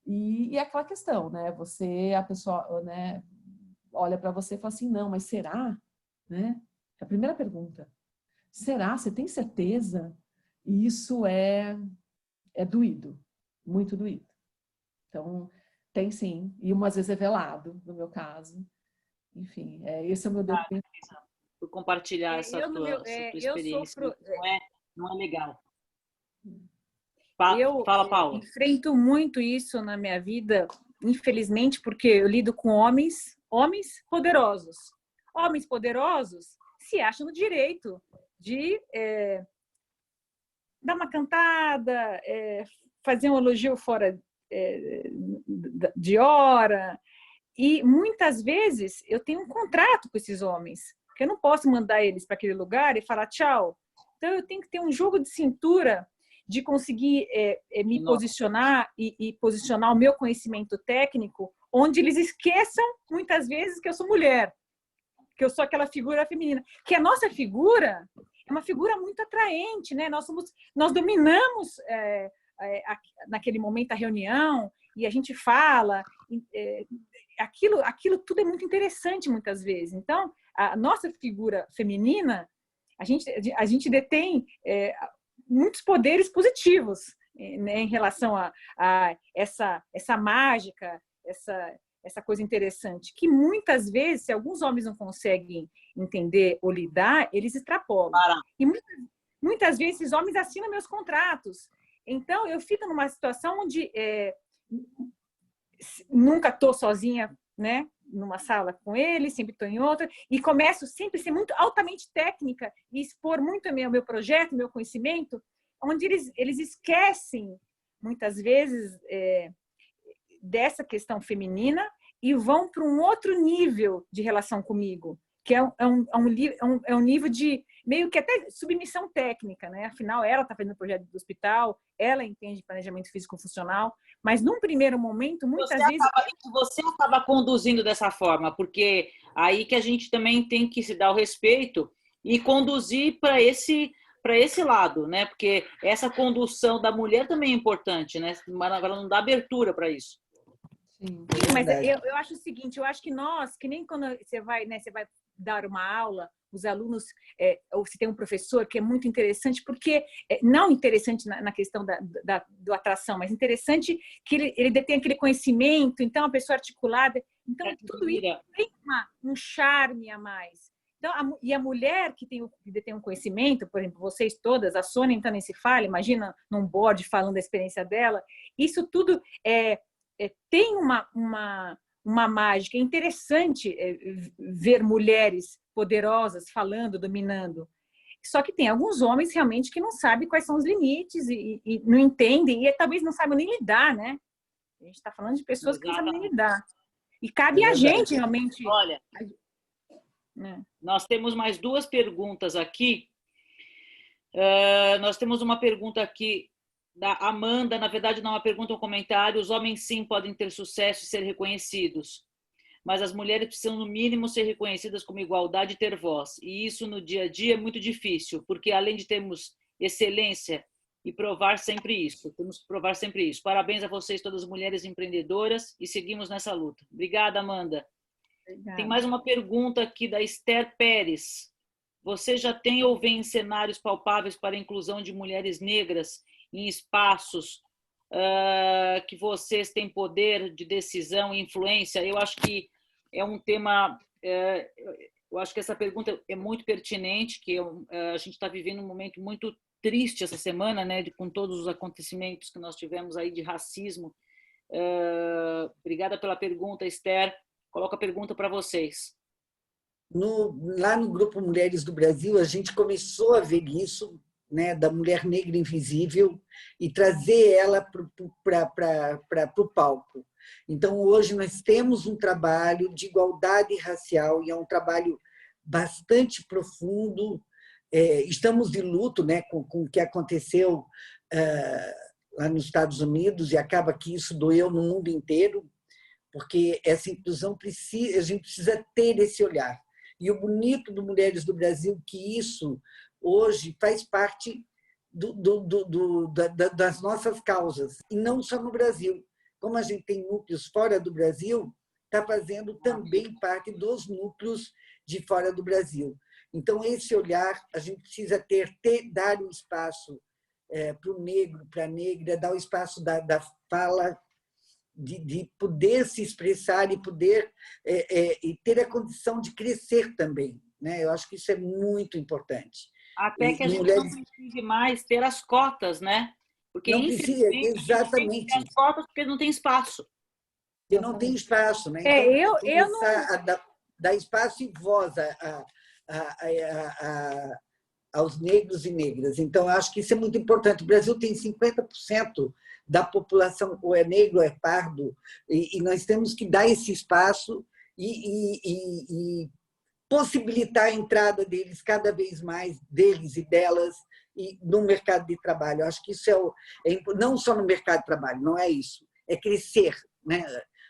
E aquela questão, né? A pessoa, né, olha para você e fala assim, não, mas será? Né? A primeira pergunta, será? Você tem certeza? E isso é doído, muito doído. Então, tem sim, e umas vezes é velado, no meu caso. Enfim, esse é o meu depoimento. Por compartilhar essa tua experiência. Não é legal. Fala, Paula. Eu enfrento muito isso na minha vida, infelizmente, porque eu lido com homens poderosos. Homens poderosos se acham no direito de dar uma cantada, fazer um elogio fora de hora. E muitas vezes eu tenho um contrato com esses homens, que eu não posso mandar eles para aquele lugar e falar tchau. Então eu tenho que ter um jogo de cintura de conseguir me posicionar e posicionar o meu conhecimento técnico, onde eles esqueçam muitas vezes que eu sou mulher, que eu sou aquela figura feminina, que a nossa figura é uma figura muito atraente, né? Nós dominamos naquele momento a reunião e a gente fala, aquilo tudo é muito interessante muitas vezes. Então, a nossa figura feminina, a gente detém muitos poderes positivos, né, em relação a essa mágica, essa coisa interessante, que muitas vezes, se alguns homens não conseguem entender ou lidar, eles extrapolam. E muitas vezes esses homens assinam meus contratos. Então, eu fico numa situação onde nunca estou sozinha, né, numa sala com eles, sempre estou em outra, e começo sempre a ser muito altamente técnica e expor muito o meu projeto, meu conhecimento, onde eles esquecem, muitas vezes, dessa questão feminina e vão para um outro nível de relação comigo, que é um nível de meio que até submissão técnica, né? Afinal, ela está fazendo o projeto do hospital, ela entende planejamento físico-funcional, mas num primeiro momento, muitas vezes... Você acaba conduzindo dessa forma, porque aí que a gente também tem que se dar o respeito e conduzir para esse lado, né? Porque essa condução da mulher também é importante, né? Mas ela não dá abertura para isso. Sim, mas eu acho o seguinte, eu acho que nós, que nem quando você vai dar uma aula, os alunos, ou se tem um professor que é muito interessante, porque não interessante na questão do atração, mas interessante que ele detém aquele conhecimento, então a pessoa articulada, então tudo isso tem um charme a mais. Então, e a mulher que detém um conhecimento, por exemplo, vocês todas, a Sônia então nem se fala, imagina num board falando da experiência dela, isso tudo tem uma mágica. É interessante ver mulheres poderosas falando, dominando. Só que tem alguns homens realmente que não sabem quais são os limites e não entendem, e talvez não saibam nem lidar, né? A gente está falando de pessoas que não sabem nem lidar. E cabe a gente realmente... Olha, nós temos mais duas perguntas aqui. Nós temos uma pergunta aqui da Amanda, na verdade não é uma pergunta, é um comentário. Os homens sim podem ter sucesso e ser reconhecidos, mas as mulheres precisam no mínimo ser reconhecidas como igualdade e ter voz. E isso no dia a dia é muito difícil, porque além de termos excelência e provar sempre isso, temos que provar sempre isso. Parabéns a vocês, todas as mulheres empreendedoras, e seguimos nessa luta. Obrigada, Amanda. Obrigada. Tem mais uma pergunta aqui da Esther Pérez. Você já tem ou vê cenários palpáveis para a inclusão de mulheres negras em espaços que vocês têm poder de decisão e influência? Eu acho que é um tema... eu acho que essa pergunta é muito pertinente, que a gente está vivendo um momento muito triste essa semana, né, com todos os acontecimentos que nós tivemos aí de racismo. Obrigada pela pergunta, Esther. Coloco a pergunta para vocês. Lá no Grupo Mulheres do Brasil, a gente começou a ver isso, né, da mulher negra invisível, e trazer ela para o palco. Então, hoje, nós temos um trabalho de igualdade racial, e é um trabalho bastante profundo. Estamos de luto, né, com o que aconteceu lá nos Estados Unidos, e acaba que isso doeu no mundo inteiro, porque essa inclusão a gente precisa ter esse olhar. E o bonito do Mulheres do Brasil é que isso hoje faz parte das nossas causas, e não só no Brasil. Como a gente tem núcleos fora do Brasil, está fazendo também parte dos núcleos de fora do Brasil. Então, esse olhar, a gente precisa dar um espaço para o negro, para a negra, dar o espaço da fala, de poder se expressar e poder e ter a condição de crescer também, né? Eu acho que isso é muito importante. Até que a gente não precise mais ter as cotas, né? Porque não precisa, exatamente. Tem as cotas porque não tem espaço. Porque não tem espaço, né? Então, eu não... dar espaço e voz aos negros e negras. Então, acho que isso é muito importante. O Brasil tem 50% da população ou é negro ou é pardo, e nós temos que dar esse espaço e possibilitar a entrada deles cada vez mais, deles e delas, e no mercado de trabalho. Eu acho que isso não só no mercado de trabalho, não é isso, é crescer, né?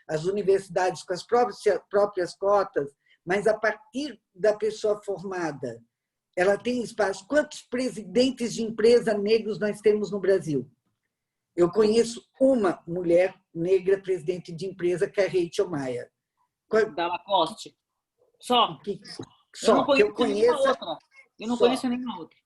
As universidades com as próprias cotas, mas a partir da pessoa formada, ela tem espaço. Quantos presidentes de empresa negros nós temos no Brasil? Eu conheço uma mulher negra presidente de empresa, que é a Rachel Maia. Da Lacoste. Só. Só que eu conheço. Eu não conheço nenhuma outra.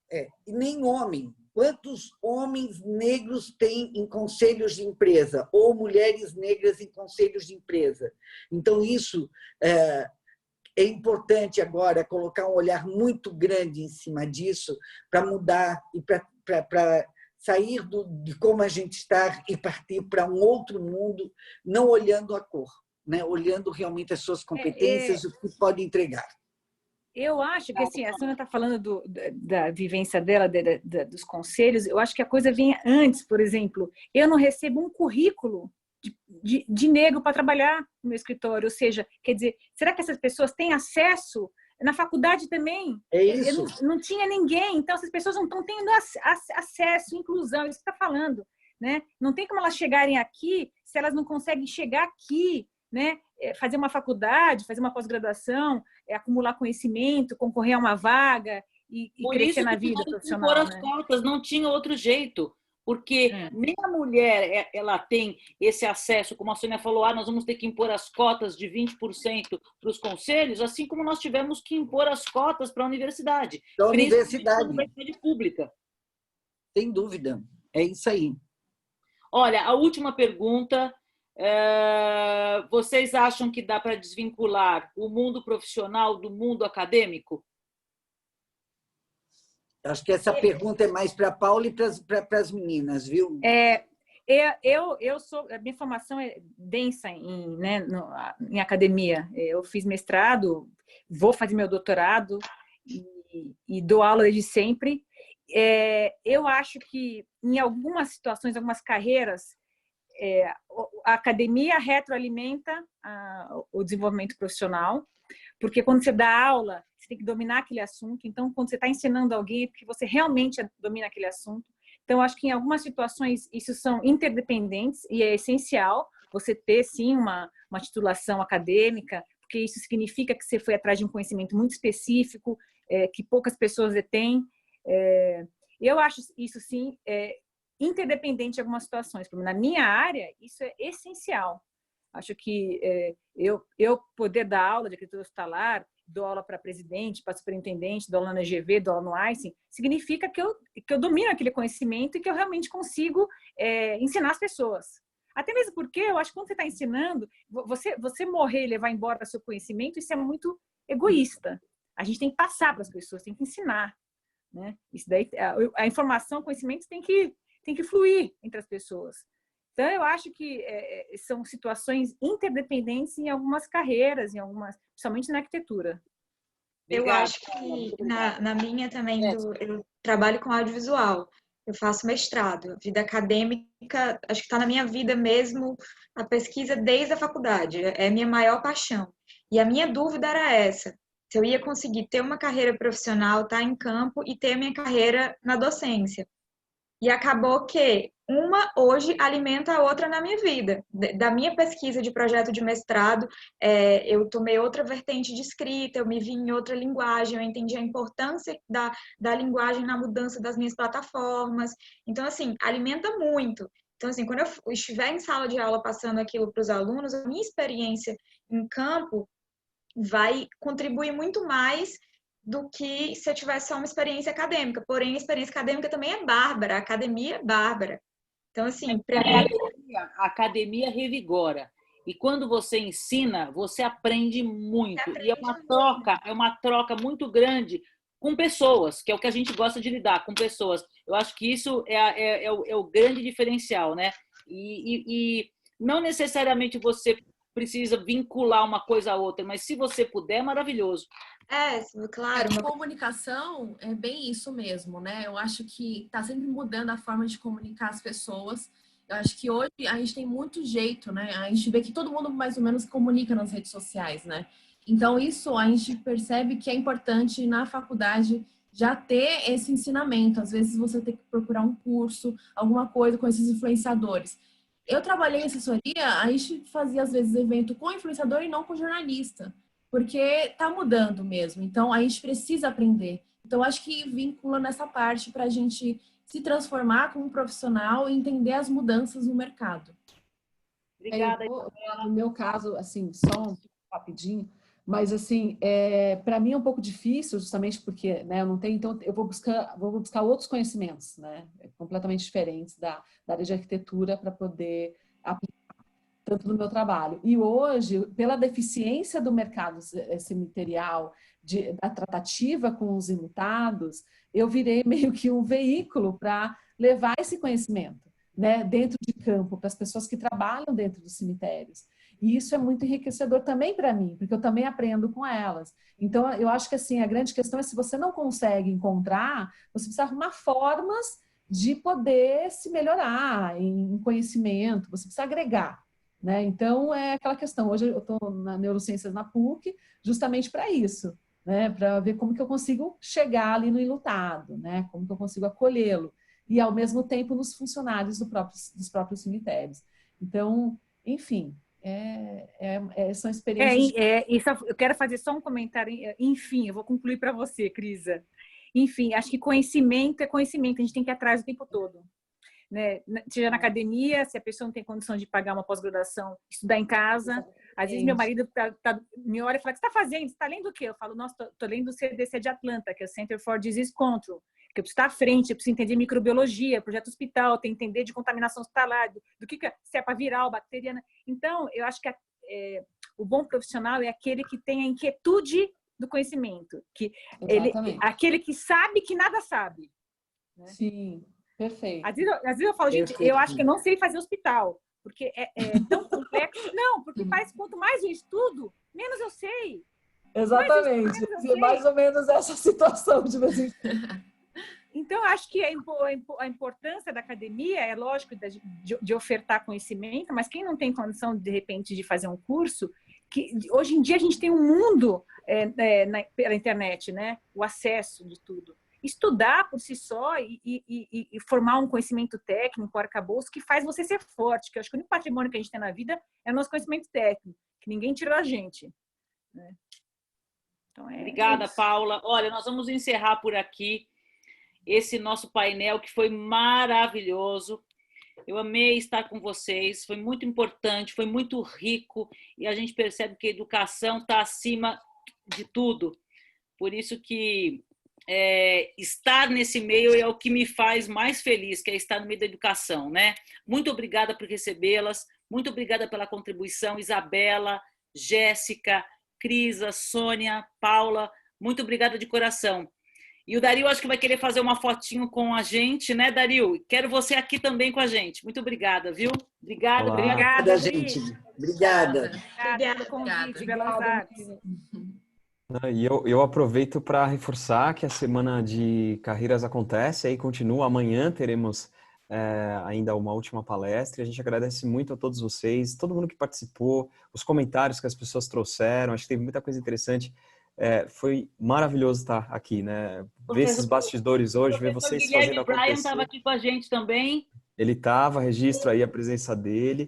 E nem homem. Quantos homens negros tem em conselhos de empresa? Ou mulheres negras em conselhos de empresa? Então, isso é importante agora colocar um olhar muito grande em cima disso para mudar e para sair de como a gente está e partir para um outro mundo, não olhando a cor, né? Olhando realmente as suas competências, o que pode entregar. Eu acho que, assim, a Sônia está falando da vivência dela, dos conselhos, eu acho que a coisa vem antes. Por exemplo, eu não recebo um currículo de negro para trabalhar no meu escritório, ou seja, quer dizer, será que essas pessoas têm acesso? Na faculdade também, é isso. Não tinha ninguém, então essas pessoas não estão tendo acesso, inclusão, isso que está falando, né? Não tem como elas chegarem aqui se elas não conseguem chegar aqui, né? Fazer uma faculdade, fazer uma pós-graduação, acumular conhecimento, concorrer a uma vaga e crescer na vida profissional. Por as cotas, não tinha outro jeito, porque nem a mulher ela tem esse acesso, como a Sônia falou, nós vamos ter que impor as cotas de 20% para os conselhos, assim como nós tivemos que impor as cotas para a universidade. Da universidade pública. Sem dúvida, é isso aí. Olha, a última pergunta, vocês acham que dá para desvincular o mundo profissional do mundo acadêmico? Acho que essa pergunta é mais para a Paula e para as meninas, viu? A minha formação é densa em academia. Eu fiz mestrado, vou fazer meu doutorado e dou aula desde sempre. Eu acho que em algumas situações, algumas carreiras, a academia retroalimenta o desenvolvimento profissional, porque quando você dá aula, você tem que dominar aquele assunto. Então, quando você está ensinando alguém, é porque você realmente domina aquele assunto. Então, acho que em algumas situações isso são interdependentes e é essencial você ter, sim, uma titulação acadêmica, porque isso significa que você foi atrás de um conhecimento muito específico, que poucas pessoas detêm. Eu acho isso, sim, interdependente em algumas situações. Na minha área, isso é essencial. Acho que eu poder dar aula de arquitetura hospitalar, dou aula para presidente, para superintendente, dou aula na GV, dou aula no Einstein, significa que eu domino aquele conhecimento e que eu realmente consigo ensinar as pessoas. Até mesmo porque eu acho que quando você está ensinando, você morrer e levar embora seu conhecimento, isso é muito egoísta. A gente tem que passar para as pessoas, tem que ensinar, né? Isso daí, a informação, o conhecimento tem que fluir entre as pessoas. Então, eu acho que são situações interdependentes em algumas carreiras, principalmente na arquitetura. Eu acho que na minha também, eu trabalho com audiovisual, eu faço mestrado. A vida acadêmica, acho que está na minha vida mesmo, a pesquisa desde a faculdade, é a minha maior paixão. E a minha dúvida era essa, se eu ia conseguir ter uma carreira profissional, estar em campo e ter a minha carreira na docência. E acabou que uma hoje alimenta a outra na minha vida. Da minha pesquisa de projeto de mestrado, eu tomei outra vertente de escrita, eu me vi em outra linguagem, eu entendi a importância da linguagem na mudança das minhas plataformas. Então, assim, alimenta muito. Então, assim, quando eu estiver em sala de aula passando aquilo para os alunos, a minha experiência em campo vai contribuir muito mais do que se eu tivesse só uma experiência acadêmica. Porém, a experiência acadêmica também é bárbara, a academia é bárbara. Então, assim, para mim... A academia revigora. E quando você ensina, você aprende muito. E é uma troca muito grande com pessoas, que é o que a gente gosta de lidar, com pessoas. Eu acho que isso é o grande diferencial, né? E não necessariamente você precisa vincular uma coisa a outra, mas se você puder, é maravilhoso. Claro. A comunicação é bem isso mesmo, né? Eu acho que está sempre mudando a forma de comunicar as pessoas. Eu acho que hoje a gente tem muito jeito, né? A gente vê que todo mundo mais ou menos comunica nas redes sociais, né? Então isso a gente percebe que é importante na faculdade já ter esse ensinamento. Às vezes você tem que procurar um curso, alguma coisa com esses influenciadores. Eu trabalhei em assessoria, a gente fazia às vezes evento com influenciador e não com jornalista. Porque está mudando mesmo. Então, a gente precisa aprender. Então, acho que vincula nessa parte para a gente se transformar como profissional e entender as mudanças no mercado. Obrigada. No meu caso, assim, só rapidinho, mas, assim, para mim é um pouco difícil, justamente porque, né, eu não tenho, então eu vou buscar outros conhecimentos, né, completamente diferentes da área de arquitetura para poder aplicar tanto no meu trabalho. E hoje, pela deficiência do mercado cemiterial, da tratativa com os enlutados, eu virei meio que um veículo para levar esse conhecimento, né, dentro de campo, para as pessoas que trabalham dentro dos cemitérios. E isso é muito enriquecedor também para mim, porque eu também aprendo com elas. Então, eu acho que assim, a grande questão é se você não consegue encontrar, você precisa arrumar formas de poder se melhorar em conhecimento, você precisa agregar. Né? Então, é aquela questão. Hoje eu estou na Neurociências na PUC justamente para isso, né? Para ver como que eu consigo chegar ali no enlutado, né? Como que eu consigo acolhê-lo. E, ao mesmo tempo, nos funcionários dos próprios cemitérios. Então, enfim, são experiências... Eu quero fazer só um comentário. Enfim, eu vou concluir para você, Crisa. Enfim, acho que conhecimento é conhecimento. A gente tem que ir atrás o tempo todo. Né? Seja na academia, se a pessoa não tem condição de pagar uma pós-graduação, estudar em casa. Às vezes meu marido me olha e fala: o que você está fazendo? Você está lendo o quê? Eu falo: nossa, estou lendo o CDC de Atlanta, que é o Center for Disease Control, que eu preciso estar à frente, eu preciso entender microbiologia, projeto hospital, tem que entender de contaminação hospitalar, do que se é para viral, bacteriana. Então, eu acho que o bom profissional é aquele que tem a inquietude do conhecimento, aquele que sabe que nada sabe. Né? Sim. Perfeito. Às vezes eu falo, gente, eu acho que eu não sei fazer hospital, porque é tão complexo. Não, porque quanto mais eu estudo, menos eu sei. Exatamente. Mais ou menos essa situação de vez em quando. Então, acho que a importância da academia é lógico de ofertar conhecimento, mas quem não tem condição, de repente, de fazer um curso, que hoje em dia a gente tem um mundo pela internet, né? O acesso de tudo. Estudar por si só e formar um conhecimento técnico, arcabouço, que faz você ser forte, que eu acho que o único patrimônio que a gente tem na vida é o nosso conhecimento técnico, que ninguém tirou a gente. Né? Então, Obrigada, Paula. Olha, nós vamos encerrar por aqui esse nosso painel, que foi maravilhoso. Eu amei estar com vocês, foi muito importante, foi muito rico, e a gente percebe que a educação está acima de tudo. Por isso que estar nesse meio é o que me faz mais feliz, que é estar no meio da educação, né? Muito obrigada por recebê-las, muito obrigada pela contribuição, Isabela, Jéssica, Crisa, Sônia, Paula, muito obrigada de coração. E o Dario acho que vai querer fazer uma fotinho com a gente, né, Dario? Quero você aqui também com a gente. Muito obrigada, viu? Obrigada, gente. Obrigada. Obrigada pelo convite, Belas Artes. E eu aproveito para reforçar que a Semana de Carreiras acontece, aí continua. Amanhã teremos ainda uma última palestra. A gente agradece muito a todos vocês, todo mundo que participou, os comentários que as pessoas trouxeram. Acho que teve muita coisa interessante. Foi maravilhoso estar aqui, né? Ver esses bastidores hoje, ver vocês Guilherme fazendo Bryan acontecer. estava aqui com a gente também. Ele estava, registro aí a presença dele.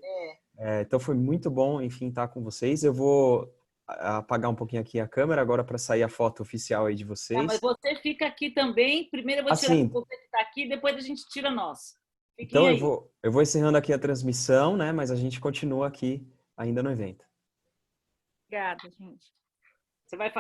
Então foi muito bom, enfim, estar com vocês. Eu vou apagar um pouquinho aqui a câmera agora para sair a foto oficial aí de vocês. Mas você fica aqui também. Primeiro eu vou tirar você que está aqui, depois a gente tira nós. Então eu vou encerrando aqui a transmissão, né? Mas a gente continua aqui ainda no evento. Obrigada, gente. Você vai